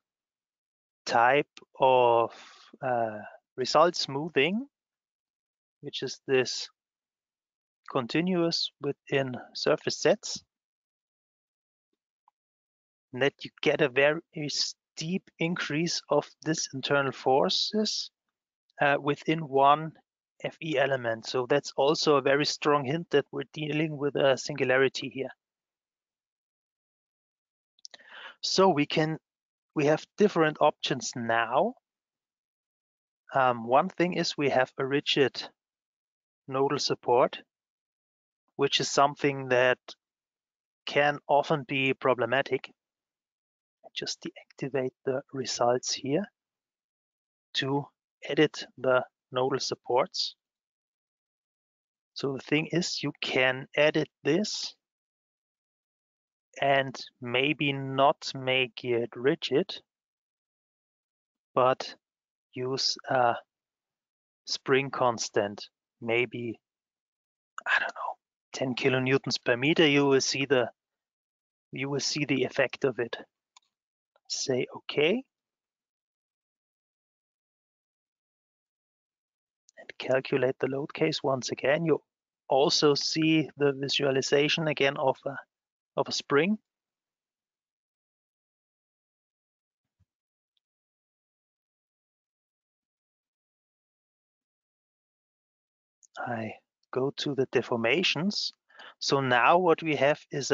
type of result smoothing, which is this continuous within surface sets, that you get a very steep increase of this internal forces within one FE element. So that's also a very strong hint that we're dealing with a singularity here. So we have different options now. One thing is we have a rigid nodal support, which is something that can often be problematic. Just deactivate the results here to edit the nodal supports. So the thing is, you can edit this and maybe not make it rigid, but use a spring constant, maybe, I don't know, 10 kilonewtons per meter. You will see the effect of it. Say OK. And calculate the load case once again. You also see the visualization again of a spring. I go to the deformations. So now what we have is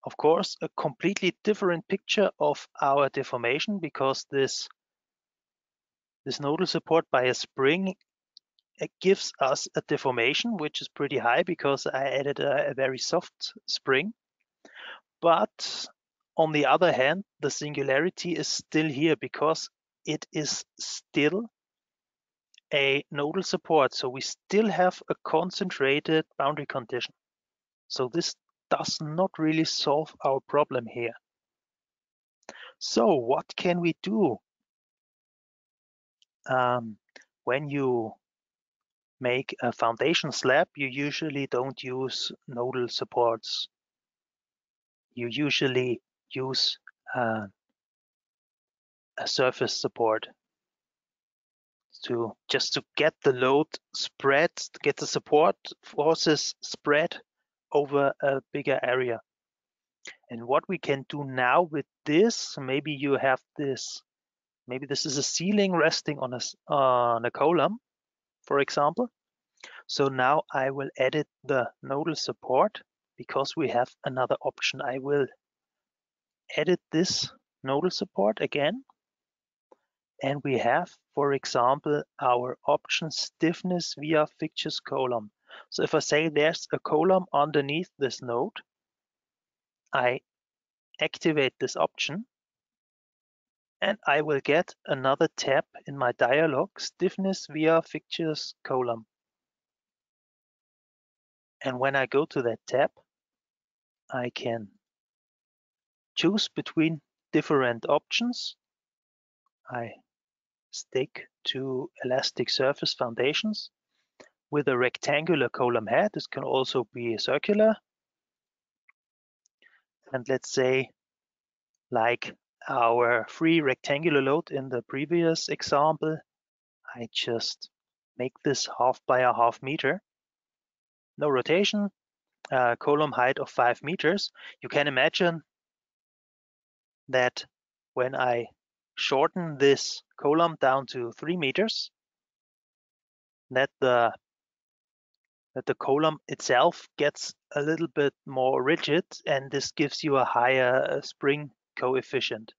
of course, a completely different picture of our deformation, because this nodal support by a spring, it gives us a deformation which is pretty high because I added a very soft spring. But on the other hand, the singularity is still here because it is still a nodal support. So we still have a concentrated boundary condition. So this does not really solve our problem here. So what can we do? When you make a foundation slab, you usually don't use nodal supports. You usually use a surface support just to get the load spread, to get the support forces spread over a bigger area. And what we can do now with this, maybe you have this, maybe this is a ceiling resting on a column, for example. So now I will edit the nodal support because we have another option. I will edit this nodal support again. And we have, for example, our option stiffness via fixtures column. So if I say there's a column underneath this node, I activate this option and I will get another tab in my dialog, stiffness via fixtures column. And when I go to that tab, I can choose between different options. I stick to elastic surface foundations with a rectangular column head. This can also be circular. And let's say, like our free rectangular load in the previous example, I just make this 1/2 by a 1/2 meter. No rotation, column height of 5 meters. You can imagine that when I shorten this column down to 3 meters, that the column itself gets a little bit more rigid, and this gives you a higher spring coefficient.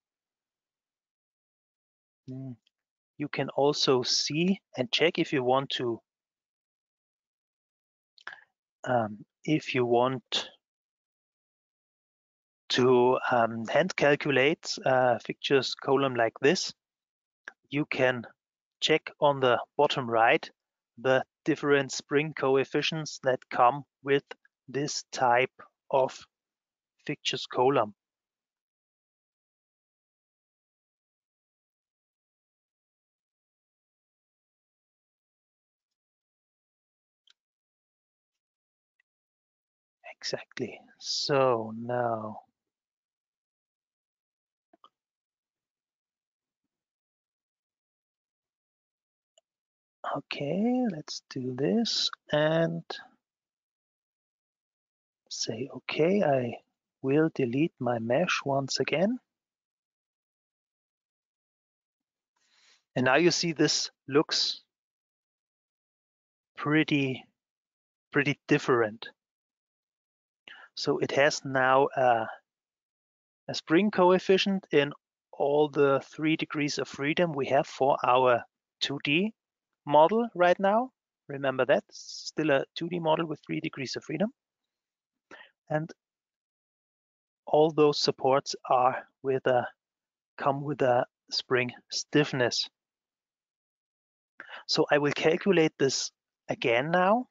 You can also see and check if you want to hand calculate fixtures column like this. You can check on the bottom right the different spring coefficients that come with this type of fixtures column. Exactly. So now okay, let's do this and say okay. I will delete my mesh once again. And now you see this looks pretty different. So it has now a spring coefficient in all the 3 degrees of freedom we have for our 2D model right now. Remember that, still a 2D model with 3 degrees of freedom. And all those supports are come with a spring stiffness. So I will calculate this again now.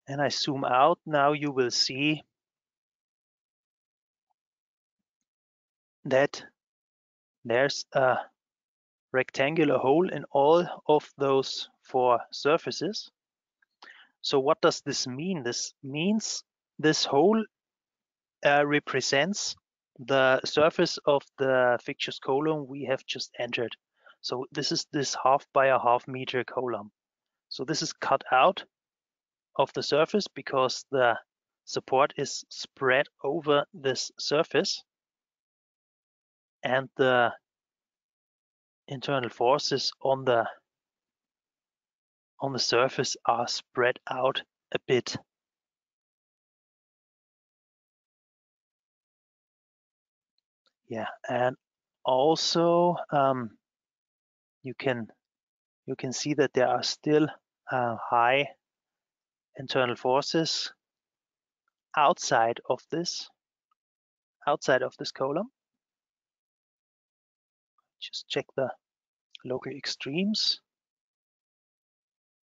And I zoom out. Now you will see that there's a rectangular hole in all of those 4 surfaces. So what does this mean? This means this hole represents the surface of the fixtures column we have just entered. So this is this 1/2 by a 1/2 meter column. So this is cut out of the surface because the support is spread over this surface, and the internal forces on the surface are spread out a bit. Yeah, and also you can see that there are still high internal forces outside of this column. Just check the local extremes.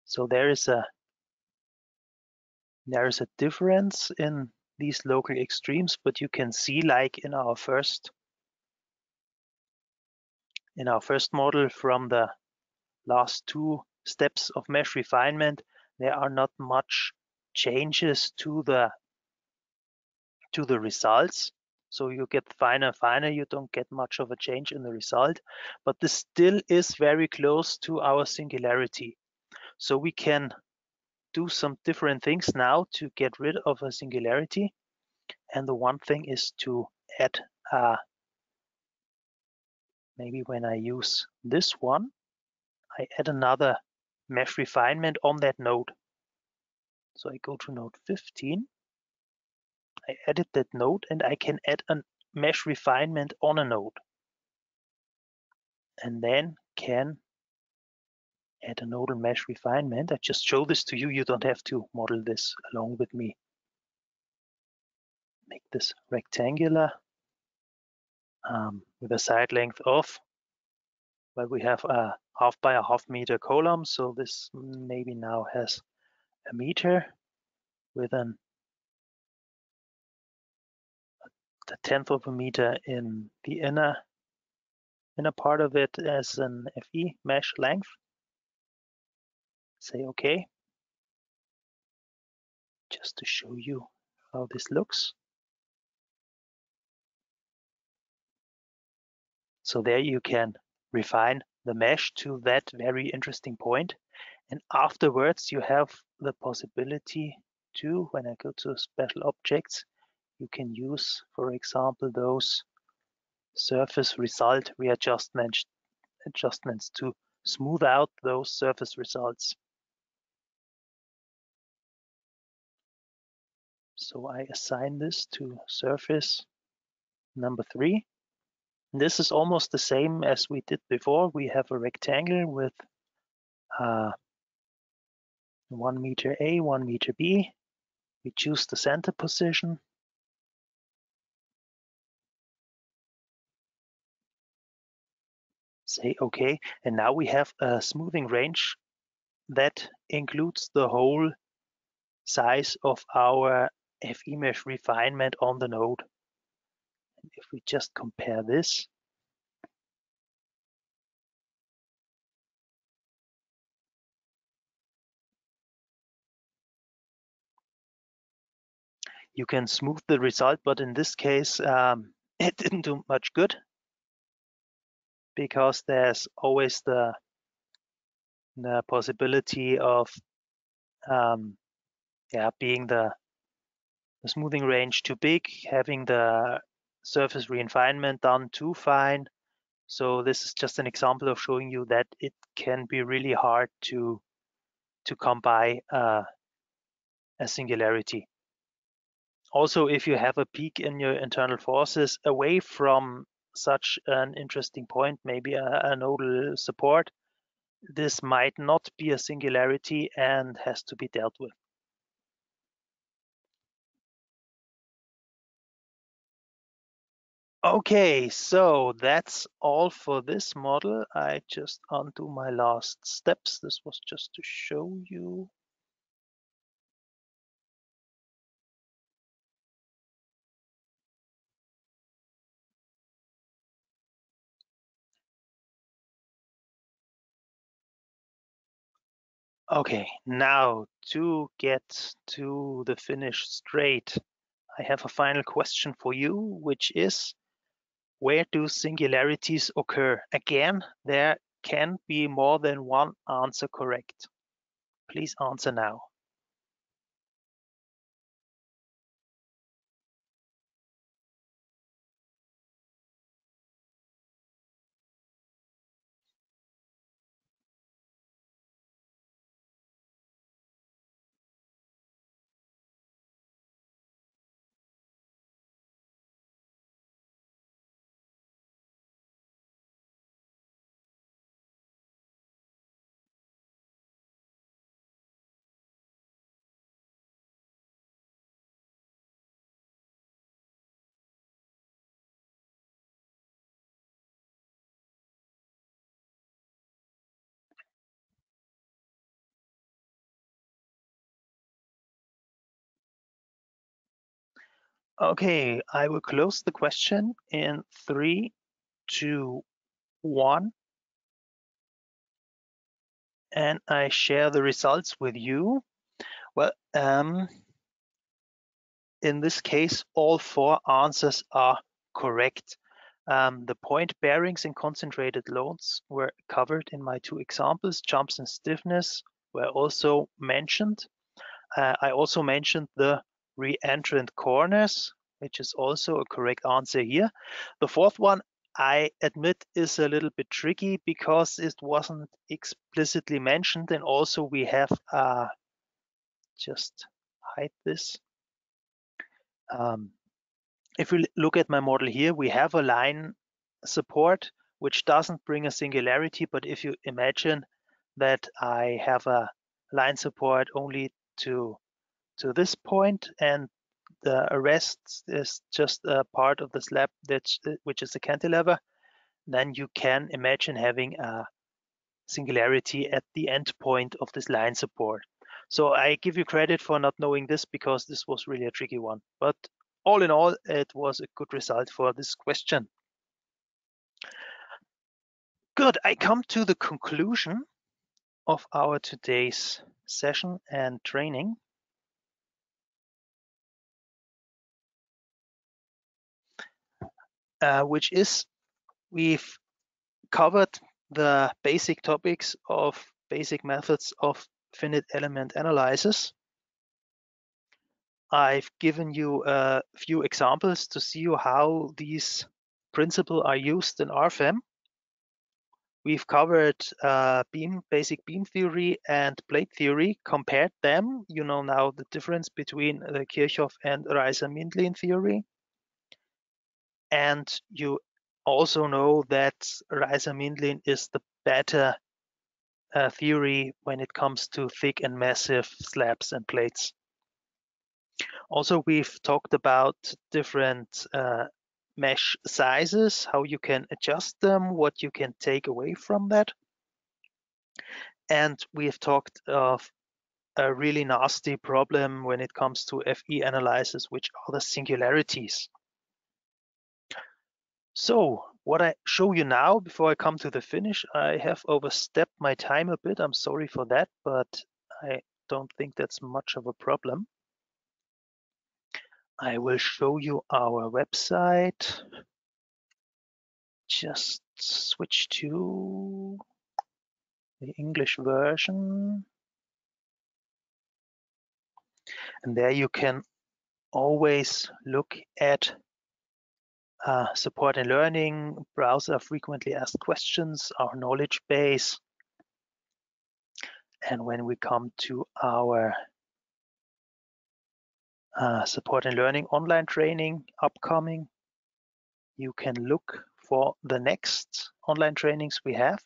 So there is a difference in these local extremes, but you can see, like in our first model from the last 2 steps of mesh refinement, there are not much changes to the results. So you get finer, you don't get much of a change in the result, but this still is very close to our singularity. So we can do some different things now to get rid of a singularity. And the one thing is to add maybe when I use this one, I add another mesh refinement on that node. So I go to node 15, I edit that node, and I can add a mesh refinement on a node. And then can add a nodal mesh refinement. I just show this to you. You don't have to model this along with me. Make this rectangular with a side length of, well, we have a 1/2 by a 1/2 meter column. So this maybe now has a meter with a tenth of a meter in the inner part of it as an FE mesh length. Say OK, just to show you how this looks. So there you can refine the mesh to that very interesting point. And afterwards, you have the possibility to, when I go to special objects, you can use, for example, those surface result readjustments to smooth out those surface results. So I assign this to surface number 3. This is almost the same as we did before. We have a rectangle with 1 meter A, 1 meter B. We choose the center position. Say OK, and now we have a smoothing range that includes the whole size of our FE mesh refinement on the node. And if we just compare this, you can smooth the result, but in this case, it didn't do much good because there's always the possibility of being the smoothing range too big, having the surface refinement done too fine. So this is just an example of showing you that it can be really hard to come by a singularity. Also, if you have a peak in your internal forces away from such an interesting point, maybe a nodal support, this might not be a singularity and has to be dealt with. Okay, so that's all for this model. I just undo my last steps. This was just to show you. Okay, now to get to the finish straight, I have a final question for you, which is, where do singularities occur? Again, there can be more than one answer correct. Please answer now. Okay, I will close the question in 3, 2, 1. And I share the results with you. Well, in this case, all 4 answers are correct. The point bearings and concentrated loads were covered in my 2 examples. Jumps and stiffness were also mentioned. I also mentioned the re-entrant corners, which is also a correct answer here. The 4th one, I admit, is a little bit tricky because it wasn't explicitly mentioned, and also we have just hide this. If we look at my model here, we have a line support which doesn't bring a singularity, but if you imagine that I have a line support only to this point and the rest is just a part of the slab which is a cantilever, then you can imagine having a singularity at the end point of this line support. So I give you credit for not knowing this because this was really a tricky one. But all in all, it was a good result for this question. Good, I come to the conclusion of our today's session and training. Which is we've covered the basic topics of basic methods of finite element analysis. I've given you a few examples to see how these principles are used in RFEM. We've covered basic beam theory and plate theory, compared them. You know now the difference between the Kirchhoff and Reiser-Mindlin theory. And you also know that Reiser-Mindlin is the better theory when it comes to thick and massive slabs and plates. Also, we've talked about different mesh sizes, how you can adjust them, what you can take away from that. And we've talked of a really nasty problem when it comes to FE analysis, which are the singularities. So what I show you now, before I come to the finish, I have overstepped my time a bit. I'm sorry for that, but I don't think that's much of a problem. I will show you our website. Just switch to the English version. And there you can always look at support and learning, browse our frequently asked questions, our knowledge base. And when we come to our support and learning online training upcoming, you can look for the next online trainings we have.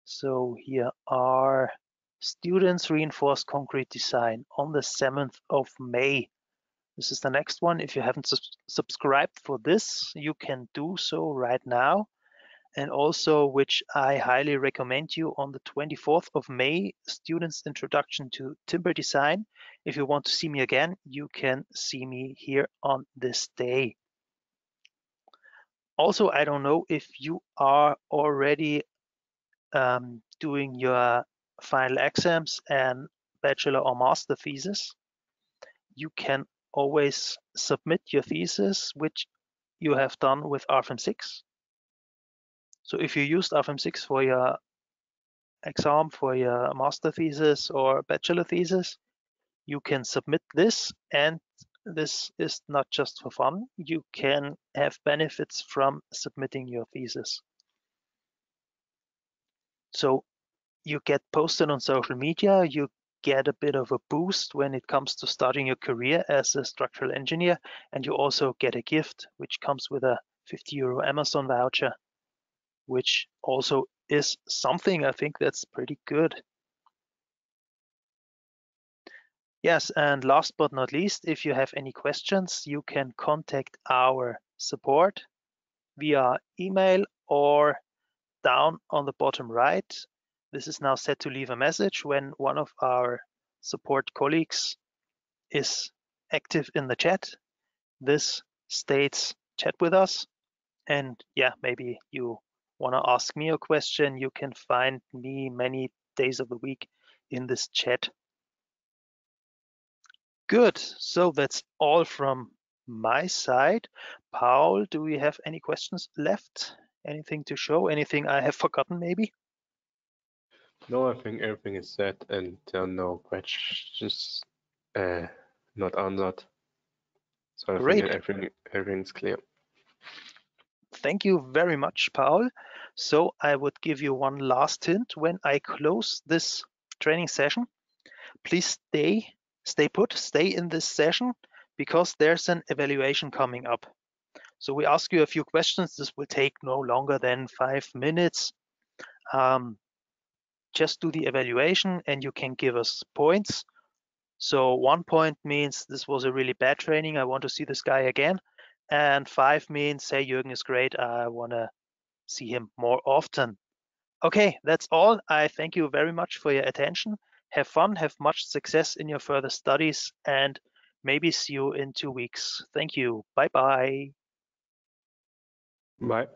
So here are students reinforced concrete design on the 7th of May. This is the next one. If you haven't subscribed for this, you can do so right now. And also, which I highly recommend you, on the 24th of May, students introduction to timber design. If you want to see me again, you can see me here on this day. Also, I don't know if you are already doing your final exams and bachelor or master thesis. You can always submit your thesis, which you have done with RFEM 6. So if you used RFEM 6 for your exam, for your master thesis or bachelor thesis, you can submit this, and this is not just for fun. You can have benefits from submitting your thesis. So you get posted on social media, you get a bit of a boost when it comes to starting your career as a structural engineer, and you also get a gift which comes with a €50 Amazon voucher, which also is something I think that's pretty good. Yes, and last but not least, if you have any questions, you can contact our support via email or down on the bottom right. This is now set to leave a message when one of our support colleagues is active in the chat. This states chat with us. And yeah, maybe you want to ask me a question, you can find me many days of the week in this chat. Good, so that's all from my side. Paul, do we have any questions left? Anything to show? Anything I have forgotten maybe? No, I think everything is set and there are no questions not answered. So I Great. think everything's clear. Thank you very much, Paul. So I would give you one last hint. When I close this training session, please stay put, stay in this session, because there's an evaluation coming up. So we ask you a few questions. This will take no longer than 5 minutes. Just do the evaluation and you can give us points. So 1 point means this was a really bad training, I want to see this guy again. And 5 means, hey, Jürgen is great, I want to see him more often. Okay, that's all. I thank you very much for your attention. Have fun, have much success in your further studies, and maybe see you in 2 weeks. Thank you. Bye-bye. Bye.